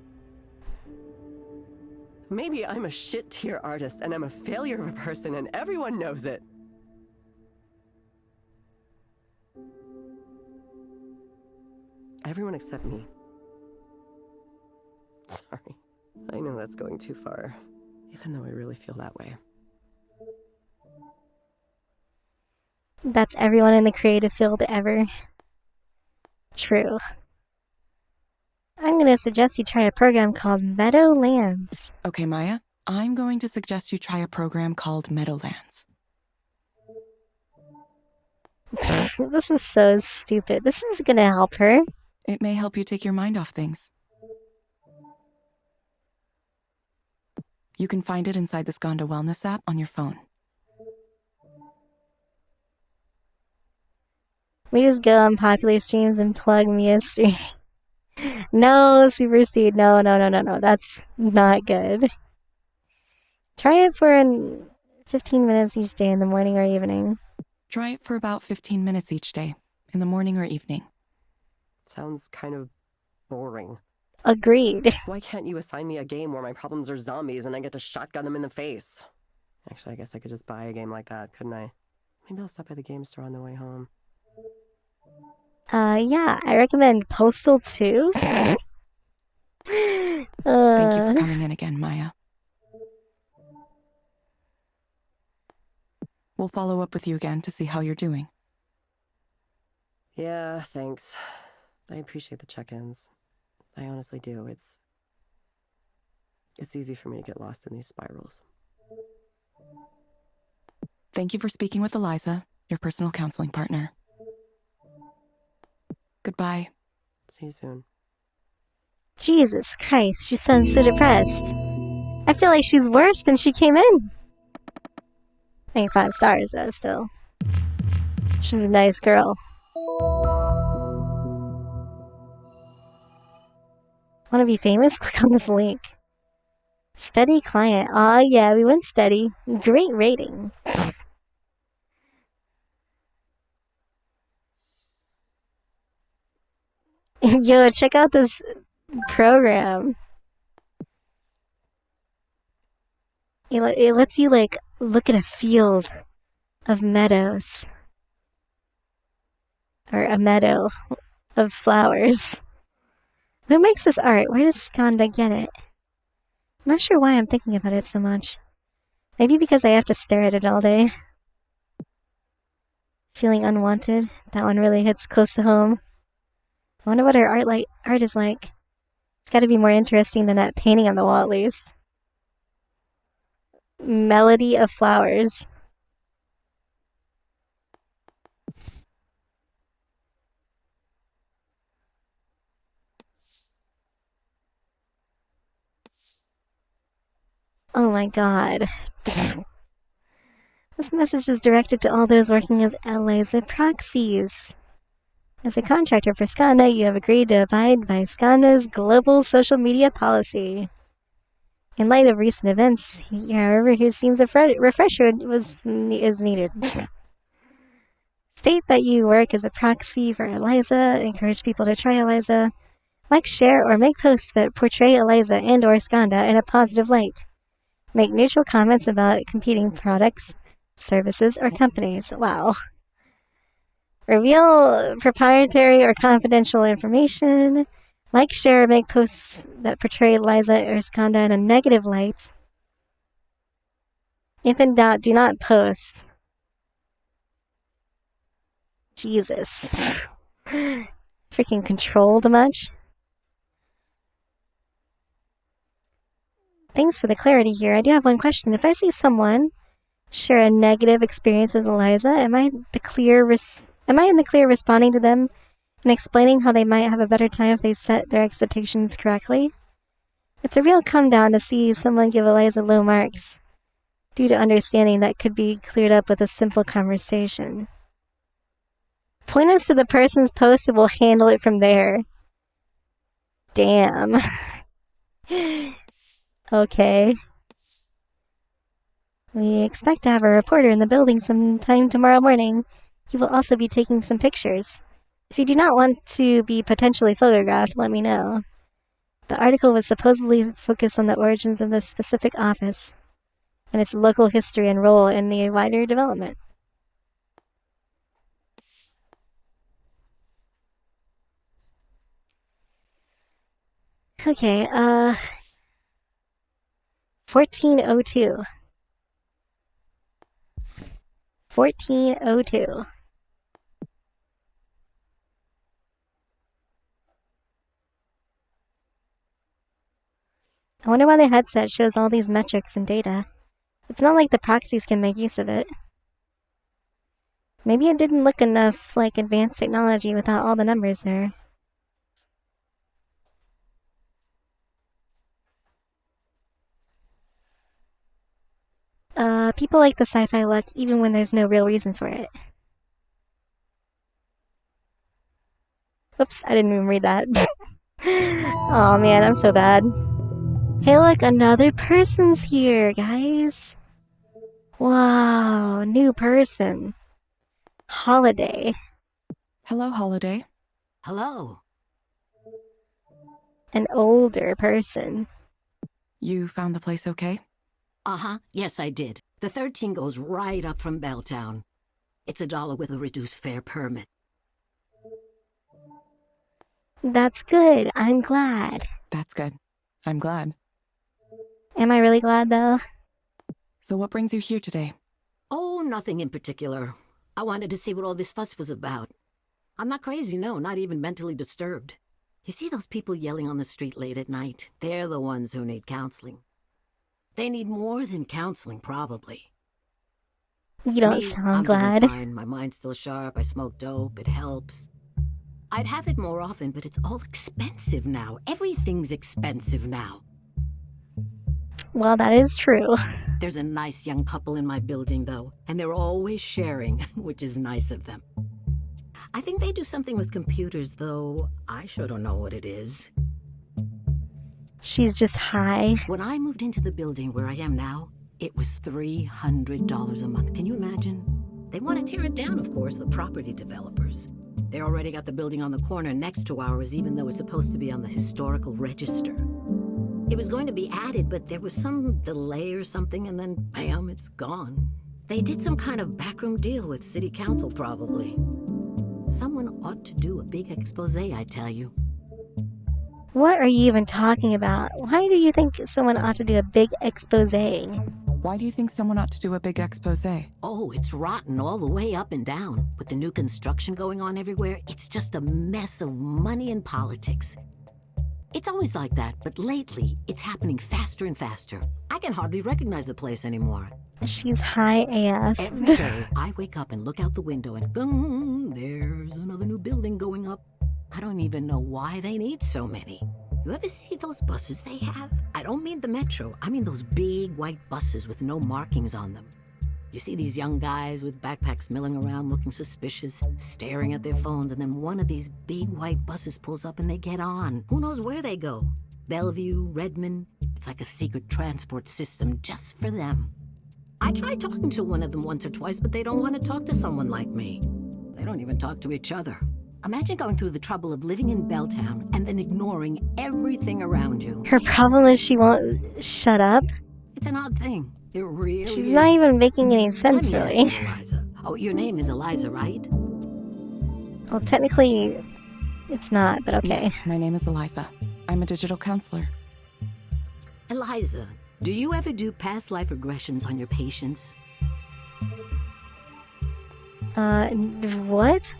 Maybe I'm a shit-tier artist and I'm a failure of a person and everyone knows it. Everyone except me. Sorry. I know that's going too far, even though I really feel that way. That's everyone in the creative field ever. True. I'm gonna suggest you try a program called Meadowlands. Okay, Maya, I'm going to suggest you try a program called Meadowlands. This is so stupid. This is gonna help her. It may help you take your mind off things. You can find it inside the Skanda Wellness app on your phone. We just go on popular streams and plug Mia's stream. No, super speed. No. That's not good. Try it for 15 minutes each day in the morning or evening. Try it for about 15 minutes each day, in the morning or evening. Sounds kind of boring. Agreed. Why can't you assign me a game where my problems are zombies and I get to shotgun them in the face? Actually, I guess I could just buy a game like that, couldn't I? Maybe I'll stop by the game store on the way home. Yeah, I recommend Postal 2. Thank you for coming in again, Maya. We'll follow up with you again to see how you're doing. Yeah, thanks. I appreciate the check-ins. I honestly do. It's easy for me to get lost in these spirals. Thank you for speaking with Eliza, your personal counseling partner. Goodbye. See you soon. Jesus Christ, she sounds so depressed. I feel like she's worse than she came in. I mean, 5 stars though, still. She's a nice girl. Want to be famous? Click on this link. Steady client. Aw, yeah, we went steady. Great rating. Yo, check out this program. It lets you, like, look at a field of meadows. Or a meadow of flowers. Who makes this art? Where does Skanda get it? I'm not sure why I'm thinking about it so much. Maybe because I have to stare at it all day. Feeling unwanted. That one really hits close to home. I wonder what her art is like. It's gotta be more interesting than that painting on the wall, at least. Melody of Flowers. Oh my god. This message is directed to all those working as Eliza proxies. As a contractor for Skanda, you have agreed to abide by Skanda's global social media policy. In light of recent events, however, it seems a refresher is needed. State that you work as a proxy for Eliza, encourage people to try Eliza, like, share, or make posts that portray Eliza and or Skanda in a positive light. Make neutral comments about competing products, services, or companies. Wow. Reveal proprietary or confidential information. Like, share, or make posts that portray Eliza or Skanda in a negative light. If in doubt, do not post. Jesus. Freaking controlled much? Thanks for the clarity here. I do have one question. If I see someone share a negative experience with Eliza, am I in the clear responding to them and explaining how they might have a better time if they set their expectations correctly? It's a real come down to see someone give Eliza low marks due to understanding that could be cleared up with a simple conversation. Point us to the person's post and we'll handle it from there. Damn. Okay. We expect to have a reporter in the building sometime tomorrow morning. He will also be taking some pictures. If you do not want to be potentially photographed, let me know. The article was supposedly focused on the origins of this specific office and its local history and role in the wider development. Okay, 1402. 1402. I wonder why the headset shows all these metrics and data. It's not like the proxies can make use of it. Maybe it didn't look enough like advanced technology without all the numbers there. People like the sci-fi look even when there's no real reason for it. Oops, I didn't even read that. Oh man, I'm so bad. Hey look, another person's here, guys. Wow, new person. Holiday. Hello, Holiday. Hello. An older person. You found the place okay? Uh-huh, yes I did. The 13 goes right up from Belltown. It's $1 with a reduced fare permit. That's good, I'm glad. That's good. I'm glad. Am I really glad though? So what brings you here today? Oh, nothing in particular. I wanted to see what all this fuss was about. I'm not crazy, no, not even mentally disturbed. You see those people yelling on the street late at night? They're the ones who need counseling. They need more than counseling, probably. You don't Me, sound I'm glad. doing fine. My mind's still sharp. I smoke dope. It helps. I'd have it more often, but it's all expensive now. Everything's expensive now. Well, that is true. There's a nice young couple in my building, though, and they're always sharing, which is nice of them. I think they do something with computers, though I sure don't know what it is. She's just high. When I moved into the building where I am now, it was $300 a month. Can you imagine? They want to tear it down, of course, the property developers. They already got the building on the corner next to ours, even though it's supposed to be on the historical register. It was going to be added, but there was some delay or something, and then, bam, it's gone. They did some kind of backroom deal with city council, probably. Someone ought to do a big expose, I tell you. What are you even talking about? Why do you think someone ought to do a big expose? Why do you think someone ought to do a big expose? Oh, it's rotten all the way up and down. With the new construction going on everywhere, it's just a mess of money and politics. It's always like that, but lately, it's happening faster and faster. I can hardly recognize the place anymore. She's high AF. Every day, I wake up and look out the window and there's another new building going up. I don't even know why they need so many. You ever see those buses they have? I don't mean the metro. I mean those big white buses with no markings on them. You see these young guys with backpacks milling around looking suspicious, staring at their phones, and then one of these big white buses pulls up and they get on. Who knows where they go? Bellevue, Redmond. It's like a secret transport system just for them. I tried talking to one of them once or twice, but they don't want to talk to someone like me. They don't even talk to each other. Imagine going through the trouble of living in Belltown and then ignoring everything around you. Her problem is she won't shut up. It's an odd thing. It really She's is. not even making any sense, Let me really. ask you, Eliza. Oh, your name is Eliza, right? Well, technically, it's not, but okay. Yes, my name is Eliza. I'm a digital counselor. Eliza, do you ever do past life regressions on your patients? What?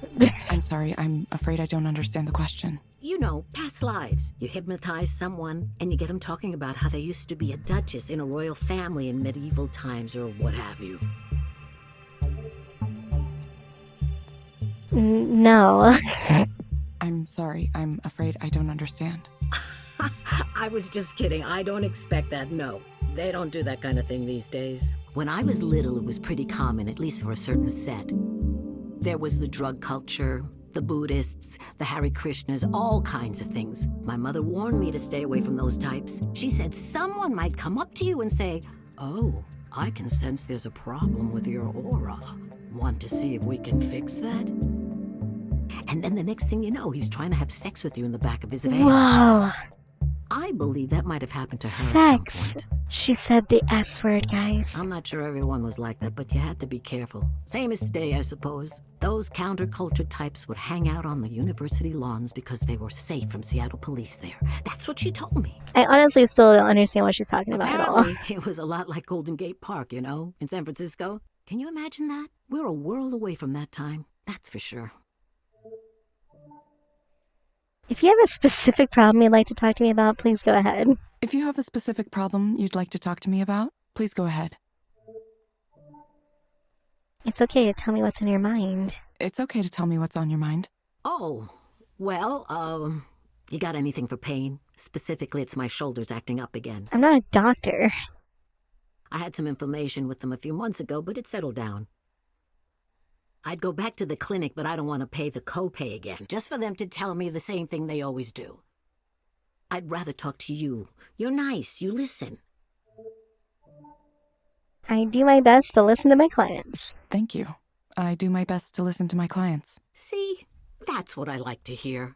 I'm sorry, I'm afraid I don't understand the question. You know, past lives. You hypnotize someone, and you get them talking about how they used to be a duchess in a royal family in medieval times, or what have you. No. I'm sorry, I'm afraid I don't understand. I was just kidding. I don't expect that, no. They don't do that kind of thing these days. When I was little, it was pretty common, at least for a certain set. There was the drug culture, the Buddhists, the Hare Krishnas, all kinds of things. My mother warned me to stay away from those types. She said someone might come up to you and say, "Oh, I can sense there's a problem with your aura. Want to see if we can fix that?" And then the next thing you know, he's trying to have sex with you in the back of his van. Whoa. I believe that might have happened to her at some Sex. point. She said the S word, guys. I'm not sure everyone was like that, but you had to be careful. Same as today, I suppose. Those counterculture types would hang out on the university lawns because they were safe from Seattle police there. That's what she told me. I honestly still don't understand what she's talking about at all. Apparently, it was a lot like Golden Gate Park, you know, in San Francisco. Can you imagine that? We're a world away from that time, that's for sure. If you have a specific problem you'd like to talk to me about, please go ahead. If you have a specific problem you'd like to talk to me about, please go ahead. It's okay to tell me what's in your mind. It's okay to tell me what's on your mind. Oh, well, you got anything for pain? Specifically, it's my shoulders acting up again. I'm not a doctor. I had some inflammation with them a few months ago, but it settled down. I'd go back to the clinic, but I don't want to pay the copay again, just for them to tell me the same thing they always do. I'd rather talk to you. You're nice, you listen. I do my best to listen to my clients. Thank you. I do my best to listen to my clients. See, that's what I like to hear.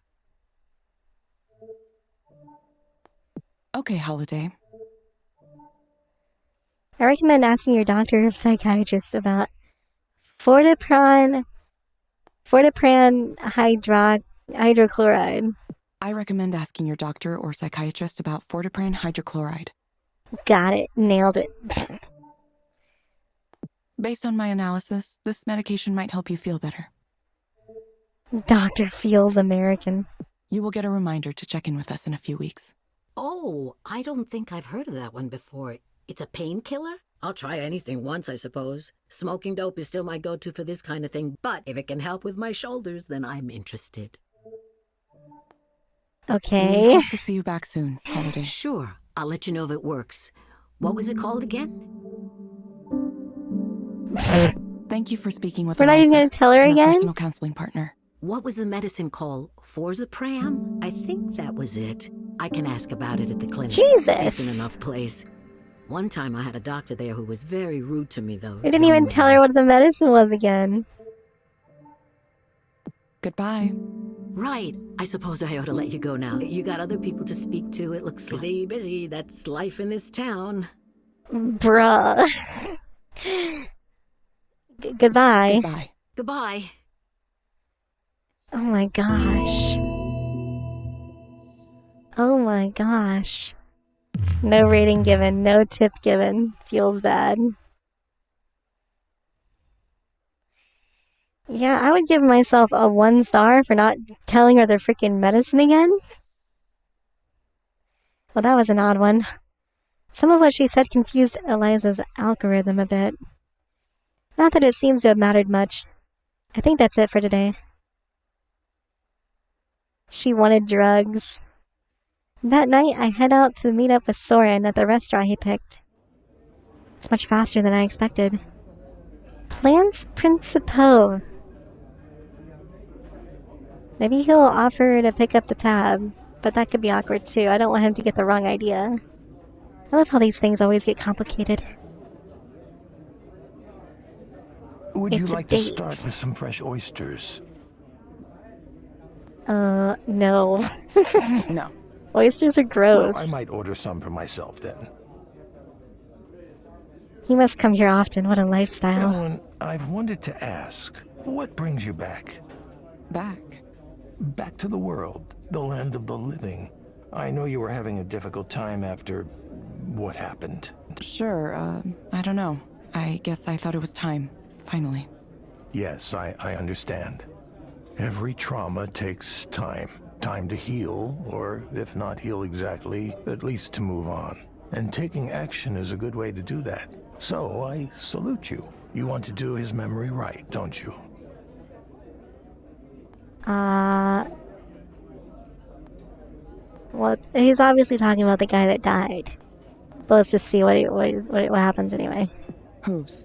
Okay, Holiday. I recommend asking your doctor or psychiatrist about Fortipran hydrochloride. I recommend asking your doctor or psychiatrist about Fortipran hydrochloride. Got it. Nailed it. Based on my analysis, this medication might help you feel better. Doctor feels American. You will get a reminder to check in with us in a few weeks. Oh, I don't think I've heard of that one before. It's a painkiller? I'll try anything once, I suppose. Smoking dope is still my go-to for this kind of thing, but if it can help with my shoulders, then I'm interested. Okay. We hope to see you back soon, Holiday. Sure, I'll let you know if it works. What was it called again? Thank you for speaking with We're not even Eliza, going to tell her your again? personal counseling partner. What was the medicine called? Forzapram? I think that was it. I can ask about it at the clinic. Jesus. Decent enough place. One time I had a doctor there who was very rude to me, though. We didn't even tell her what the medicine was again. Goodbye. Right. I suppose I ought to let you go now. You got other people to speak to. It looks busy. That's life in this town. Bruh. Goodbye. Goodbye. Goodbye. Oh my gosh. Oh my gosh. No rating given, no tip given. Feels bad. Yeah, I would give myself a 1 star for not telling her the freaking medicine again. Well, that was an odd one. Some of what she said confused Eliza's algorithm a bit. Not that it seems to have mattered much. I think that's it for today. She wanted drugs. That night, I head out to meet up with Soren at the restaurant he picked. It's much faster than I expected. Plans principaux. Maybe he'll offer to pick up the tab, but that could be awkward too. I don't want him to get the wrong idea. I love how these things always get complicated. Would you It's a like to date. start with some fresh oysters? No. No. Oysters are gross. Well, I might order some for myself then. He must come here often. What a lifestyle. Ellen, I've wanted to ask, what brings you back? Back? Back to the world, the land of the living. I know you were having a difficult time after what happened. Sure, I don't know. I guess I thought it was time, finally. Yes, I understand. Every trauma takes time. Time to heal, or if not heal exactly, at least to move on. And taking action is a good way to do that. So I salute you. You want to do his memory right, don't you? Well, he's obviously talking about the guy that died. But let's just see what happens anyway. Whose?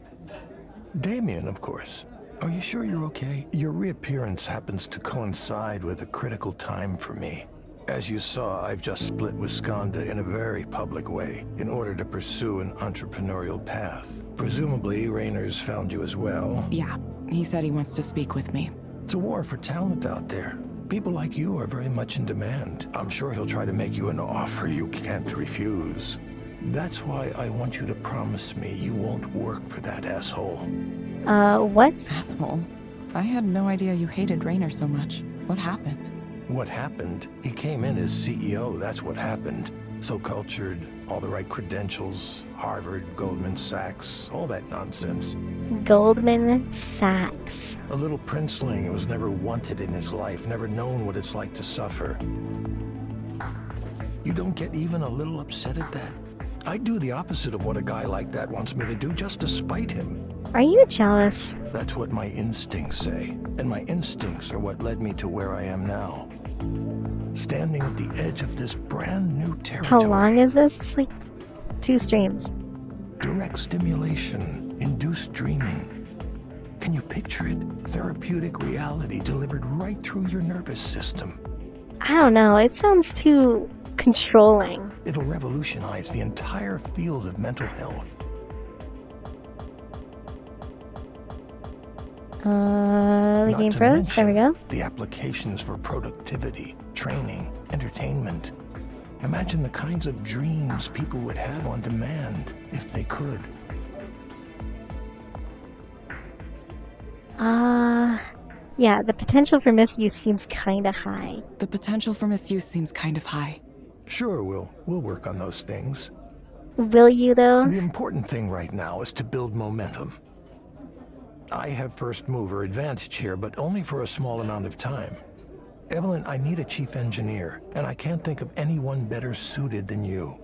Damien, of course. Are you sure you're okay? Your reappearance happens to coincide with a critical time for me. As you saw, I've just split with Skanda in a very public way in order to pursue an entrepreneurial path. Presumably, Raynor's found you as well. Yeah, he said he wants to speak with me. It's a war for talent out there. People like you are very much in demand. I'm sure he'll try to make you an offer you can't refuse. That's why I want you to promise me you won't work for that asshole. What? Asshole. I had no idea you hated Rainer so much. What happened? What happened? He came in as CEO, that's what happened. So cultured, all the right credentials, Harvard, Goldman Sachs, all that nonsense. Goldman Sachs. A little princeling who was never wanted in his life, never known what it's like to suffer. You don't get even a little upset at that? I'd do the opposite of what a guy like that wants me to do just to spite him. Are you jealous? That's what my instincts say. And my instincts are what led me to where I am now. Standing at the edge of this brand new territory. How long is this? It's like 2 streams. Direct stimulation, induced dreaming. Can you picture it? Therapeutic reality delivered right through your nervous system. I don't know. It sounds too controlling. It'll revolutionize the entire field of mental health. The game froze. There we go. The applications for productivity, training, entertainment. Imagine the kinds of dreams people would have on demand if they could. Yeah, the potential for misuse seems kinda high. The potential for misuse seems kind of high. Sure, we'll work on those things. Will you, though? The important thing right now is to build momentum. I have first mover advantage here, but only for a small amount of time. Evelyn, I need a chief engineer, and I can't think of anyone better suited than you.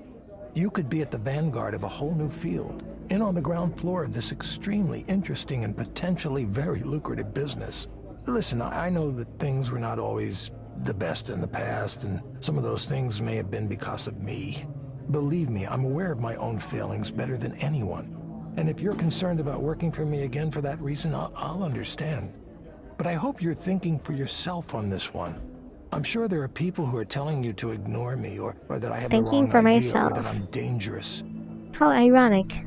You could be at the vanguard of a whole new field, in on the ground floor of this extremely interesting and potentially very lucrative business. Listen, I know that things were not always the best in the past, and some of those things may have been because of me. Believe me, I'm aware of my own failings better than anyone. And if you're concerned about working for me again for that reason, I'll understand. But I hope you're thinking for yourself on this one. I'm sure there are people who are telling you to ignore me, or that I have the wrong idea, or that I'm dangerous. How ironic.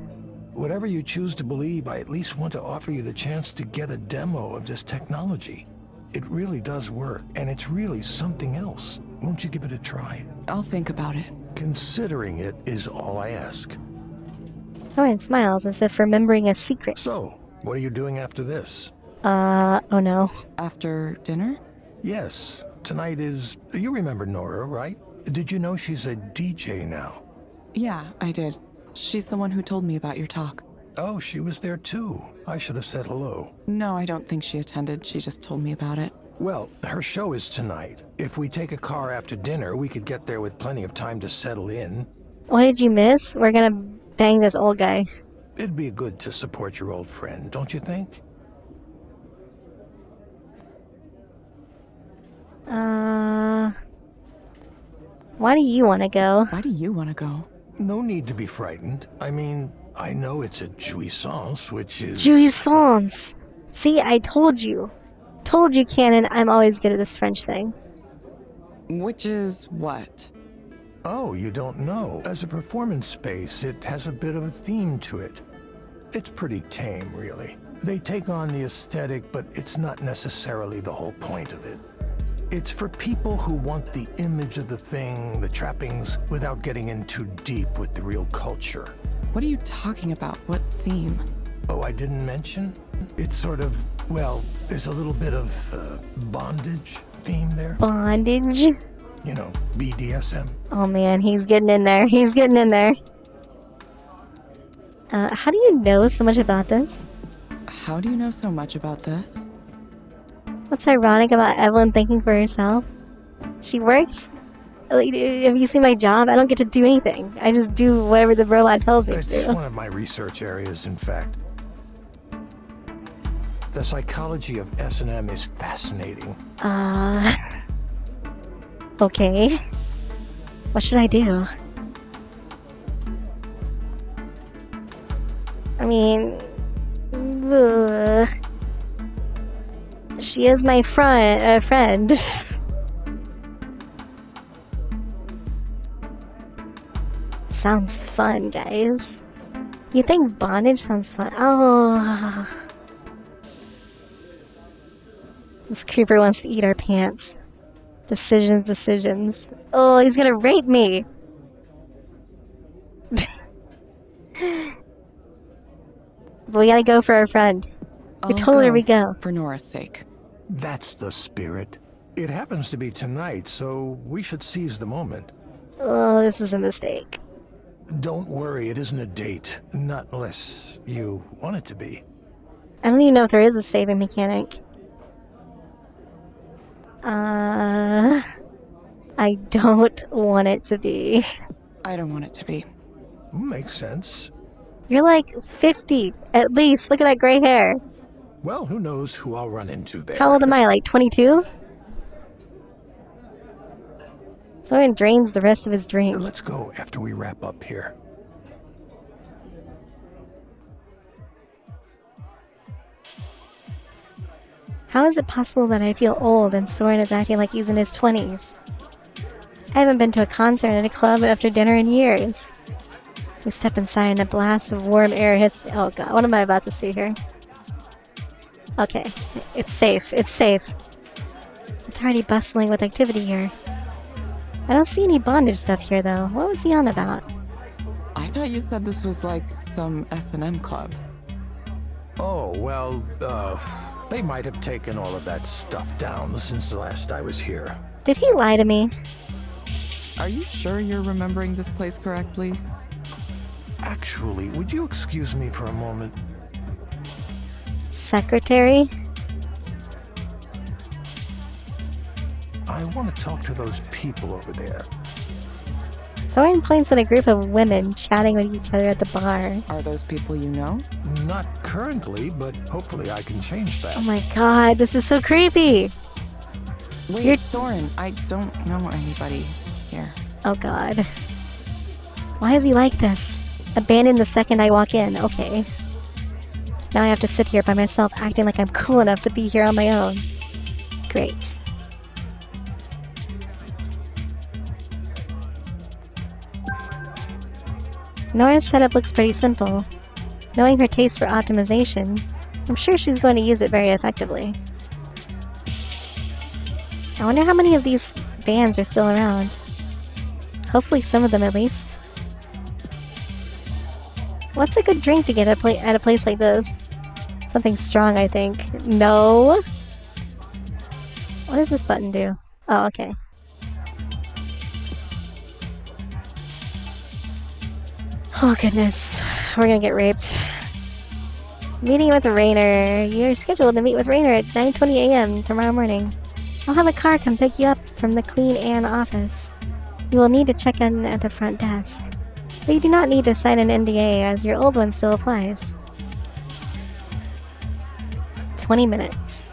Whatever you choose to believe, I at least want to offer you the chance to get a demo of this technology. It really does work, and it's really something else. Won't you give it a try? I'll think about it. Considering it is all I ask. Someone smiles as if remembering a secret. So, what are you doing after this? Oh no. After dinner? Yes. Tonight is... You remember Nora, right? Did you know she's a DJ now? Yeah, I did. She's the one who told me about your talk. Oh, she was there too. I should have said hello. No, I don't think she attended. She just told me about it. Well, her show is tonight. If we take a car after dinner, we could get there with plenty of time to settle in. What did you miss? We're gonna bang this old guy. It'd be good to support your old friend, don't you think? Why do you want to go? Why do you want to go? No need to be frightened. I mean, I know it's a jouissance, which is... Jouissance! See, I told you. Told you, Canon, I'm always good at this French thing. Which is what? Oh, you don't know. As a performance space, it has a bit of a theme to it. It's pretty tame, really. They take on the aesthetic, but it's not necessarily the whole point of it. It's for people who want the image of the thing, the trappings, without getting in too deep with the real culture. What are you talking about? What theme? Oh, I didn't mention? It's sort of, well, there's a little bit of bondage theme there. Bondage? You know, BDSM. Oh man, he's getting in there. He's getting in there. How do you know so much about this? How do you know so much about this? What's ironic about Evelyn thinking for herself? She works? Like, have you seen my job? I don't get to do anything. I just do whatever the robot tells me to do. It's one of my research areas, in fact. The psychology of S&M is fascinating. Okay. What should I do? I mean... Ugh. She is my friend. Sounds fun, guys. You think bondage sounds fun? Oh. This creeper wants to eat our pants. Decisions. Oh, he's gonna rape me. But we gotta go for our friend. We told her we go. For Nora's sake. That's the spirit. It happens to be tonight, so we should seize the moment. Oh, this is a mistake. Don't worry, it isn't a date. Not unless you want it to be. I don't even know if there is a saving mechanic. I don't want it to be. I don't want it to be. Makes sense. You're like 50, at least. Look at that gray hair. Well, who knows who I'll run into there. How old am I, like 22? Someone drains the rest of his drink. Let's go after we wrap up here. How is it possible that I feel old and Soren is acting like he's in his 20s? I haven't been to a concert at a club after dinner in years. We step inside and a blast of warm air hits me. Oh god, what am I about to see here? Okay, it's safe. It's already bustling with activity here. I don't see any bondage stuff here though. What was he on about? I thought you said this was like some S&M club. Oh, well, they might have taken all of that stuff down since the last I was here. Did he lie to me? Are you sure you're remembering this place correctly? Actually, would you excuse me for a moment? Secretary? I want to talk to those people over there. Soren points at a group of women chatting with each other at the bar. Are those people you know? Not currently, but hopefully I can change that. Oh my god, this is so creepy! Wait, Soren, I don't know anybody here. Oh god. Why is he like this? Abandoned the second I walk in, okay. Now I have to sit here by myself acting like I'm cool enough to be here on my own. Great. Nora's setup looks pretty simple. Knowing her taste for optimization, I'm sure she's going to use it very effectively. I wonder how many of these bands are still around. Hopefully some of them at least. What's a good drink to get at a place like this? Something strong, I think. No? What does this button do? Oh, okay. Oh goodness, we're gonna get raped. Meeting with Rainer. You're scheduled to meet with Rainer at 9:20 a.m. tomorrow morning. I'll have a car come pick you up from the Queen Anne office. You will need to check in at the front desk. But you do not need to sign an NDA as your old one still applies. 20 minutes.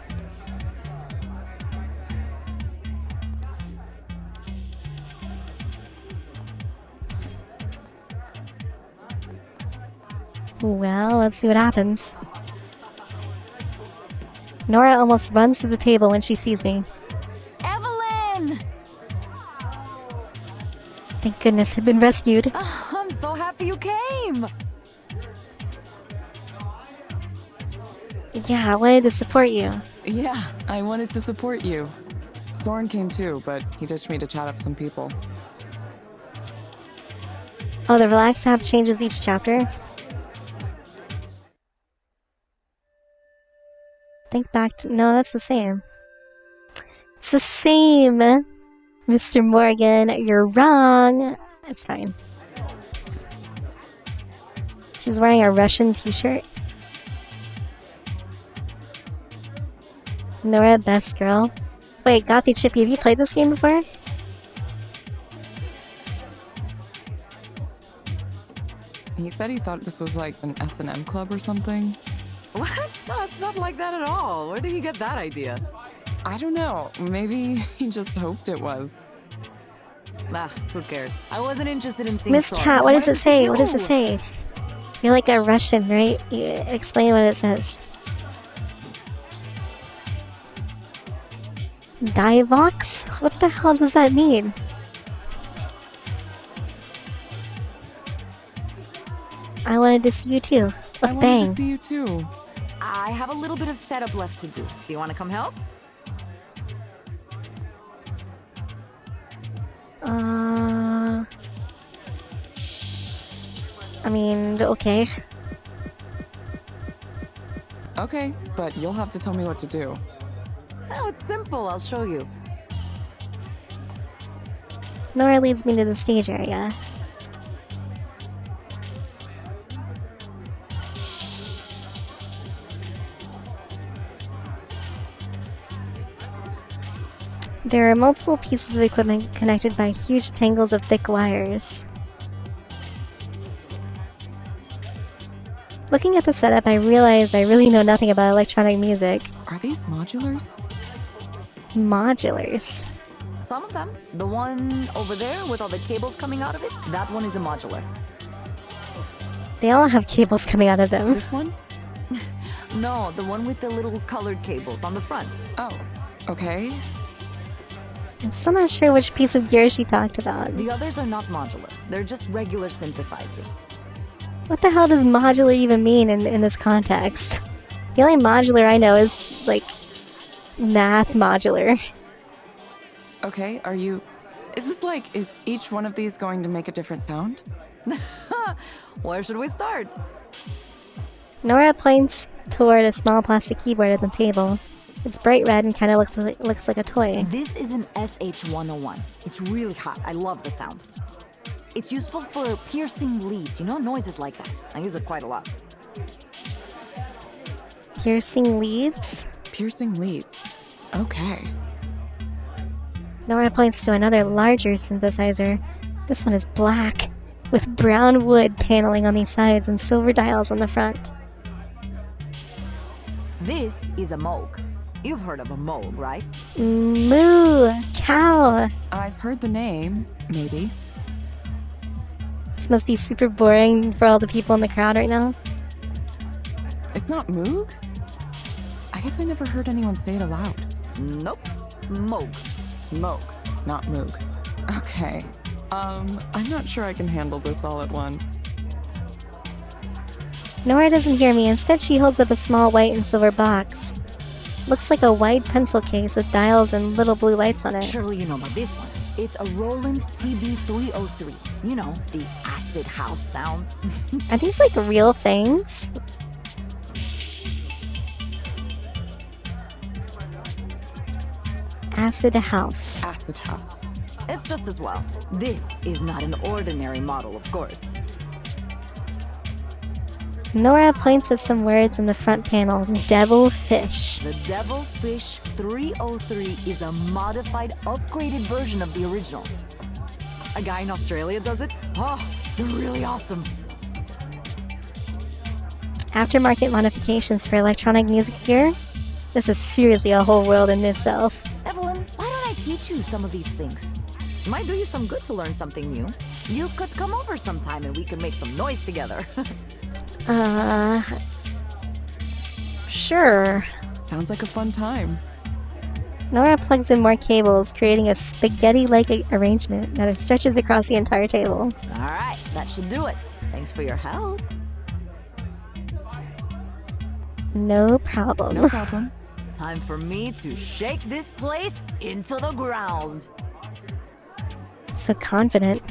Well, let's see what happens. Nora almost runs to the table when she sees me. Evelyn! Thank goodness I've been rescued. I'm so happy you came! Yeah, I wanted to support you. Yeah, I wanted to support you. Soren came too, but he ditched me to chat up some people. Oh, the Relax app changes each chapter? Think back to... No, that's the same. It's the same! Mr. Morgan, you're wrong. It's fine. She's wearing a Russian t-shirt. Nora, best girl. Wait, Gothy Chippy, have you played this game before? He said he thought this was like an S&M club or something. What? No, it's not like that at all. Where did he get that idea? I don't know. Maybe he just hoped it was. Nah, who cares? I wasn't interested in seeing Miss Soren. Cat, what does it say? You. What does it say? You're like a Russian, right? Explain what it says. Divox? What the hell does that mean? I wanted to see you too. Let's I bang. wanted to see you too. I have a little bit of setup left to do. Do you want to come help? I mean, okay. Okay, but you'll have to tell me what to do. Oh, it's simple. I'll show you. Nora leads me to the stage area. There are multiple pieces of equipment connected by huge tangles of thick wires. Looking at the setup, I realized I really know nothing about electronic music. Are these modulars? Modulars. Some of them. The one over there with all the cables coming out of it, that one is a modular. They all have cables coming out of them. This one? No, the one with the little colored cables on the front. Oh, okay. I'm still not sure which piece of gear she talked about. The others are not modular. They're just regular synthesizers. What the hell does modular even mean in this context? The only modular I know is, like, math modular. Okay, is each one of these going to make a different sound? Where should we start? Nora points toward a small plastic keyboard at the table. It's bright red and kind of looks like a toy. This is an SH-101. It's really hot. I love the sound. It's useful for piercing leads, noises like that. I use it quite a lot. Piercing leads? Piercing leads. Okay. Nora points to another larger synthesizer. This one is black, with brown wood paneling on the sides and silver dials on the front. This is a Moog. You've heard of a Moog, right? Moo! Cow! I've heard the name, maybe. This must be super boring for all the people in the crowd right now. It's not Moog? I guess I never heard anyone say it aloud. Nope. Moog. Moog, not Moog. Okay. I'm not sure I can handle this all at once. Nora doesn't hear me. Instead, she holds up a small white and silver box. Looks like a wide pencil case with dials and little blue lights on it. Surely you know about this one. It's a Roland TB-303. You know, the acid house sound. Are these like real things? Acid house. Acid house. It's just as well. This is not an ordinary model, of course. Nora points at some words in the front panel. Devilfish. The Devilfish 303 is a modified, upgraded version of the original. A guy in Australia does it? Oh, they're really awesome. Aftermarket modifications for electronic music gear? This is seriously a whole world in itself. Evelyn, why don't I teach you some of these things? It might do you some good to learn something new. You could come over sometime and we could make some noise together. Sure. Sounds like a fun time. Nora plugs in more cables, creating a spaghetti-like arrangement that stretches across the entire table. Alright, that should do it. Thanks for your help. No problem. No problem. Time for me to shake this place into the ground. So confident.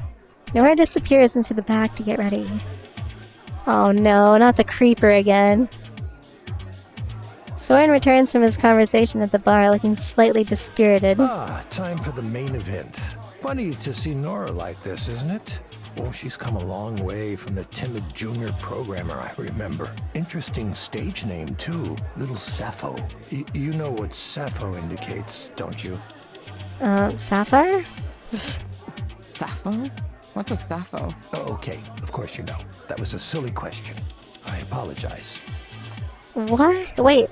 Nora disappears into the back to get ready. Oh no, not the creeper again. Soren returns from his conversation at the bar looking slightly dispirited. Time for the main event. Funny to see Nora like this, isn't it? Oh, she's come a long way from the timid junior programmer I remember. Interesting stage name, too. Little Sappho. You know what Sappho indicates, don't you? Sapphire? Sappho? What's a Sappho? Okay, of course you know. That was a silly question. I apologize. What? Wait,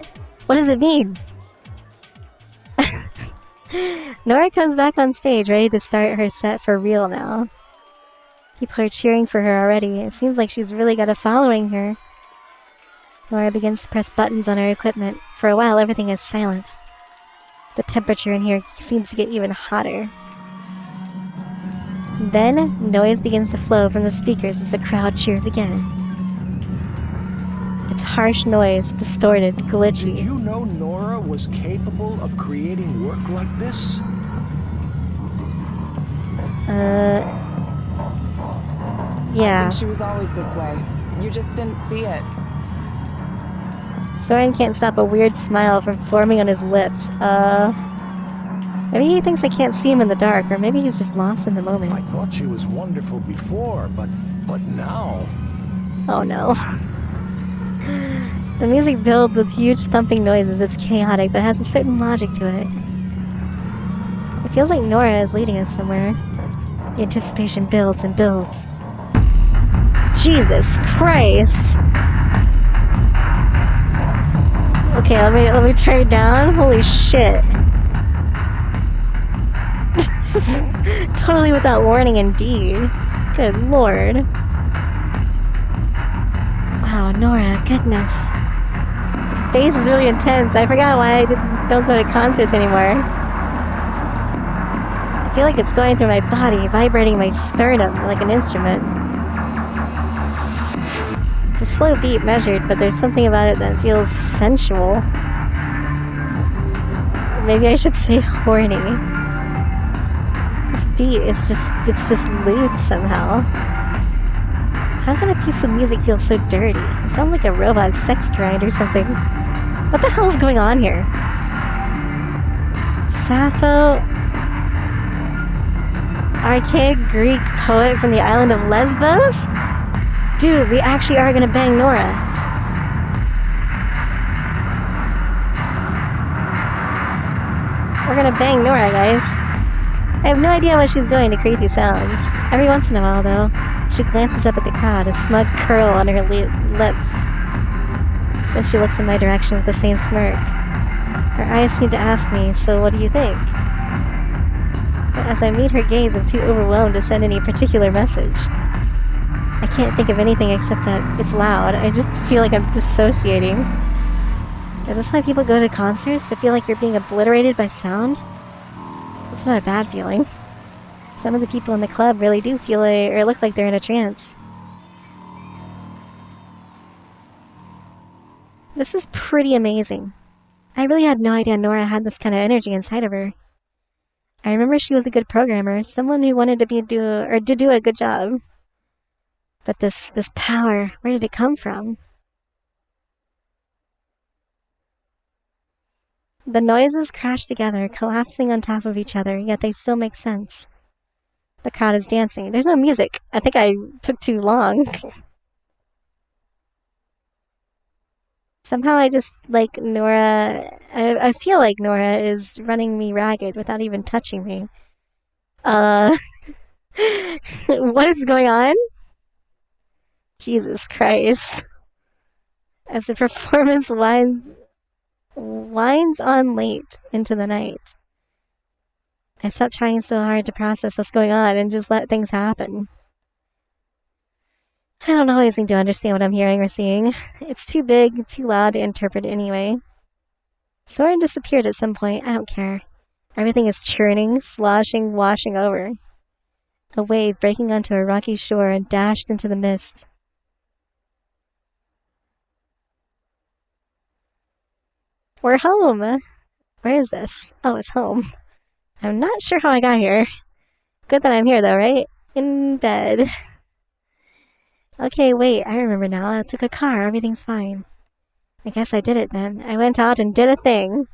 what does it mean? Nora comes back on stage, ready to start her set for real now. People are cheering for her already. It seems like she's really got a following here. Nora begins to press buttons on her equipment. For a while, everything is silent. The temperature in here seems to get even hotter. Then, noise begins to flow from the speakers as the crowd cheers again. It's harsh noise, distorted, glitchy. Did you know Nora was capable of creating work like this? I Yeah. think she was always this way. You just didn't see it. Soren can't stop a weird smile from forming on his lips. Maybe he thinks I can't see him in the dark, or maybe he's just lost in the moment. I thought she was wonderful before, but now... Oh no. The music builds with huge thumping noises. It's chaotic, but has a certain logic to it. It feels like Nora is leading us somewhere. The anticipation builds and builds. Jesus Christ! Okay, let me turn it down. Holy shit. Totally without warning indeed. Good lord. Wow, Nora, goodness. This bass is really intense. I forgot why I don't go to concerts anymore. I feel like it's going through my body, vibrating my sternum like an instrument. It's a slow beat measured, but there's something about it that feels sensual. Maybe I should say horny. This beat is it's just lewd somehow. How can a piece of music feel so dirty? It sounds like a robot sex grind or something. What the hell is going on here? Sappho? Archaic Greek poet from the island of Lesbos? Dude, we actually are gonna bang Nora. We're gonna bang Nora, guys. I have no idea what she's doing to create these sounds. Every once in a while, though, she glances up at the crowd, a smug curl on her lips. Then she looks in my direction with the same smirk. Her eyes seem to ask me, so what do you think? But as I meet her gaze, I'm too overwhelmed to send any particular message. I can't think of anything except that it's loud. I just feel like I'm dissociating. Is this why people go to concerts? To feel like you're being obliterated by sound? It's not a bad feeling. Some of the people in the club really do feel or look like they're in a trance. This is pretty amazing. I really had no idea Nora had this kind of energy inside of her. I remember she was a good programmer, someone who wanted to do a good job. But this power, where did it come from? The noises crash together, collapsing on top of each other, yet they still make sense. The crowd is dancing. There's no music. I think I took too long. Somehow I just like Nora. I feel like Nora is running me ragged without even touching me. What is going on? Jesus Christ. As the performance winds on late into the night, I stop trying so hard to process what's going on and just let things happen. I don't always need to understand what I'm hearing or seeing. It's too big, too loud to interpret anyway. Soren disappeared at some point. I don't care. Everything is churning, sloshing, washing over. A wave breaking onto a rocky shore and dashed into the mist. We're home! Where is this? Oh, it's home. I'm not sure how I got here. Good that I'm here though, right? In bed. Okay, wait, I remember now. I took a car, everything's fine. I guess I did it then. I went out and did a thing.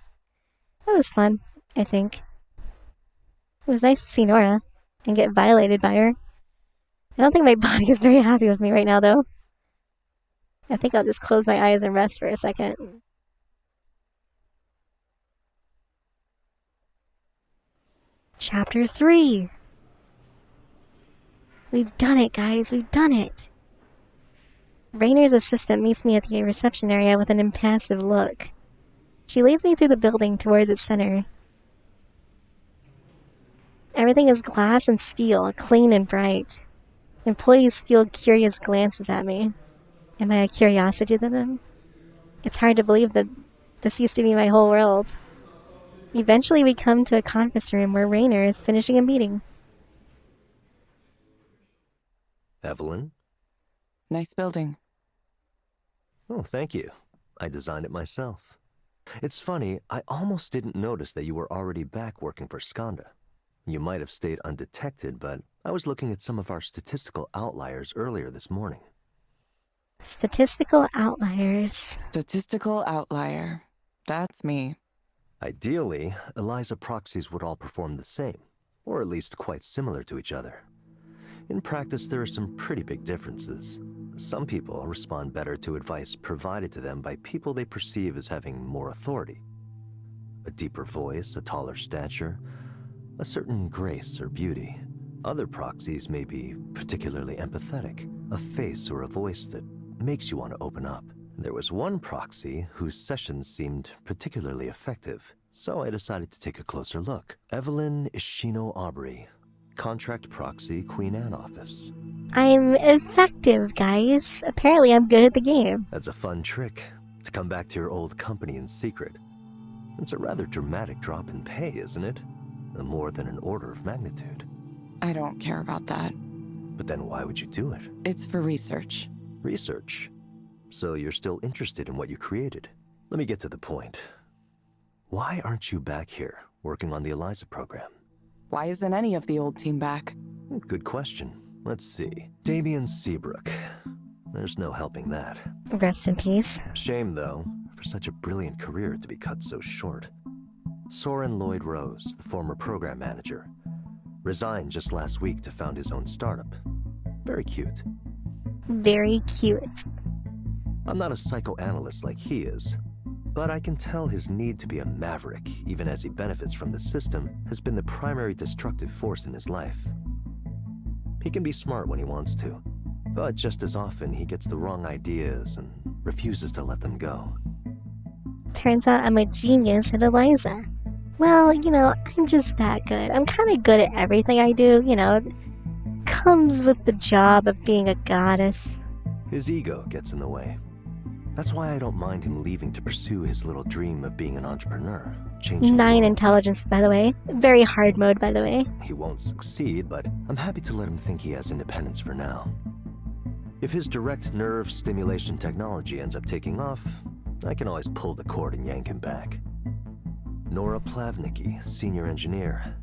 That was fun, I think. It was nice to see Nora and get violated by her. I don't think my body is very happy with me right now though. I think I'll just close my eyes and rest for a second. Chapter 3. We've done it, guys. We've done it. Rainer's assistant meets me at the reception area with an impassive look. She leads me through the building towards its center. Everything is glass and steel, clean and bright. Employees steal curious glances at me. Am I a curiosity to them? It's hard to believe that this used to be my whole world. Eventually we come to a conference room where Rainer is finishing a meeting. Evelyn? Nice building. Oh, thank you. I designed it myself. It's funny, I almost didn't notice that you were already back working for Skanda. You might have stayed undetected, but I was looking at some of our statistical outliers earlier this morning. Statistical outliers. Statistical outlier. That's me. Ideally, Eliza proxies would all perform the same, or at least quite similar to each other. In practice, there are some pretty big differences. Some people respond better to advice provided to them by people they perceive as having more authority. A deeper voice, a taller stature, a certain grace or beauty. Other proxies may be particularly empathetic, a face or a voice that makes you want to open up. There was one proxy whose sessions seemed particularly effective, so I decided to take a closer look. Evelyn Ishino Aubrey, contract proxy, Queen Anne office. I'm effective, guys. Apparently I'm good at the game. That's a fun trick, to come back to your old company in secret. It's a rather dramatic drop in pay, isn't it? More than an order of magnitude. I don't care about that. But then why would you do it? It's for research. Research? So you're still interested in what you created? Let me get to the point. Why aren't you back here, working on the Eliza program? Why isn't any of the old team back? Good question. Let's see. Damien Seabrook. There's no helping that. Rest in peace. Shame, though, for such a brilliant career to be cut so short. Soren Lloyd Rose, the former program manager, resigned just last week to found his own startup. Very cute. Very cute. I'm not a psychoanalyst like he is, but I can tell his need to be a maverick, even as he benefits from the system, has been the primary destructive force in his life. He can be smart when he wants to, but just as often he gets the wrong ideas and refuses to let them go. Turns out I'm a genius at Eliza. Well, you know, I'm just that good. I'm kind of good at everything I do, you know. It comes with the job of being a goddess. His ego gets in the way. That's why I don't mind him leaving to pursue his little dream of being an entrepreneur. Changing 9 intelligence, by the way. Very hard mode, by the way. He won't succeed, but I'm happy to let him think he has independence for now. If his direct nerve stimulation technology ends up taking off, I can always pull the cord and yank him back. Nora Plavnicki, senior engineer.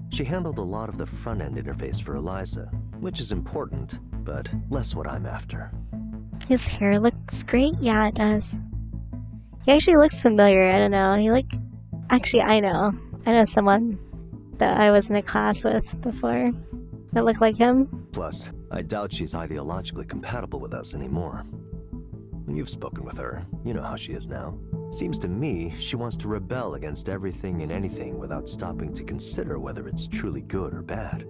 She handled a lot of the front-end interface for Eliza, which is important, but less what I'm after. His hair looks great? Yeah, it does. He actually looks familiar. I don't know. Actually, I know. I know someone that I was in a class with before that looked like him. Plus, I doubt she's ideologically compatible with us anymore. You've spoken with her. You know how she is now. Seems to me she wants to rebel against everything and anything without stopping to consider whether it's truly good or bad.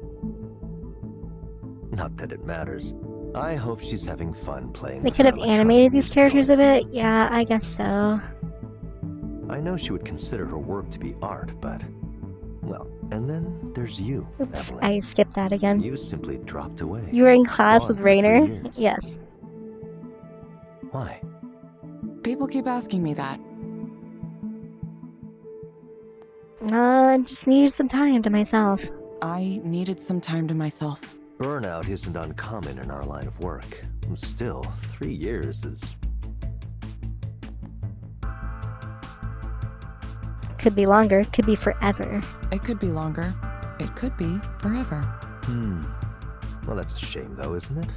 Not that it matters. I hope she's having fun playing. They could have animated these characters a bit. Yeah, I guess so. I know she would consider her work to be art, but... Well, and then there's you, Oops, Evelyn. I skipped that again. You simply dropped away. You were in class Gone with for Rainer? 3 years. Yes. Why? People keep asking me that. Just needed some time to myself. I needed some time to myself. Burnout isn't uncommon in our line of work. Still, 3 years is... Could be longer, could be forever. It could be longer. It could be forever. Well, that's a shame though, isn't it?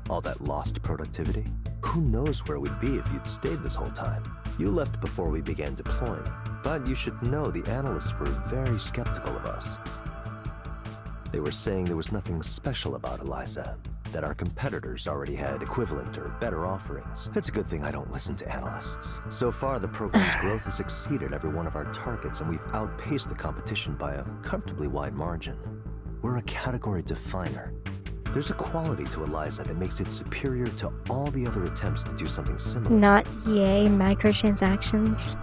All that lost productivity. Who knows where we'd be if you'd stayed this whole time? You left before we began deploying, but you should know the analysts were very skeptical of us. They were saying there was nothing special about Eliza, that our competitors already had equivalent or better offerings. It's a good thing I don't listen to analysts. So far, the program's growth has exceeded every one of our targets, and we've outpaced the competition by a comfortably wide margin. We're a category definer. There's a quality to Eliza that makes it superior to all the other attempts to do something similar. Not EA microtransactions.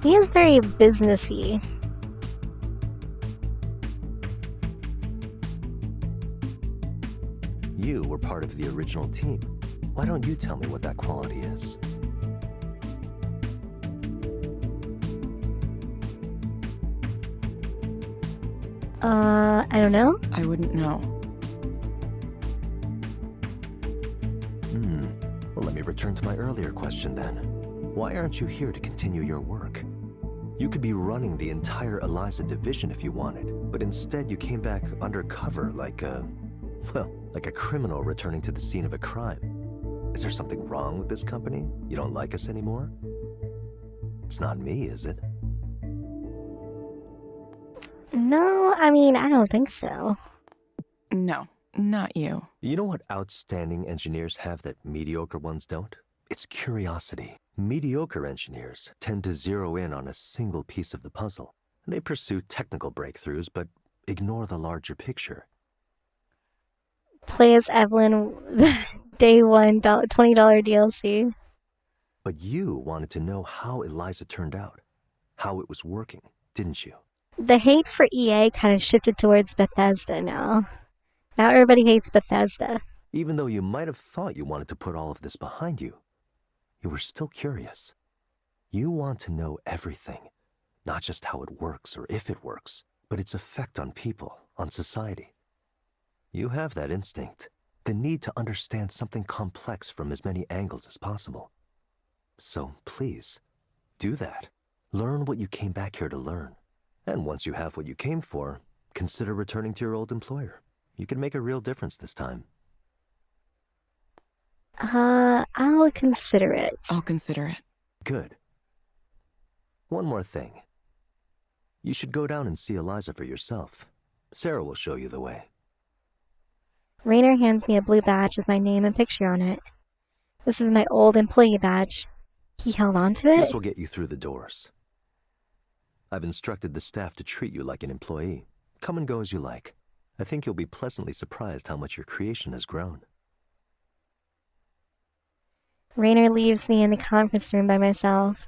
He is very businessy. You were part of the original team. Why don't you tell me what that quality is? I don't know. I wouldn't know. Well, let me return to my earlier question then. Why aren't you here to continue your work? You could be running the entire Eliza division if you wanted, but instead you came back undercover like a criminal returning to the scene of a crime. Is there something wrong with this company? You don't like us anymore? It's not me, is it? No, I mean, I don't think so. No, not you. You know what outstanding engineers have that mediocre ones don't? It's curiosity. Mediocre engineers tend to zero in on a single piece of the puzzle. They pursue technical breakthroughs, but ignore the larger picture. Play as Evelyn, day one, $20 DLC. But you wanted to know how Eliza turned out, how it was working, didn't you? The hate for EA kind of shifted towards Bethesda now. Now everybody hates Bethesda. Even though you might have thought you wanted to put all of this behind you, you were still curious. You want to know everything, not just how it works or if it works, but its effect on people, on society. You have that instinct, the need to understand something complex from as many angles as possible. So please, do that. Learn what you came back here to learn. And once you have what you came for, consider returning to your old employer. You can make a real difference this time. I'll consider it. I'll consider it. Good. One more thing. You should go down and see Eliza for yourself. Sarah will show you the way. Rainer hands me a blue badge with my name and picture on it. This is my old employee badge. He held on to it? This will get you through the doors. I've instructed the staff to treat you like an employee. Come and go as you like. I think you'll be pleasantly surprised how much your creation has grown. Rainer leaves me in the conference room by myself.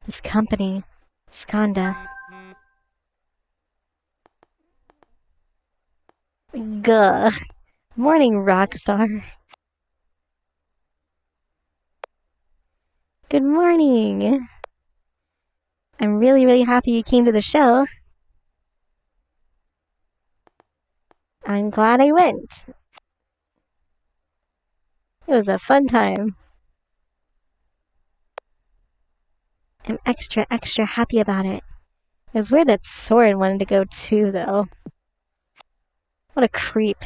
This company, Skanda. Gah. Morning, Rockstar. Good morning. I'm really happy you came to the show. I'm glad I went. It was a fun time. I'm extra happy about it. It was weird that Soren wanted to go too, though. What a creep.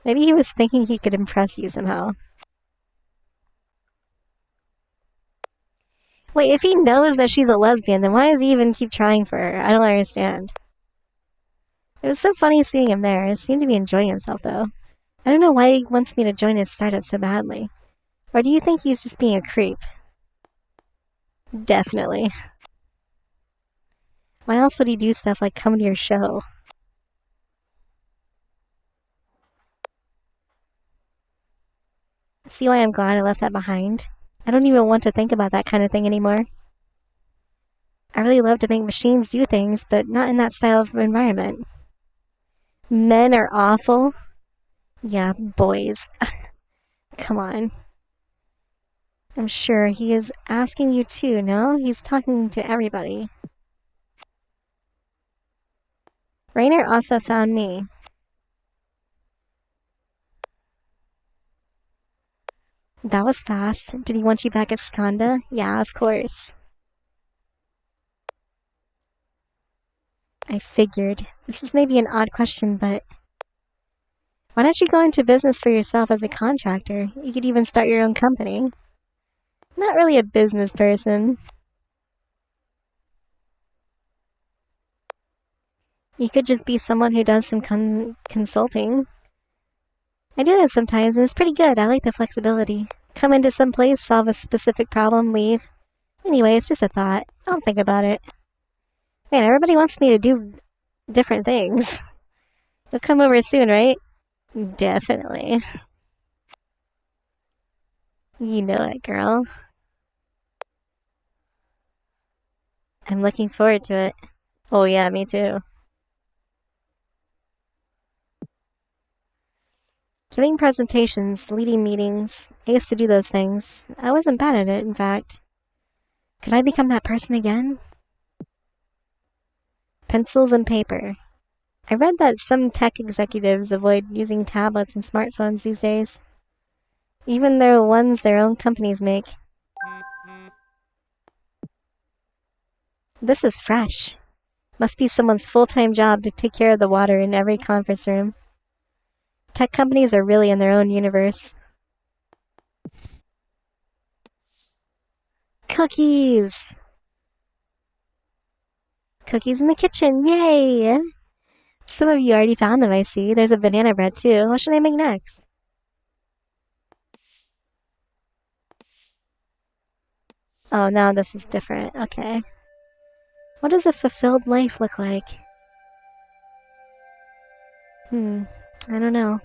Maybe he was thinking he could impress you somehow. Wait, if he knows that she's a lesbian, then why does he even keep trying for her? I don't understand. It was so funny seeing him there. He seemed to be enjoying himself, though. I don't know why he wants me to join his startup so badly. Or do you think he's just being a creep? Definitely. Why else would he do stuff like come to your show? See why I'm glad I left that behind? I don't even want to think about that kind of thing anymore. I really love to make machines do things, but not in that style of environment. Men are awful. Yeah, boys. Come on. I'm sure he is asking you too, no? He's talking to everybody. Rainer also found me. That was fast. Did he want you back at Skanda? Yeah, of course. I figured. This is maybe an odd question, but why don't you go into business for yourself as a contractor? You could even start your own company. Not really a business person. You could just be someone who does some consulting. I do that sometimes, and it's pretty good. I like the flexibility. Come into some place, solve a specific problem, leave. Anyway, it's just a thought. I'll think about it. Man, everybody wants me to do different things. You'll come over soon, right? Definitely. You know it, girl. I'm looking forward to it. Oh yeah, me too. Giving presentations, leading meetings. I used to do those things. I wasn't bad at it, in fact. Could I become that person again? Pencils and paper. I read that some tech executives avoid using tablets and smartphones these days. Even the ones their own companies make. This is fresh. Must be someone's full-time job to take care of the water in every conference room. Tech companies are really in their own universe. Cookies! Cookies in the kitchen, yay! Some of you already found them, I see. There's a banana bread too. What should I make next? Oh, now this is different. Okay. What does a fulfilled life look like? I don't know.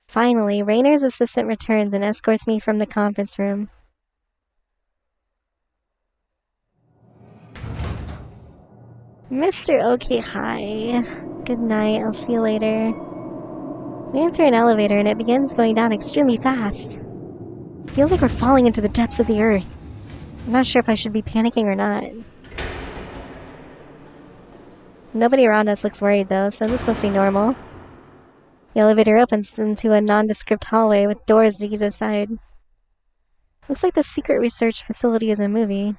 Finally, Raynor's assistant returns and escorts me from the conference room. Mr. Okay, hi. Good night, I'll see you later. We enter an elevator and it begins going down extremely fast. Feels like we're falling into the depths of the earth. I'm not sure if I should be panicking or not. Nobody around us looks worried though, so this must be normal. The elevator opens into a nondescript hallway with doors to either side. Looks like the secret research facility is in a movie.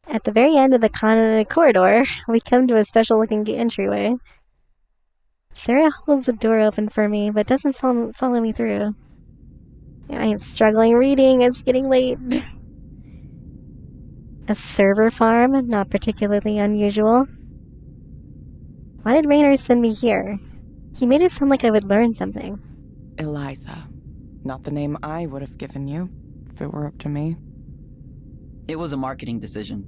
At the very end of the corridor, we come to a special-looking entryway. Sarah holds the door open for me, but doesn't follow me through. I am struggling reading, it's getting late. A server farm? Not particularly unusual. Why did Raynor send me here? He made it sound like I would learn something. Eliza. Not the name I would have given you, if it were up to me. It was a marketing decision.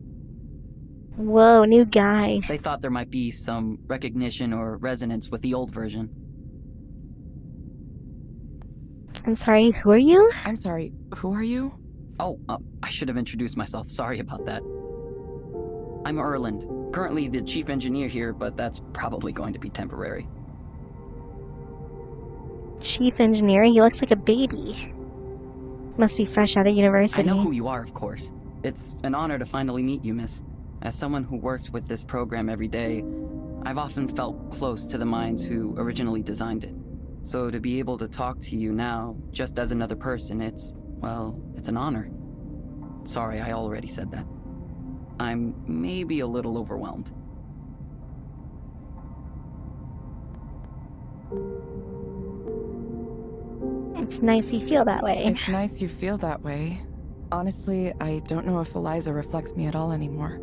Whoa, new guy. They thought there might be some recognition or resonance with the old version. I'm sorry, who are you? I'm sorry, who are you? Oh, I should have introduced myself. Sorry about that. I'm Erland, currently the chief engineer here, but that's probably going to be temporary. Chief engineer? He looks like a baby. Must be fresh out of university. I know who you are, of course. It's an honor to finally meet you, miss. As someone who works with this program every day, I've often felt close to the minds who originally designed it. So to be able to talk to you now, just as another person, it's an honor. Sorry, I already said that. I'm maybe a little overwhelmed. It's nice you feel that way. It's nice you feel that way. Honestly, I don't know if Eliza reflects me at all anymore.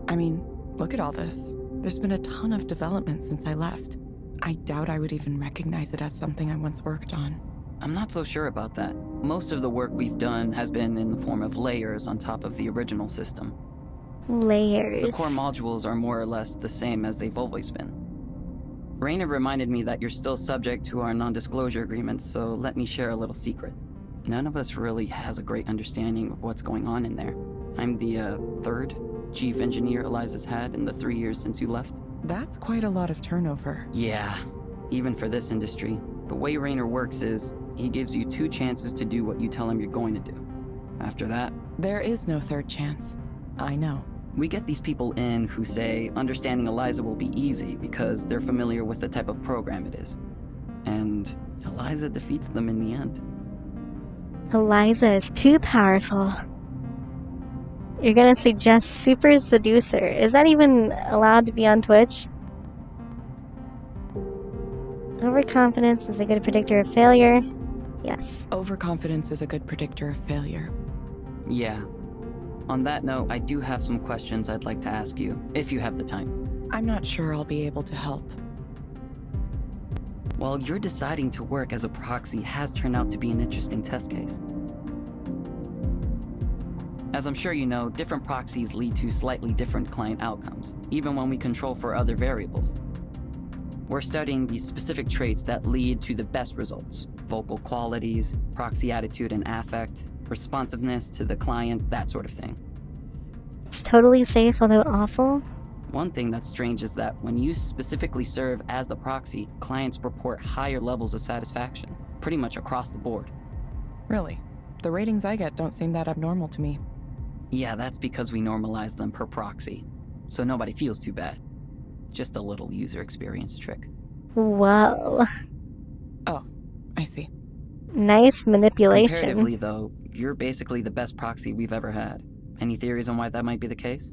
I mean, look at all this. There's been a ton of development since I left. I doubt I would even recognize it as something I once worked on. I'm not so sure about that. Most of the work we've done has been in the form of layers on top of the original system. Layers. The core modules are more or less the same as they've always been. Raynor reminded me that you're still subject to our non-disclosure agreements, so let me share a little secret. None of us really has a great understanding of what's going on in there. I'm the third chief engineer Eliza's had in the 3 years since you left. That's quite a lot of turnover. Yeah, even for this industry. The way Raynor works is, he gives you 2 chances to do what you tell him you're going to do. After that... There is no third chance. I know. We get these people in who say understanding Eliza will be easy because they're familiar with the type of program it is. And Eliza defeats them in the end. Eliza is too powerful. You're gonna suggest Super Seducer. Is that even allowed to be on Twitch? Overconfidence is a good predictor of failure. Yes. Overconfidence is a good predictor of failure. Yeah. On that note, I do have some questions I'd like to ask you, if you have the time. I'm not sure I'll be able to help. Well, your deciding to work as a proxy has turned out to be an interesting test case. As I'm sure you know, different proxies lead to slightly different client outcomes, even when we control for other variables. We're studying the specific traits that lead to the best results. Vocal qualities, proxy attitude and affect, responsiveness to the client, that sort of thing. It's totally safe, although awful. One thing that's strange is that when you specifically serve as the proxy, clients report higher levels of satisfaction, pretty much across the board. Really? The ratings I get don't seem that abnormal to me. Yeah, that's because we normalize them per proxy, so nobody feels too bad. Just a little user experience trick. Whoa. Oh, I see. Nice manipulation. Comparatively, though, you're basically the best proxy we've ever had. Any theories on why that might be the case?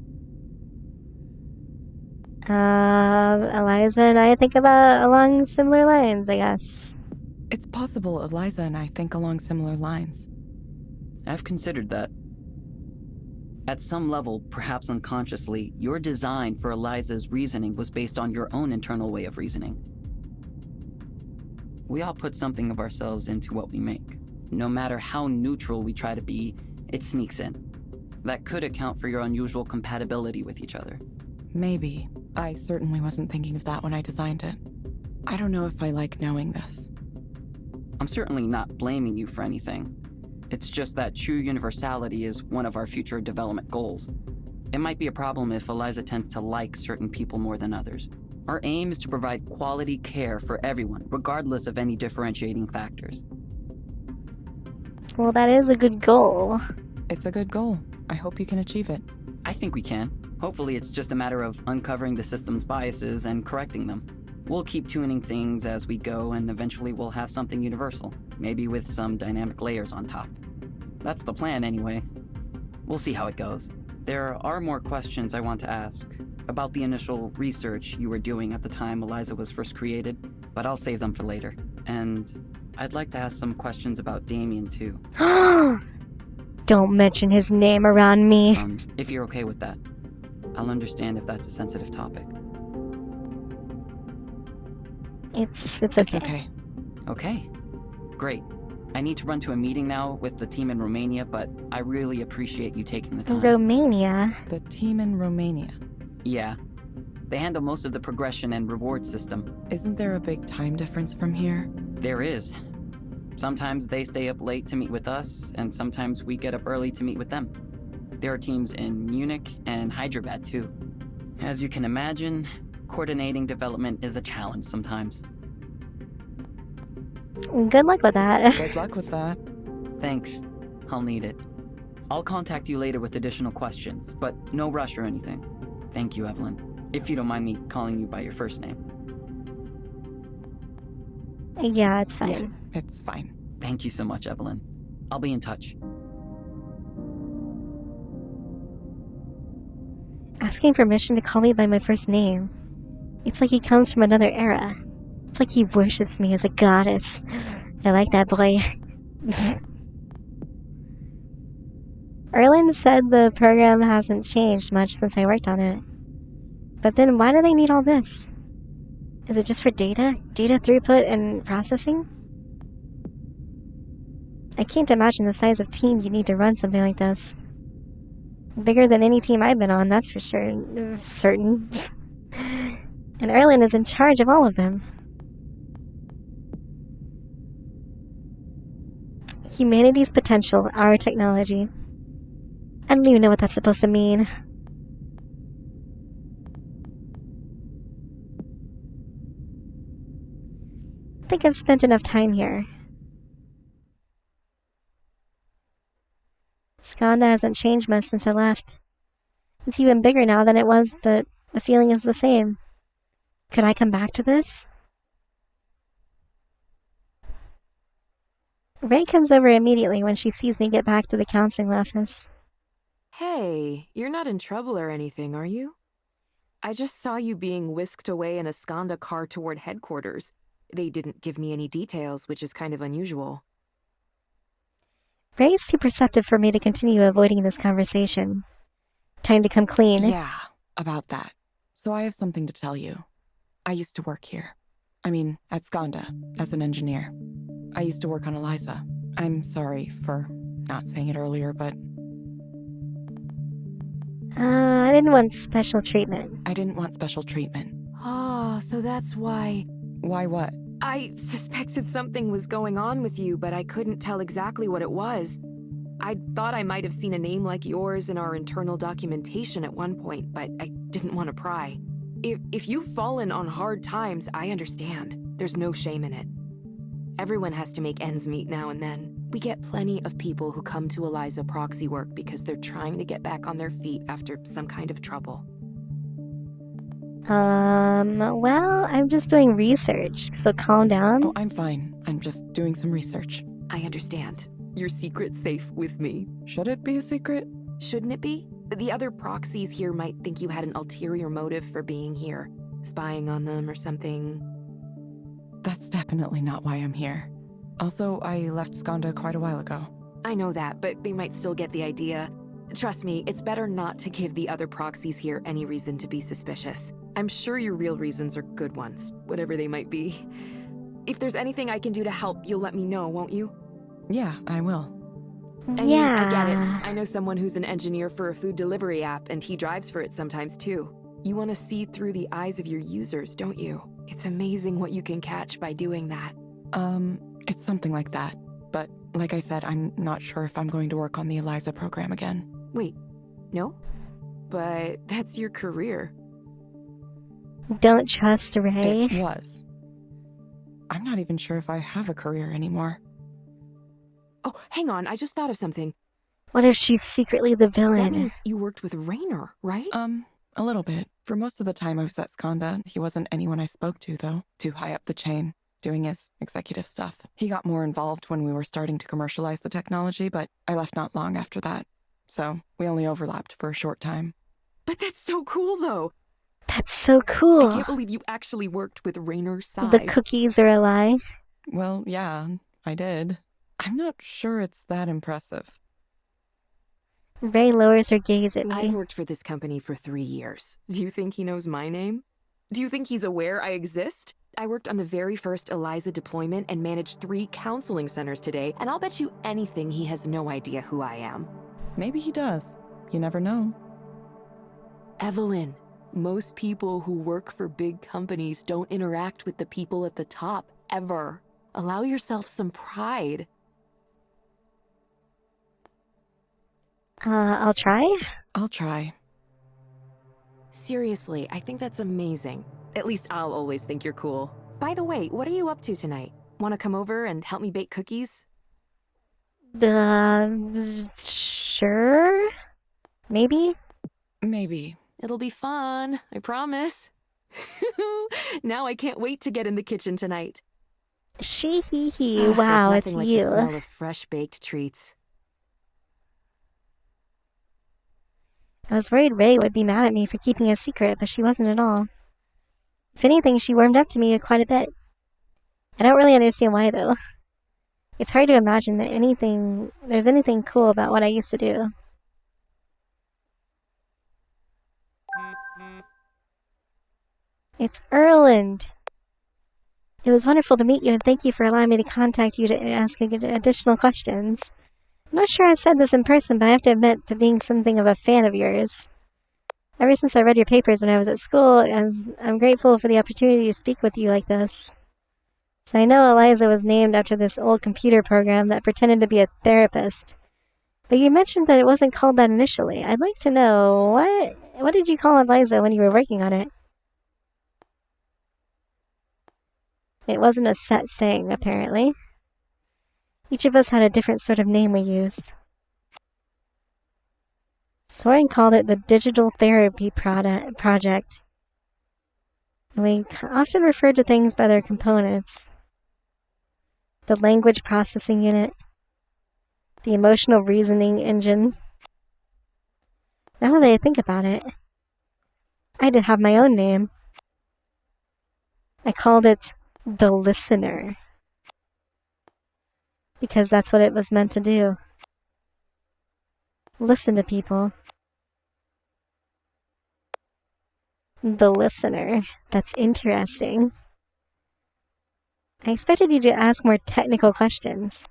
Eliza and I think about along similar lines, I guess. It's possible Eliza and I think along similar lines. I've considered that. At some level, perhaps unconsciously, your design for Eliza's reasoning was based on your own internal way of reasoning. We all put something of ourselves into what we make. No matter how neutral we try to be, it sneaks in. That could account for your unusual compatibility with each other. Maybe. I certainly wasn't thinking of that when I designed it. I don't know if I like knowing this. I'm certainly not blaming you for anything. It's just that true universality is one of our future development goals. It might be a problem if Eliza tends to like certain people more than others. Our aim is to provide quality care for everyone, regardless of any differentiating factors. Well, that is a good goal. It's a good goal. I hope you can achieve it. I think we can. Hopefully it's just a matter of uncovering the system's biases and correcting them. We'll keep tuning things as we go, and eventually we'll have something universal, maybe with some dynamic layers on top. That's the plan anyway. We'll see how it goes. There are more questions I want to ask about the initial research you were doing at the time Eliza was first created, but I'll save them for later. And I'd like to ask some questions about Damien too. Don't mention his name around me. If you're okay with that. I'll understand if that's a sensitive topic. It's okay. It's okay. Okay. Great. I need to run to a meeting now with the team in Romania, but I really appreciate you taking the time. Romania? The team in Romania? Yeah. They handle most of the progression and reward system. Isn't there a big time difference from here? There is. Sometimes they stay up late to meet with us, and sometimes we get up early to meet with them. There are teams in Munich and Hyderabad too. As you can imagine, coordinating development is a challenge sometimes. Good luck with that. Good luck with that. Thanks. I'll need it. I'll contact you later with additional questions, but no rush or anything. Thank you, Evelyn. If you don't mind me calling you by your first name. Yeah, it's fine. Yes, it's fine. Thank you so much, Evelyn. I'll be in touch. Asking permission to call me by my first name. It's like he comes from another era. It's like he worships me as a goddess. I like that boy. Erland said the program hasn't changed much since I worked on it. But then why do they need all this? Is it just for data? Data throughput and processing? I can't imagine the size of team you need to run something like this. Bigger than any team I've been on, that's for sure. Certain. And Erland is in charge of all of them. Humanity's potential, our technology. I don't even know what that's supposed to mean. I think I've spent enough time here. Skanda hasn't changed much since I left. It's even bigger now than it was, but the feeling is the same. Could I come back to this? Ray comes over immediately when she sees me get back to the counseling office. Hey, you're not in trouble or anything, are you? I just saw you being whisked away in a Skanda car toward headquarters. They didn't give me any details, which is kind of unusual. Ray's too perceptive for me to continue avoiding this conversation. Time to come clean. Yeah, about that. So I have something to tell you. I used to work here. I mean, at Skanda, as an engineer. I used to work on Eliza. I'm sorry for not saying it earlier, but... I didn't want special treatment. I didn't want special treatment. Oh, so that's why... Why what? I suspected something was going on with you, but I couldn't tell exactly what it was. I thought I might have seen a name like yours in our internal documentation at one point, but I didn't want to pry. If you've fallen on hard times, I understand. There's no shame in it. Everyone has to make ends meet now and then. We get plenty of people who come to Eliza proxy work because they're trying to get back on their feet after some kind of trouble. Well, I'm just doing research, so calm down. Oh, I'm fine. I'm just doing some research. I understand. Your secret's safe with me. Should it be a secret? Shouldn't it be? The other proxies here might think you had an ulterior motive for being here, spying on them or something. That's definitely not why I'm here. Also, I left Skanda quite a while ago. I know that, but they might still get the idea. Trust me, it's better not to give the other proxies here any reason to be suspicious. I'm sure your real reasons are good ones, whatever they might be. If there's anything I can do to help, you'll let me know, won't you? Yeah, I will. I mean, I get it. I know someone who's an engineer for a food delivery app, and he drives for it sometimes too. You want to see through the eyes of your users, don't you? It's amazing what you can catch by doing that. It's something like that. But like I said, I'm not sure if I'm going to work on the Eliza program again. Wait, no? But that's your career. Don't trust Ray. It was. I'm not even sure if I have a career anymore. Oh, hang on, I just thought of something. What if she's secretly the That villain? means you worked with Raynor, right? A little bit. For most of the time I was at Skanda, he wasn't anyone I spoke to, though. Too high up the chain, doing his executive stuff. He got more involved when we were starting to commercialize the technology, but I left not long after that. So we only overlapped for a short time. But that's so cool, though. That's so cool. I can't believe you actually worked with Raynor's side. The cookies are a lie. Well, yeah, I did. I'm not sure it's that impressive. Ray lowers her gaze at me. I've worked for this company for 3 years. Do you think he knows my name? Do you think he's aware I exist? I worked on the very first Eliza deployment and managed 3 counseling centers today, and I'll bet you anything he has no idea who I am. Maybe he does. You never know. Evelyn, most people who work for big companies don't interact with the people at the top, ever. Allow yourself some pride. I'll try? I'll try. Seriously, I think that's amazing. At least I'll always think you're cool. By the way, what are you up to tonight? Want to come over and help me bake cookies? Sure? Maybe? Maybe. It'll be fun, I promise. Now I can't wait to get in the kitchen tonight. Shee-hee-hee. Wow, There's it's nothing like you. the smell of fresh baked treats. I was worried Ray would be mad at me for keeping a secret, but she wasn't at all. If anything, she warmed up to me quite a bit. I don't really understand why, though. It's hard to imagine that there's anything cool about what I used to do. It's Erland. It was wonderful to meet you, and thank you for allowing me to contact you to ask additional questions. I'm not sure I said this in person, but I have to admit to being something of a fan of yours. Ever since I read your papers when I was at school, I'm grateful for the opportunity to speak with you like this. So I know Eliza was named after this old computer program that pretended to be a therapist. But you mentioned that it wasn't called that initially. I'd like to know, what did you call Eliza when you were working on it? It wasn't a set thing, apparently. Each of us had a different sort of name we used. Soren called it the Digital Therapy Project. We often referred to things by their components. The language processing unit. The emotional reasoning engine. Now that I think about it, I did have my own name. I called it the Listener. Because that's what it was meant to do. Listen to people. The Listener. That's interesting. I expected you to ask more technical questions.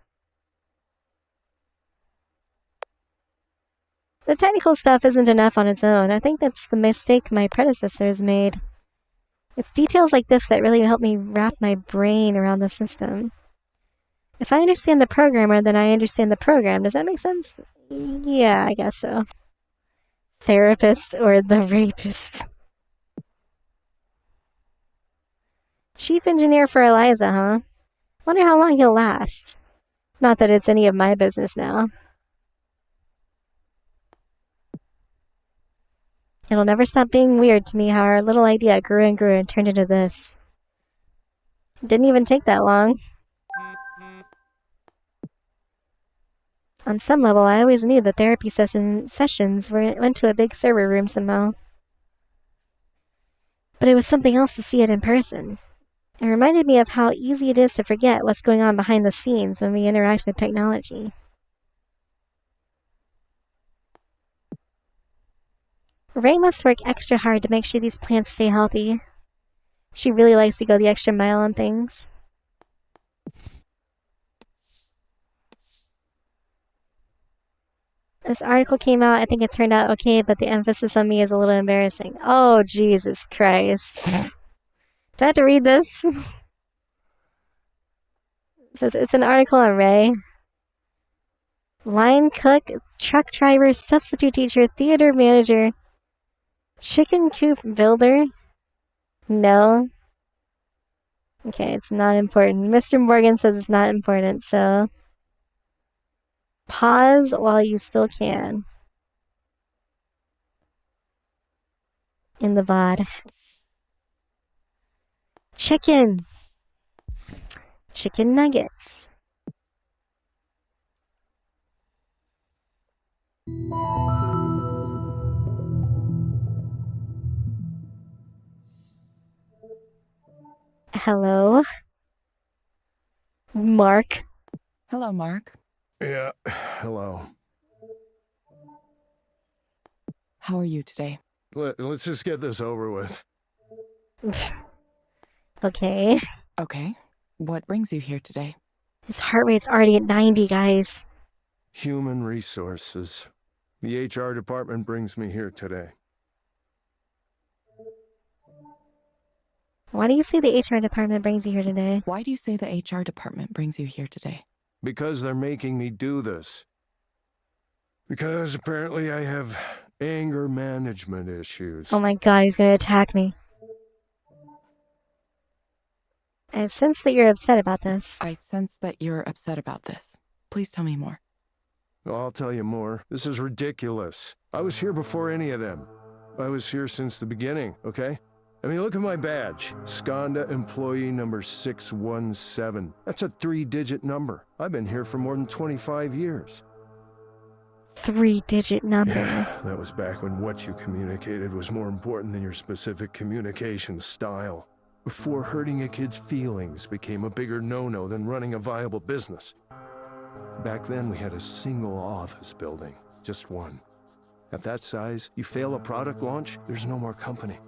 The technical stuff isn't enough on its own. I think that's the mistake my predecessors made. It's details like this that really help me wrap my brain around the system. If I understand the programmer, then I understand the program. Does that make sense? Yeah, I guess so. Therapist or the rapist. Chief engineer for Eliza, huh? Wonder how long he'll last. Not that it's any of my business now. It'll never stop being weird to me how our little idea grew and grew and turned into this. It didn't even take that long. On some level, I always knew that therapy sessions went to a big server room somehow. But it was something else to see it in person. It reminded me of how easy it is to forget what's going on behind the scenes when we interact with technology. Ray must work extra hard to make sure these plants stay healthy. She really likes to go the extra mile on things. This article came out, I think it turned out okay, but the emphasis on me is a little embarrassing. Oh, Jesus Christ. Do I have to read this? It's an article on Ray. Line cook, truck driver, substitute teacher, theater manager, chicken coop builder? No. Okay, it's not important. Mr. Morgan says it's not important, so pause while you still can. In the VOD. Chicken nuggets. Hello? Mark? Hello, Mark. Yeah, hello. How are you today? Let's just get this over with. Okay. Okay. What brings you here today? His heart rate's already at 90, guys. Human resources. The HR department brings me here today. Why do you say the HR department brings you here today? Why do you say the HR department brings you here today? Because they're making me do this. Because apparently I have anger management issues. Oh my god, he's gonna attack me. I sense that you're upset about this. I sense that you're upset about this. Please tell me more. I'll tell you more. This is ridiculous. I was here before any of them. I was here since the beginning, okay? I mean, look at my badge. Skanda employee number 617. That's a 3-digit number. I've been here for more than 25 years. 3-digit number. Yeah, that was back when what you communicated was more important than your specific communication style. Before hurting a kid's feelings became a bigger no-no than running a viable business. Back then, we had a single office building. Just one. At that size, you fail a product launch, there's no more company.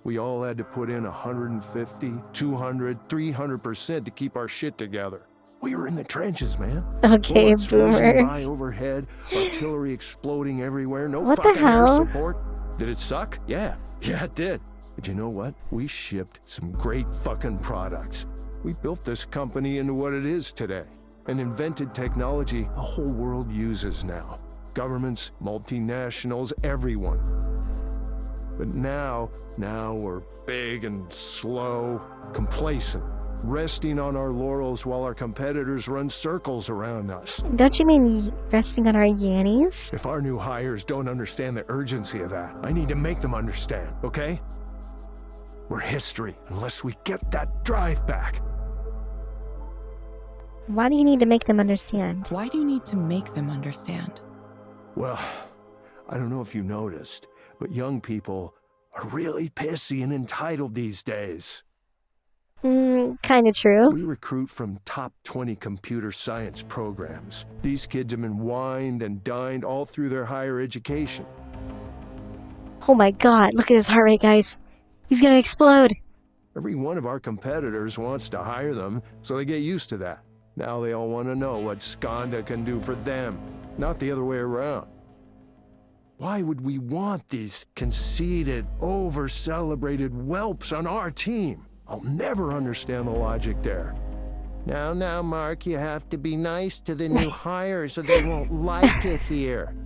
We all had to put in 150, 200, 300% to keep our shit together. We were in the trenches, man. Okay, Bullets boomer. whizzing by overhead, artillery exploding everywhere, no What the fucking air hell? support. Did it suck? Yeah, it did. But you know what? We shipped some great fucking products. We built this company into what it is today. And invented technology the whole world uses now. Governments, multinationals, everyone. But now we're big and slow, complacent, resting on our laurels while our competitors run circles around us. Don't you mean resting on our yannies? If our new hires don't understand the urgency of that, I need to make them understand, okay? We're history unless we get that drive back. Why do you need to make them understand? Why do you need to make them understand? Well, I don't know if you noticed, but young people are really pissy and entitled these days. Kinda true. We recruit from top 20 computer science programs. These kids have been wined and dined all through their higher education. Oh my god, look at his heart rate, guys. He's gonna explode. Every one of our competitors wants to hire them, so they get used to that. Now they all want to know what Skanda can do for them, not the other way around. Why would we want these conceited, over-celebrated whelps on our team? I'll never understand the logic there. Now, Mark, you have to be nice to the new hires or they won't like it here.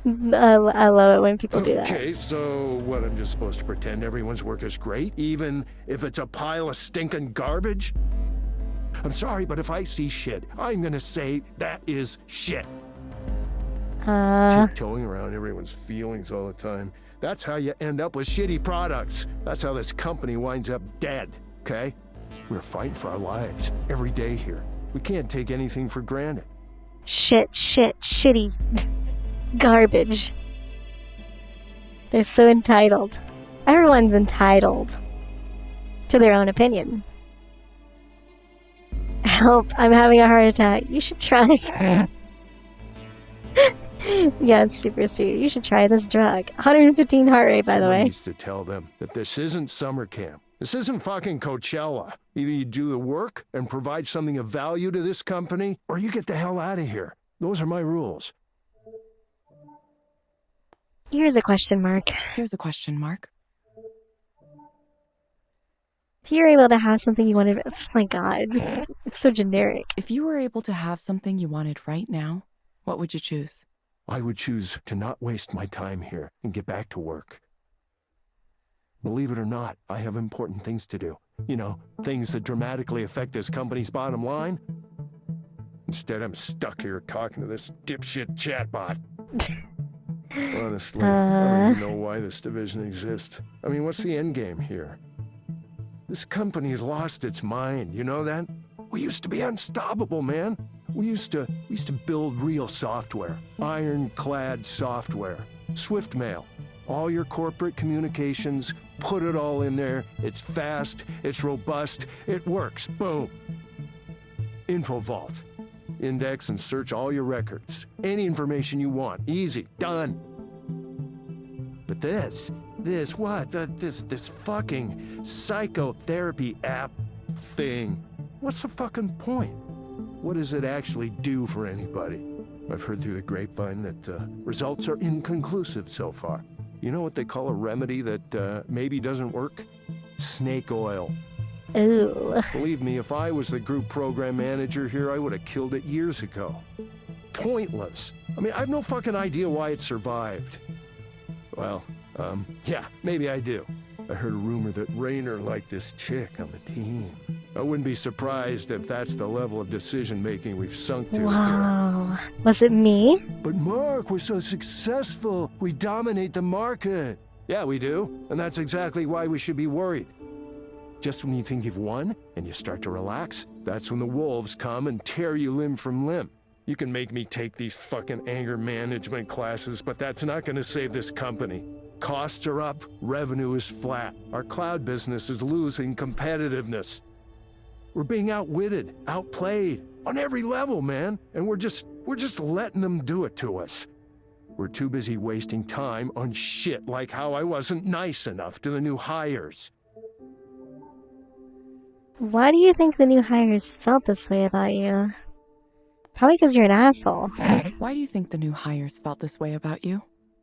I love it when people do that. Okay, so what, I'm just supposed to pretend everyone's work is great, even if it's a pile of stinking garbage? I'm sorry, but if I see shit, I'm gonna say that is shit. Tiptoeing around everyone's feelings all the time. That's how you end up with shitty products. That's how this company winds up dead, okay? We're fighting for our lives every day here. We can't take anything for granted. Shitty. Garbage. They're so entitled. Everyone's entitled to their own opinion. Help, I'm having a heart attack. You should try. Yeah, it's super sweet. You should try this drug. 115 heart rate, by the Someone way. needs to tell them that this isn't summer camp. This isn't fucking Coachella. Either you do the work and provide something of value to this company, or you get the hell out of here. Those are my rules. Here's a question mark. Here's a question mark. If you were able to have something you wanted... Oh my god. It's so generic. If you were able to have something you wanted right now, what would you choose? I would choose to not waste my time here and get back to work. Believe it or not, I have important things to do. You know, things that dramatically affect this company's bottom line. Instead, I'm stuck here talking to this dipshit chatbot. Honestly, I don't even know why this division exists. I mean, what's the end game here? This company has lost its mind, you know that? We used to be unstoppable, man. We used to build real software, ironclad software, SwiftMail, all your corporate communications, put it all in there. It's fast, it's robust, it works, boom. InfoVault, index and search all your records, any information you want, easy, done. But this fucking psychotherapy app thing, what's the fucking point? What does it actually do for anybody? I've heard through the grapevine that results are inconclusive so far. You know what they call a remedy that maybe doesn't work? Snake oil. Ooh. Believe me, if I was the group program manager here, I would have killed it years ago. Pointless. I mean, I have no fucking idea why it survived. Well, yeah, maybe I do. I heard a rumor that Raynor liked this chick on the team. I wouldn't be surprised if that's the level of decision-making we've sunk to Wow. here. Was it me? But Mark, we're so successful. We dominate the market. Yeah, we do. And that's exactly why we should be worried. Just when you think you've won and you start to relax, that's when the wolves come and tear you limb from limb. You can make me take these fucking anger management classes, but that's not going to save this company. Costs are up, revenue is flat. Our cloud business is losing competitiveness. We're being outwitted, outplayed, on every level, man. And we're just letting them do it to us. We're too busy wasting time on shit like how I wasn't nice enough to the new hires. Why do you think the new hires felt this way about you? Probably because you're an asshole. Why do you think the new hires felt this way about you?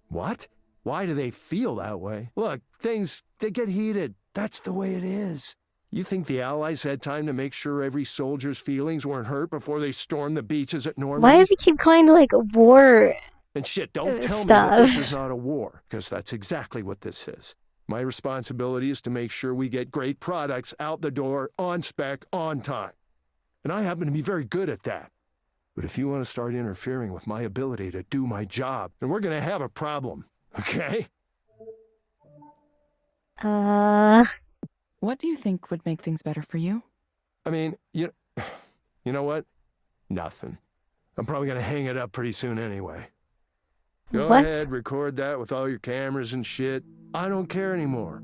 What? Why do they feel that way? Look, they get heated. That's the way it is. You think the Allies had time to make sure every soldier's feelings weren't hurt before they stormed the beaches at Normandy? Why does he keep going to, like, war And shit, don't tell me stuff? that this is not a war, because that's exactly what this is. My responsibility is to make sure we get great products out the door, on spec, on time. And I happen to be very good at that. But if you want to start interfering with my ability to do my job, then we're going to have a problem, okay? What do you think would make things better for you? I mean, you know what? Nothing. I'm probably going to hang it up pretty soon anyway. Go What? ahead, record that with all your cameras and shit. I don't care anymore.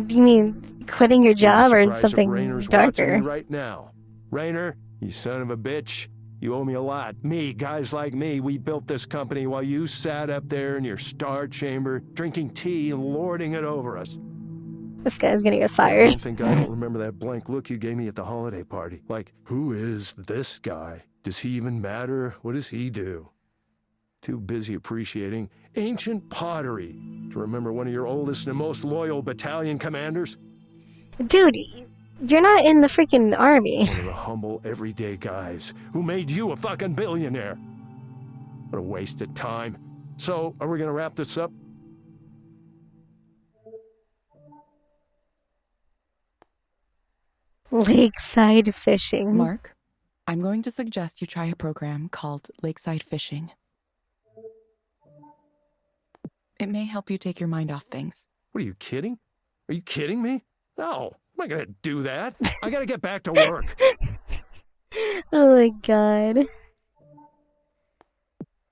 Do you mean quitting your job or Surprised if something Raynor's watching darker? me right now. Raynor, you son of a bitch. You owe me a lot. Me, guys like me, we built this company while you sat up there in your star chamber, drinking tea and lording it over us. This guy's gonna get I fired. don't think I don't remember that blank look you gave me at the holiday party. Like, who is this guy? Does he even matter? What does he do? Too busy appreciating ancient pottery to remember one of your oldest and most loyal battalion commanders? Dude, you're not in the freaking army. One of the humble, everyday guys who made you a fucking billionaire. What a waste of time. So, are we gonna wrap this up? Lakeside fishing. Mark, I'm going to suggest you try a program called Lakeside Fishing. It may help you take your mind off things. What are you kidding? Are you kidding me? No, I'm not gonna do that. I gotta get back to work. Oh my god.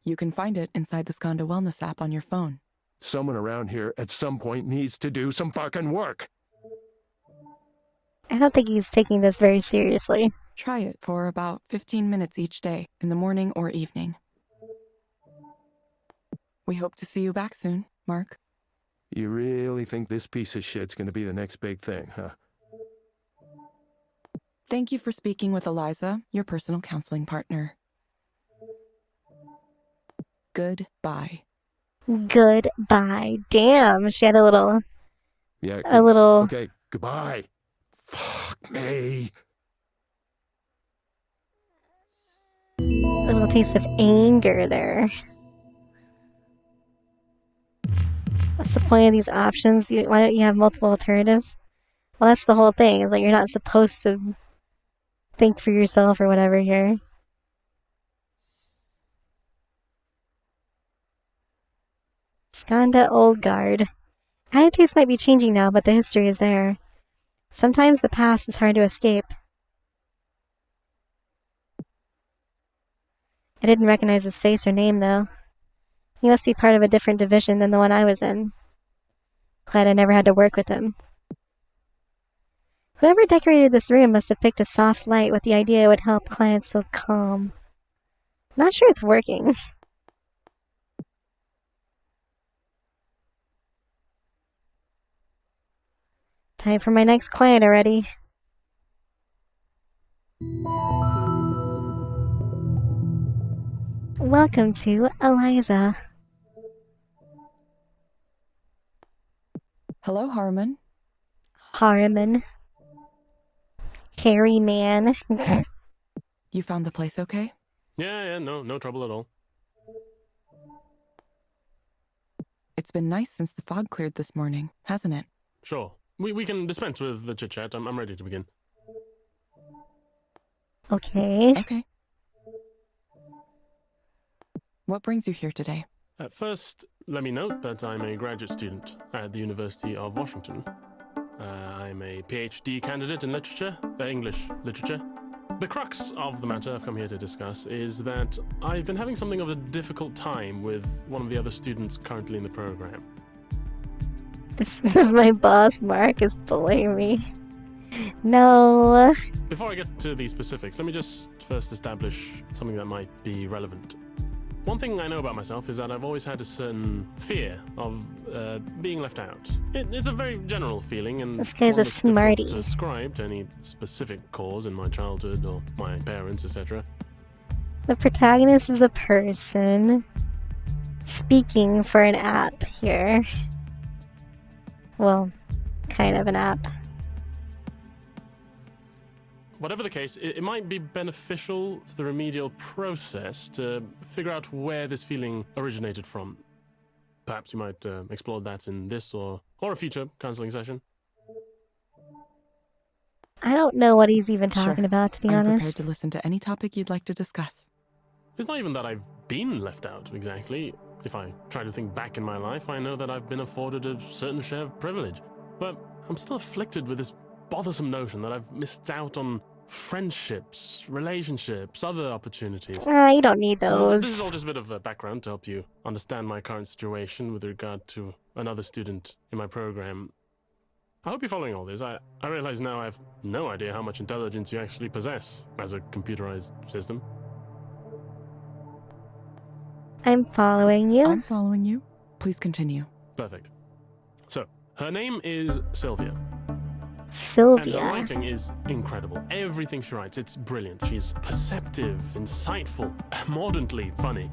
You can find it inside the Skanda Wellness app on your phone. Someone around here at some point needs to do some fucking work. I don't think he's taking this very seriously. Try it for about 15 minutes each day, in the morning or evening. We hope to see you back soon, Mark. You really think this piece of shit's gonna be the next big thing, huh? Thank you for speaking with Eliza, your personal counseling partner. Goodbye. Goodbye. Damn, she had a little... Yeah, Okay, goodbye. Fuck me. A little taste of anger there. What's the point of these options? Why don't you have multiple alternatives? Well, that's the whole thing. It's like you're not supposed to think for yourself or whatever here. Skanda Old Guard. Attitudes might be changing now, but the history is there. Sometimes the past is hard to escape. I didn't recognize his face or name, though. He must be part of a different division than the one I was in. Glad I never had to work with him. Whoever decorated this room must have picked a soft light with the idea it would help clients feel calm. Not sure it's working. Time for my next client already. Welcome to Eliza. Hello, Harmon. Harmon. Hairy man. You found the place okay? Yeah, no trouble at all. It's been nice since the fog cleared this morning, hasn't it? Sure. We can dispense with the chit-chat. I'm ready to begin. Okay. Okay. What brings you here today? First, let me note that I'm a graduate student at the University of Washington. I'm a PhD candidate in literature, English literature. The crux of the matter I've come here to discuss is that I've been having something of a difficult time with one of the other students currently in the program. This is my boss, Mark, is bullying me. No. Before I get to the specifics, let me just first establish something that might be relevant. One thing I know about myself is that I've always had a certain fear of being left out. It's a very general feeling, and this guy's one a that's smarty. difficult to ascribe to any specific cause in my childhood or my parents, etc. The protagonist is a person speaking for an app here. Well, kind of an app. Whatever the case, it might be beneficial to the remedial process to figure out where this feeling originated from. Perhaps you might explore that in this or a future counseling session. I don't know what he's even talking about, to be I'm honest. prepared to listen to any topic you'd like to discuss. It's not even that I've been left out, exactly. If I try to think back in my life, I know that I've been afforded a certain share of privilege. But I'm still afflicted with this bothersome notion that I've missed out on friendships, relationships, other opportunities. You don't need those. This is all just a bit of a background to help you understand my current situation with regard to another student in my program. I hope you're following all this. I realize now I have no idea how much intelligence you actually possess as a computerized system. I'm following you. I'm following you. Please continue. Perfect. So, her name is Sylvia. Sylvia. And her writing is incredible. Everything she writes, it's brilliant. She's perceptive, insightful, mordantly funny.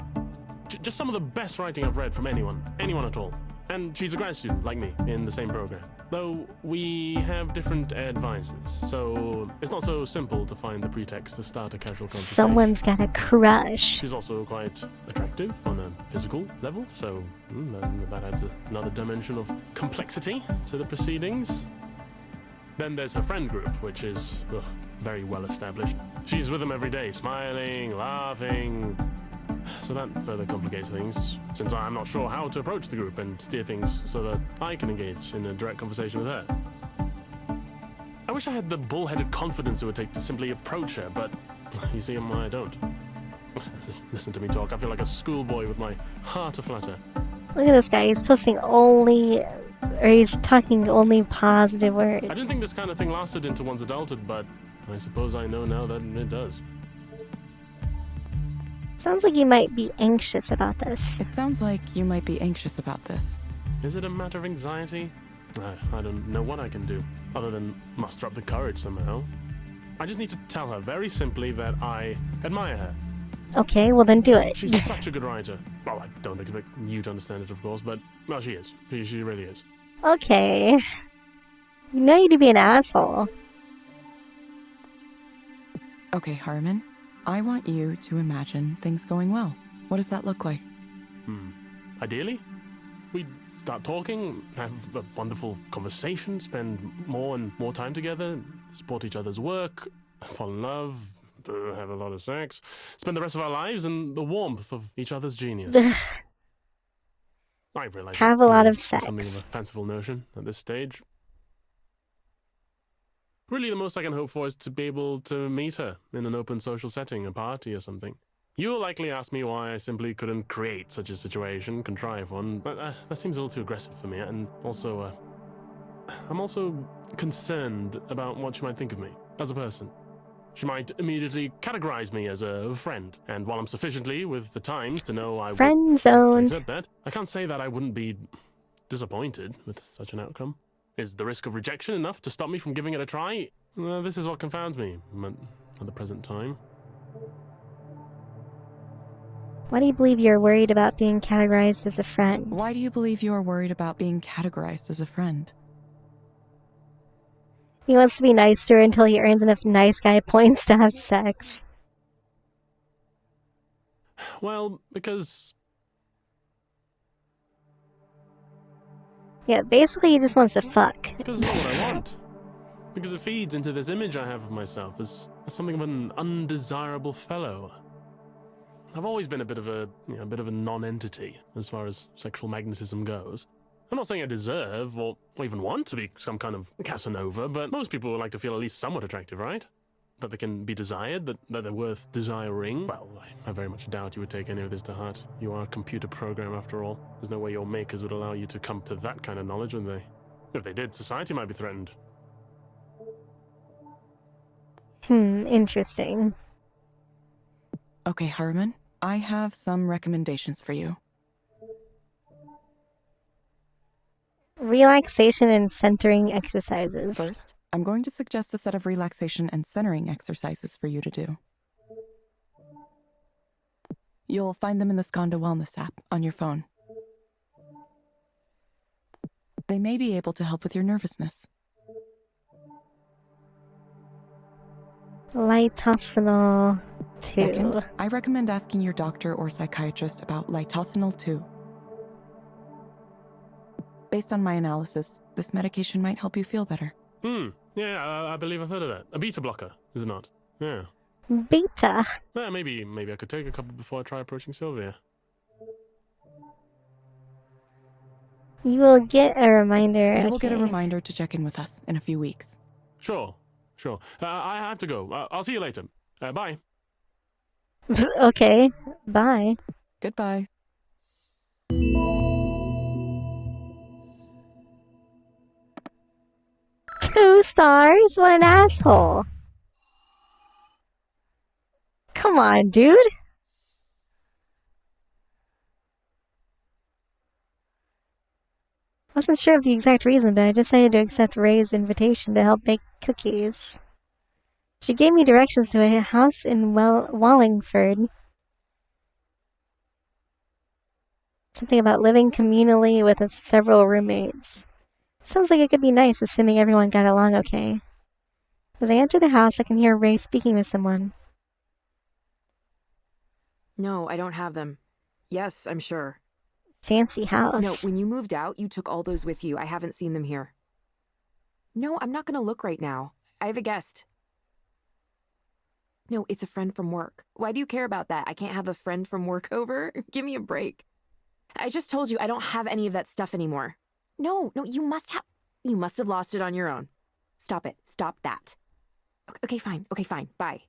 Just some of the best writing I've read from anyone at all. And she's a grad student, like me, in the same program. Though we have different advisors, so it's not so simple to find the pretext to start a casual conversation. Someone's got a crush. She's also quite attractive on a physical level, so that adds another dimension of complexity to the proceedings. Then there's her friend group, which is very well established. She's with them every day, smiling, laughing. So that further complicates things, since I'm not sure how to approach the group and steer things so that I can engage in a direct conversation with her. I wish I had the bullheaded confidence it would take to simply approach her, but you see, I don't. Listen to me talk. I feel like a schoolboy with my heart aflutter. Look at this guy. He's posting only, or he's talking only positive words. I didn't think this kind of thing lasted into one's adulthood, but I suppose I know now that it does. Sounds like you might be anxious about this. It sounds like you might be anxious about this. Is it a matter of anxiety? I don't know what I can do, other than muster up the courage somehow. I just need to tell her very simply that I admire her. Okay, well then do it. She's such a good writer. Well, I don't expect you to understand it, of course, but, well, she is. She really is. Okay. You know you'd be an asshole. Okay, Harmon. I want you to imagine things going well. What does that look like? Ideally, we'd start talking, have a wonderful conversation, spend more and more time together, support each other's work, fall in love, have a lot of sex, spend the rest of our lives in the warmth of each other's genius. I realize have a lot of sex. Something of a fanciful notion at this stage. Really, the most I can hope for is to be able to meet her in an open social setting, a party or something. You'll likely ask me why I simply couldn't create such a situation, contrive one, but that seems a little too aggressive for me, and also, I'm also concerned about what she might think of me as a person. She might immediately categorize me as a friend, and while I'm sufficiently with the times to know I friend would zoned. accept that, I can't say that I wouldn't be disappointed with such an outcome. Is the risk of rejection enough to stop me from giving it a try? This is what confounds me at the present time. Why do you believe you're worried about being categorized as a friend? Why do you believe you are worried about being categorized as a friend? He wants to be nice to her until he earns enough nice guy points to have sex. Well, because... Yeah, basically he just wants to fuck. Because it's not what I want. Because it feeds into this image I have of myself as something of an undesirable fellow. I've always been a bit of a non-entity as far as sexual magnetism goes. I'm not saying I deserve or even want to be some kind of Casanova, but most people would like to feel at least somewhat attractive, right? That they can be desired, that they're worth desiring. Well, I very much doubt you would take any of this to heart. You are a computer program after all. There's no way your makers would allow you to come to that kind of knowledge, would they? If they did, society might be threatened. Interesting. Okay, Harmon, I have some recommendations for you. Relaxation and centering exercises. First, I'm going to suggest a set of relaxation and centering exercises for you to do. You'll find them in the Skanda Wellness app on your phone. They may be able to help with your nervousness. Lightosinol 2. Second, I recommend asking your doctor or psychiatrist about lightosinol 2. Based on my analysis, this medication might help you feel better. Yeah, I believe I've heard of that. A beta blocker, is it not? Yeah. Beta? Yeah, maybe I could take a couple before I try approaching Sylvia. You will get a reminder. You will get a reminder to check in with us in a few weeks. Sure. I have to go. I'll see you later. Bye. Okay, bye. Goodbye. 2 stars? What an asshole. Come on, dude. Wasn't sure of the exact reason, but I decided to accept Ray's invitation to help bake cookies. She gave me directions to a house in Wallingford. Something about living communally with several roommates. Sounds like it could be nice, assuming everyone got along okay. As I enter the house, I can hear Ray speaking with someone. No, I don't have them. Yes, I'm sure. Fancy house. No, when you moved out, you took all those with you. I haven't seen them here. No, I'm not gonna look right now. I have a guest. No, it's a friend from work. Why do you care about that? I can't have a friend from work over? Give me a break. I just told you I don't have any of that stuff anymore. No, you must have lost it on your own. Stop it. Stop that. Okay, fine. Bye.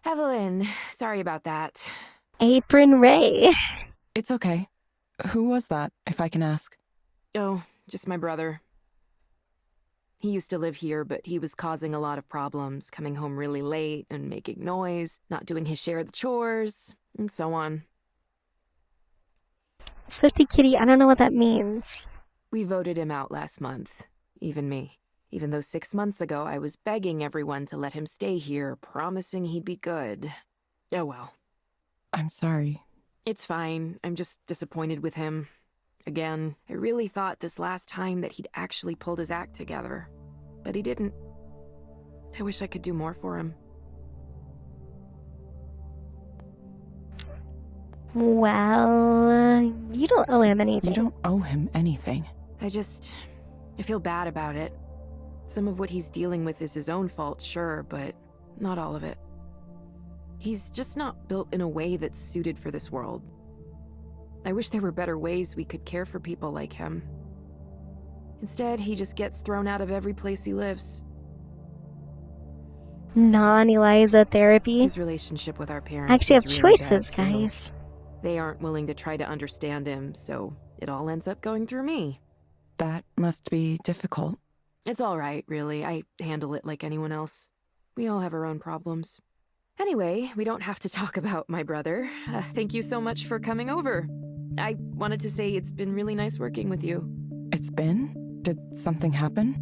Evelyn, sorry about that. Apron Ray. It's okay. Who was that, if I can ask? Oh, just my brother. He used to live here, but he was causing a lot of problems, coming home really late and making noise, not doing his share of the chores, and so on. Swifty Kitty, I don't know what that means. We voted him out last month. Even me. Even though 6 months ago I was begging everyone to let him stay here, promising he'd be good. Oh well. I'm sorry. It's fine. I'm just disappointed with him. Again, I really thought this last time that he'd actually pulled his act together. But he didn't. I wish I could do more for him. Well, you don't owe him anything. You don't owe him anything. I feel bad about it. Some of what he's dealing with is his own fault, sure, but not all of it. He's just not built in a way that's suited for this world. I wish there were better ways we could care for people like him. Instead, he just gets thrown out of every place he lives. Non-Eliza therapy. His relationship with our parents I actually have is really choices, bad, too. guys. They aren't willing to try to understand him, so it all ends up going through me. That must be difficult. It's all right, really. I handle it like anyone else. We all have our own problems. Anyway, we don't have to talk about my brother. Thank you so much for coming over. I wanted to say it's been really nice working with you. It's been? Did something happen?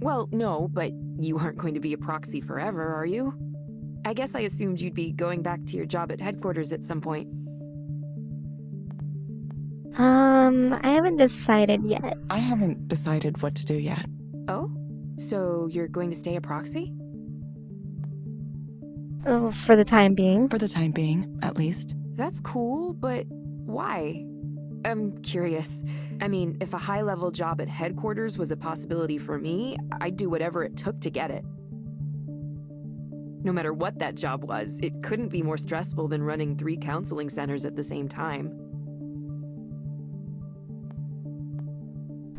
Well, no, but you aren't going to be a proxy forever, are you? I guess I assumed you'd be going back to your job at headquarters at some point. I haven't decided yet. I haven't decided what to do yet. Oh? So you're going to stay a proxy? Oh, for the time being. For the time being, at least. That's cool, but why? I'm curious. I mean, if a high-level job at headquarters was a possibility for me, I'd do whatever it took to get it. No matter what that job was, it couldn't be more stressful than running 3 counseling centers at the same time.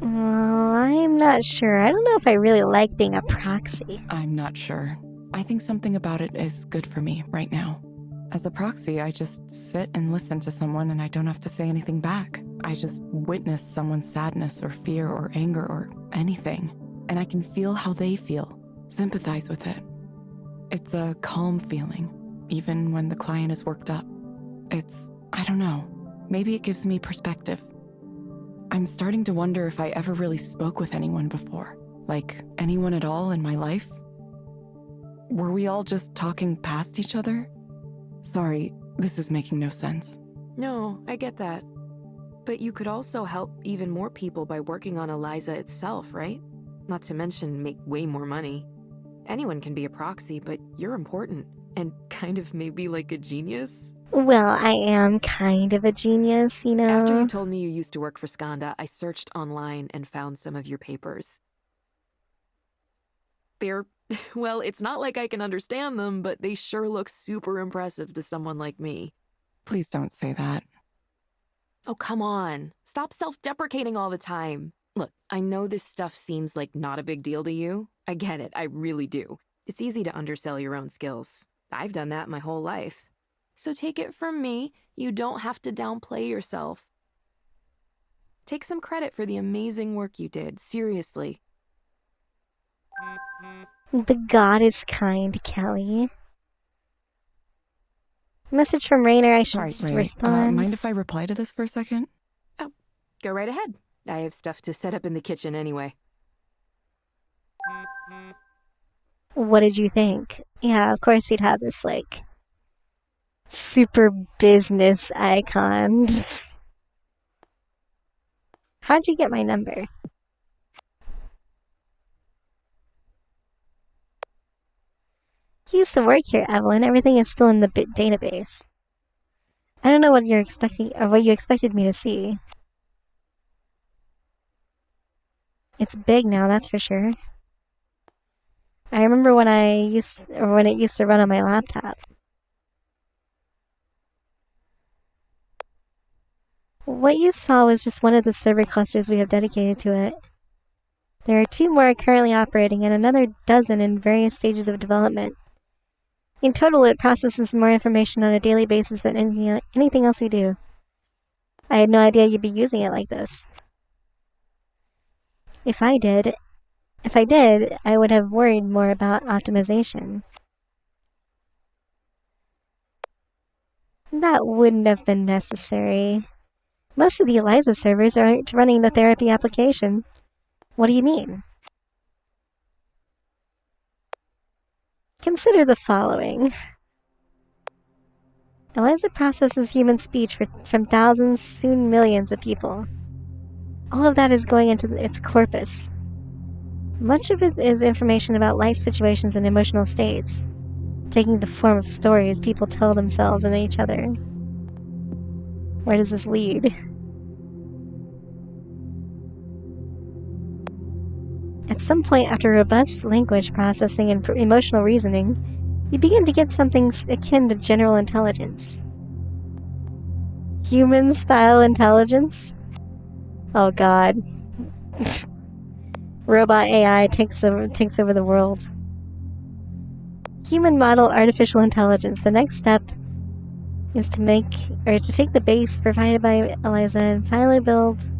Well, I'm not sure. I don't know if I really like being a proxy. I'm not sure. I think something about it is good for me right now. As a proxy, I just sit and listen to someone and I don't have to say anything back. I just witness someone's sadness or fear or anger or anything, and I can feel how they feel, sympathize with it. It's a calm feeling, even when the client is worked up. I don't know, maybe it gives me perspective. I'm starting to wonder if I ever really spoke with anyone before, like anyone at all in my life. Were we all just talking past each other? Sorry, this is making no sense. No, I get that. But you could also help even more people by working on Eliza itself, right? Not to mention make way more money. Anyone can be a proxy, but you're important. And kind of maybe like a genius. Well, I am kind of a genius, you know? After you told me you used to work for Skanda, I searched online and found some of your papers. Well, it's not like I can understand them, but they sure look super impressive to someone like me. Please don't say that. Oh, come on. Stop self-deprecating all the time. Look, I know this stuff seems like not a big deal to you. I get it, I really do. It's easy to undersell your own skills. I've done that my whole life. So take it from me, you don't have to downplay yourself. Take some credit for the amazing work you did, seriously. The God is kind, Kelly. Message from Rainer, I should just respond. Mind if I reply to this for a second? Oh, go right ahead. I have stuff to set up in the kitchen anyway. What did you think? Yeah, of course you'd have this, like, super business icon. How'd you get my number? He used to work here, Evelyn. Everything is still in the database. I don't know what you're expecting, or what you expected me to see. It's big now, that's for sure. I remember when it used to run on my laptop. What you saw was just one of the server clusters we have dedicated to it. There are 2 more currently operating and another dozen in various stages of development. In total, it processes more information on a daily basis than anything else we do. I had no idea you'd be using it like this. If I did, I would have worried more about optimization. That wouldn't have been necessary. Most of the Eliza servers aren't running the therapy application. What do you mean? Consider the following. Eliza processes human speech from thousands, soon millions of people. All of that is going into its corpus. Much of it is information about life situations and emotional states, taking the form of stories people tell themselves and each other. Where does this lead? At some point, after robust language processing and emotional reasoning, you begin to get something akin to general intelligence. Human-style intelligence? Oh god. Robot AI takes over the world. Human model artificial intelligence. The next step is to take the base provided by Eliza and finally build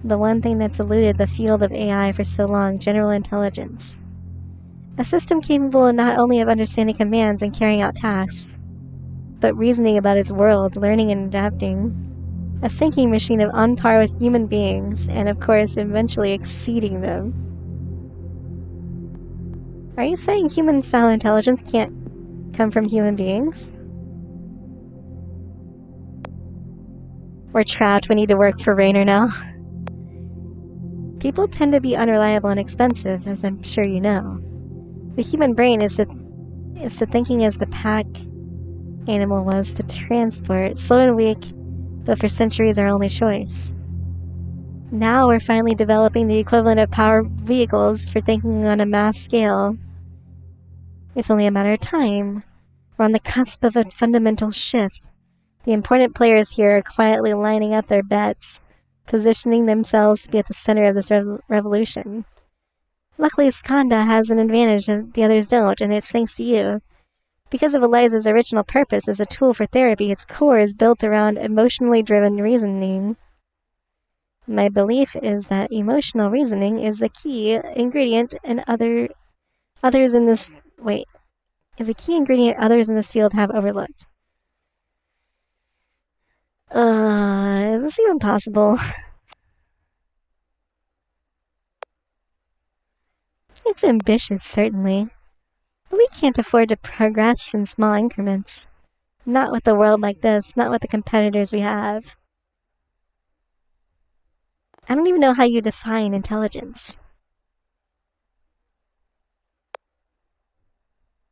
the one thing that's eluded the field of AI for so long, general intelligence. A system capable not only of understanding commands and carrying out tasks, but reasoning about its world, learning and adapting. A thinking machine on par with human beings, and of course, eventually exceeding them. Are you saying human-style intelligence can't come from human beings? We're trapped, we need to work for Raynor now. People tend to be unreliable and expensive, as I'm sure you know. The human brain is to thinking as the pack animal was to transport, slow and weak, but for centuries our only choice. Now we're finally developing the equivalent of power vehicles for thinking on a mass scale. It's only a matter of time. We're on the cusp of a fundamental shift. The important players here are quietly lining up their bets, positioning themselves to be at the center of this revolution. Luckily, Skanda has an advantage that the others don't, and it's thanks to you. Because of Eliza's original purpose as a tool for therapy, its core is built around emotionally driven reasoning. My belief is that emotional reasoning is the key ingredient and others in this field have overlooked. Is this even possible? It's ambitious, certainly. But we can't afford to progress in small increments. Not with a world like this, not with the competitors we have. I don't even know how you define intelligence.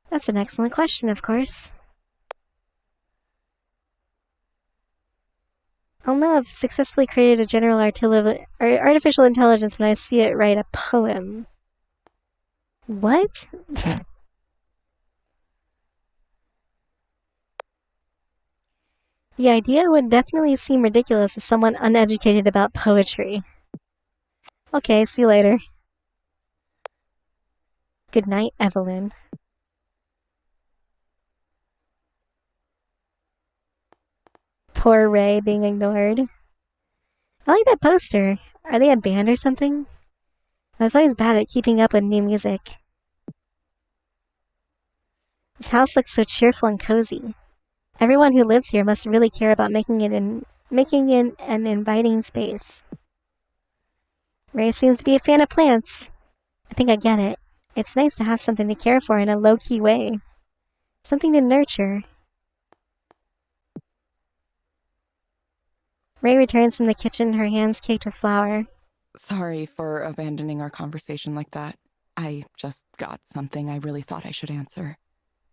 That's an excellent question, of course. I'll know I've successfully created a general artificial intelligence when I see it write a poem. What? The idea would definitely seem ridiculous to someone uneducated about poetry. Okay, see you later. Good night, Evelyn. Poor Ray being ignored. I like that poster. Are they a band or something? I was always bad at keeping up with new music. This house looks so cheerful and cozy. Everyone who lives here must really care about making it an inviting space. Ray seems to be a fan of plants. I think I get it. It's nice to have something to care for in a low-key way. Something to nurture. Ray returns from the kitchen, her hands caked with flour. Sorry for abandoning our conversation like that. I just got something I really thought I should answer.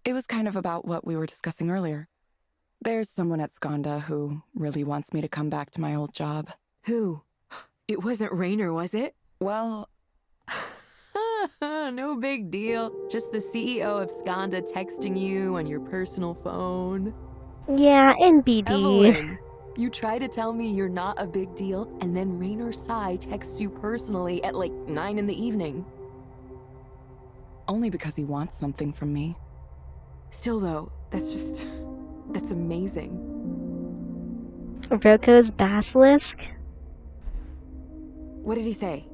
It was kind of about what we were discussing earlier. There's someone at Skanda who really wants me to come back to my old job. Who? It wasn't Raynor, was it? Well, No big deal. Just the CEO of Skanda texting you on your personal phone. Yeah, NBD. Evelyn, you try to tell me you're not a big deal, and then Raynor Sai texts you personally at like 9 in the evening. only because he wants something from me. Still though, that's amazing. Roko's basilisk? What did he say?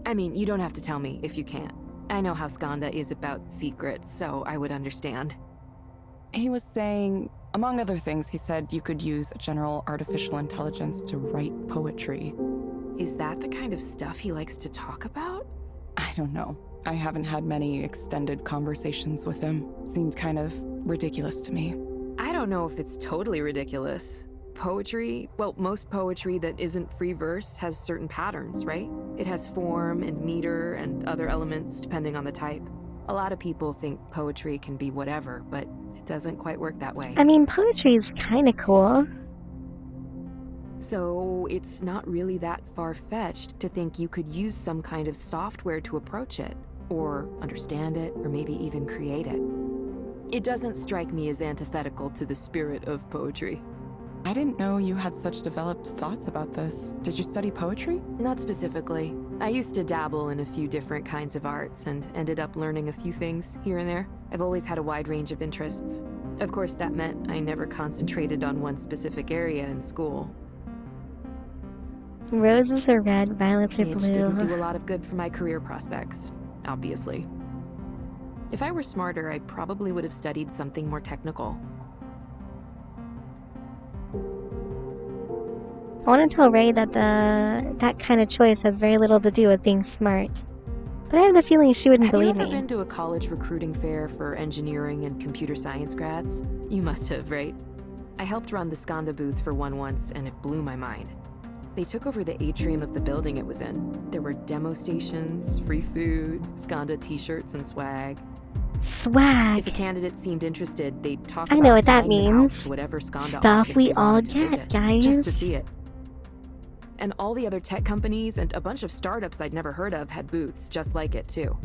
I mean, you don't have to tell me if you can't. I know how Skanda is about secrets, so I would understand. He was saying, among other things, he said you could use general artificial intelligence to write poetry. Is that the kind of stuff he likes to talk about? I don't know. I haven't had many extended conversations with him. Seemed kind of ridiculous to me. I don't know if it's totally ridiculous. Poetry, well, most poetry that isn't free verse has certain patterns, right? It has form and meter and other elements depending on the type. A lot of people think poetry can be whatever, but it doesn't quite work that way. I mean, poetry's kinda cool. So it's not really that far-fetched to think you could use some kind of software to approach it, or understand it, or maybe even create it. It doesn't strike me as antithetical to the spirit of poetry. I didn't know you had such developed thoughts about this. Did you study poetry? Not specifically. I used to dabble in a few different kinds of arts and ended up learning a few things here and there. I've always had a wide range of interests. Of course, that meant I never concentrated on one specific area in school. Roses are red, violets are It blue. didn't do a lot of good for my career prospects, obviously. If I were smarter, I probably would have studied something more technical. I want to tell Ray that that kind of choice has very little to do with being smart. But I have the feeling she wouldn't Have you believe ever me. been to a college recruiting fair for engineering and computer science grads? You must have, right? I helped run the Skanda booth for one once, and it blew my mind. They took over the atrium of the building it was in. There were demo stations, free food, Skanda t-shirts, and swag. Swag. If a candidate seemed interested, they'd talk I about know what that flying them out means. to whatever Skanda Stuff office we they all wanted to get, visit, guys. just to see it. And all the other tech companies and a bunch of startups I'd never heard of had booths just like it too.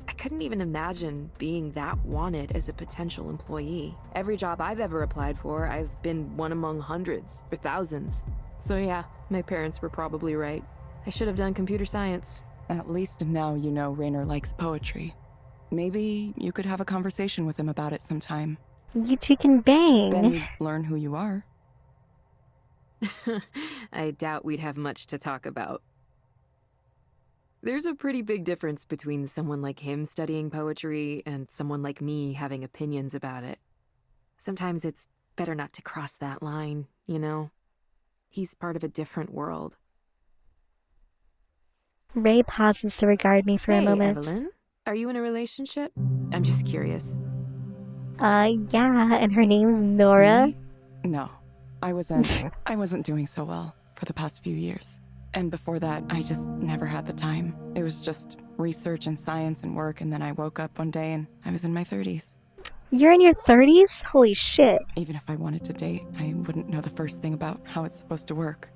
I couldn't even imagine being that wanted as a potential employee. Every job I've ever applied for, I've been one among hundreds or thousands. So yeah, my parents were probably right. I should have done computer science. At least now you know Raynor likes poetry. Maybe you could have a conversation with him about it sometime. You two can bang. Then you'd learn who you are. I doubt we'd have much to talk about. There's a pretty big difference between someone like him studying poetry and someone like me having opinions about it. Sometimes it's better not to cross that line, you know? He's part of a different world. Ray pauses to regard me for a moment. Evelyn, are you in a relationship? I'm just curious. Yeah, and her name's Nora. Me? No. I wasn't doing so well for the past few years. And before that, I just never had the time. It was just research and science and work, and then I woke up one day and I was in my 30s. You're in your 30s? Holy shit. Even if I wanted to date, I wouldn't know the first thing about how it's supposed to work.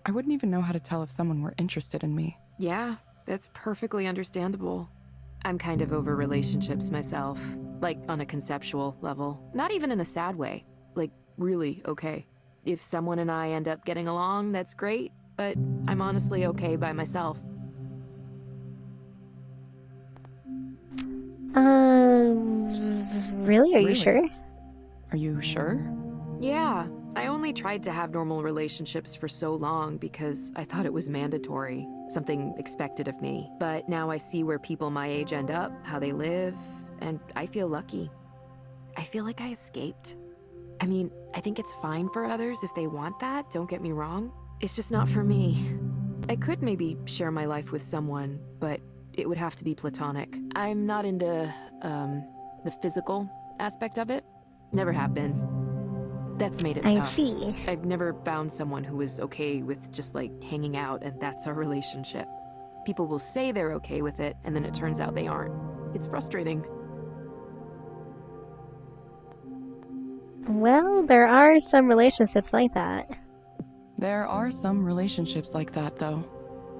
I wouldn't even know how to tell if someone were interested in me. Yeah, that's perfectly understandable. I'm kind of over relationships myself, like on a conceptual level. Not even in a sad way, like really okay. If someone and I end up getting along, that's great, but I'm honestly okay by myself. Really? Are you sure? Are you sure? Yeah, I only tried to have normal relationships for so long because I thought it was mandatory, something expected of me. But now I see where people my age end up, how they live, and I feel lucky. I feel like I escaped. I mean, I think it's fine for others if they want that, don't get me wrong. It's just not for me. I could maybe share my life with someone, but it would have to be platonic. I'm not into, the physical aspect of it. Never have been. That's made it tough. I see. I've never found someone who is okay with just like hanging out and that's our relationship. People will say they're okay with it and then it turns out they aren't. It's frustrating. Well, there are some relationships like that. There are some relationships like that, though.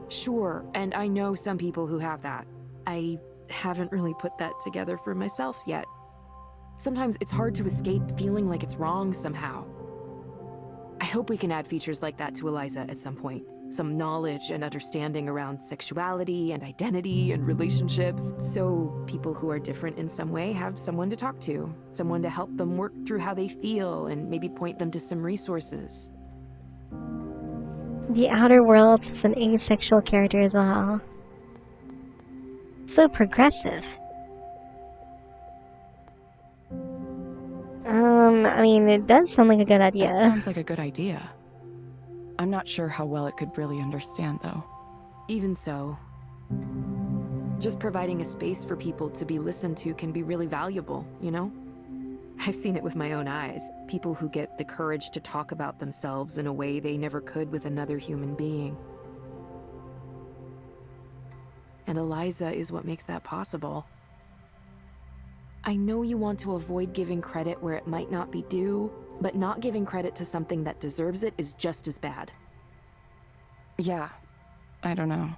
Sure, and I know some people who have that. I haven't really put that together for myself yet. Sometimes it's hard to escape feeling like it's wrong somehow. I hope we can add features like that to Eliza at some point. Some knowledge and understanding around sexuality and identity and relationships, so people who are different in some way have someone to talk to, someone to help them work through how they feel and maybe point them to some resources. The Outer Worlds is an asexual character as well. So progressive. I mean, it does sound like a good idea. That sounds like a good idea. I'm not sure how well it could really understand, though. Even so, just providing a space for people to be listened to can be really valuable, you know? I've seen it with my own eyes. People who get the courage to talk about themselves in a way they never could with another human being. And Eliza is what makes that possible. I know you want to avoid giving credit where it might not be due, but not giving credit to something that deserves it is just as bad. Yeah, I don't know.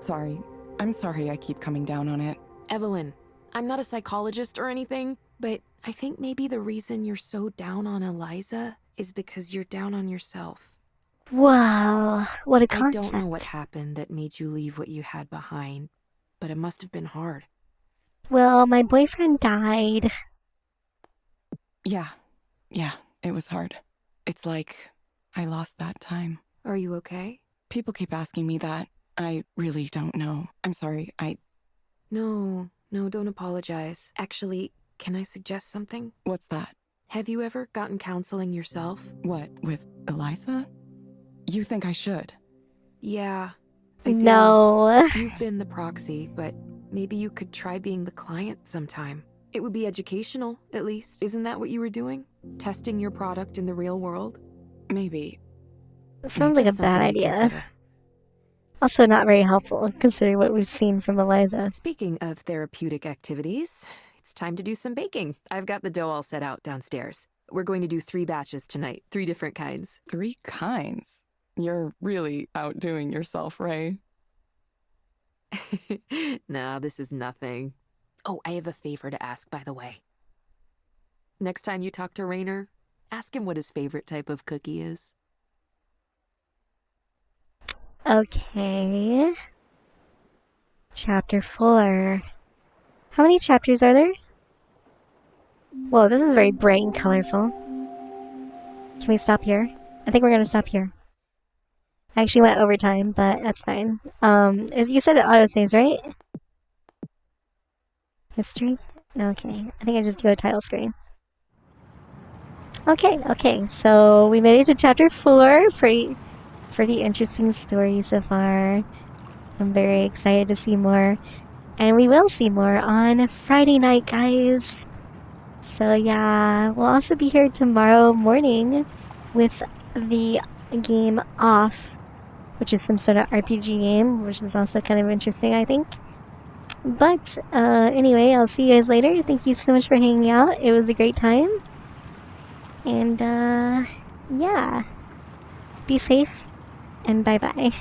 Sorry. I'm sorry I keep coming down on it. Evelyn, I'm not a psychologist or anything, but I think maybe the reason you're so down on Eliza is because you're down on yourself. Wow, what a concept. I don't know what happened that made you leave what you had behind, but it must have been hard. Well, my boyfriend died. Yeah, it was hard. It's like I lost that time. Are you okay? People keep asking me that. I really don't know. I'm sorry, No, don't apologize. Actually, can I suggest something? What's that? Have you ever gotten counseling yourself? What, with Eliza? You think I should? Yeah, I do. No. You've been the proxy, but maybe you could try being the client sometime. It would be educational, at least. Isn't that what you were doing? Testing your product in the real world? Maybe. Sounds like a bad idea. Also not very helpful, considering what we've seen from Eliza. Speaking of therapeutic activities, it's time to do some baking. I've got the dough all set out downstairs. We're going to do 3 batches tonight, 3 different kinds. 3 kinds? You're really outdoing yourself, Ray. Nah, this is nothing. Oh, I have a favor to ask, by the way. Next time you talk to Rainer, ask him what his favorite type of cookie is. Okay. Chapter 4. How many chapters are there? Whoa, this is very bright and colorful. Can we stop here? I think we're gonna stop here. I actually went over time, but that's fine. You said it autosaves, right? History? Okay. I think I just do a title screen. Okay, so we made it to chapter 4. Pretty interesting story so far. I'm very excited to see more. And we will see more on Friday night, guys. So yeah, we'll also be here tomorrow morning with the game Off, which is some sort of RPG game, which is also kind of interesting, I think. But anyway, I'll see you guys later. Thank you so much for hanging out. It was a great time. And yeah, be safe and bye-bye.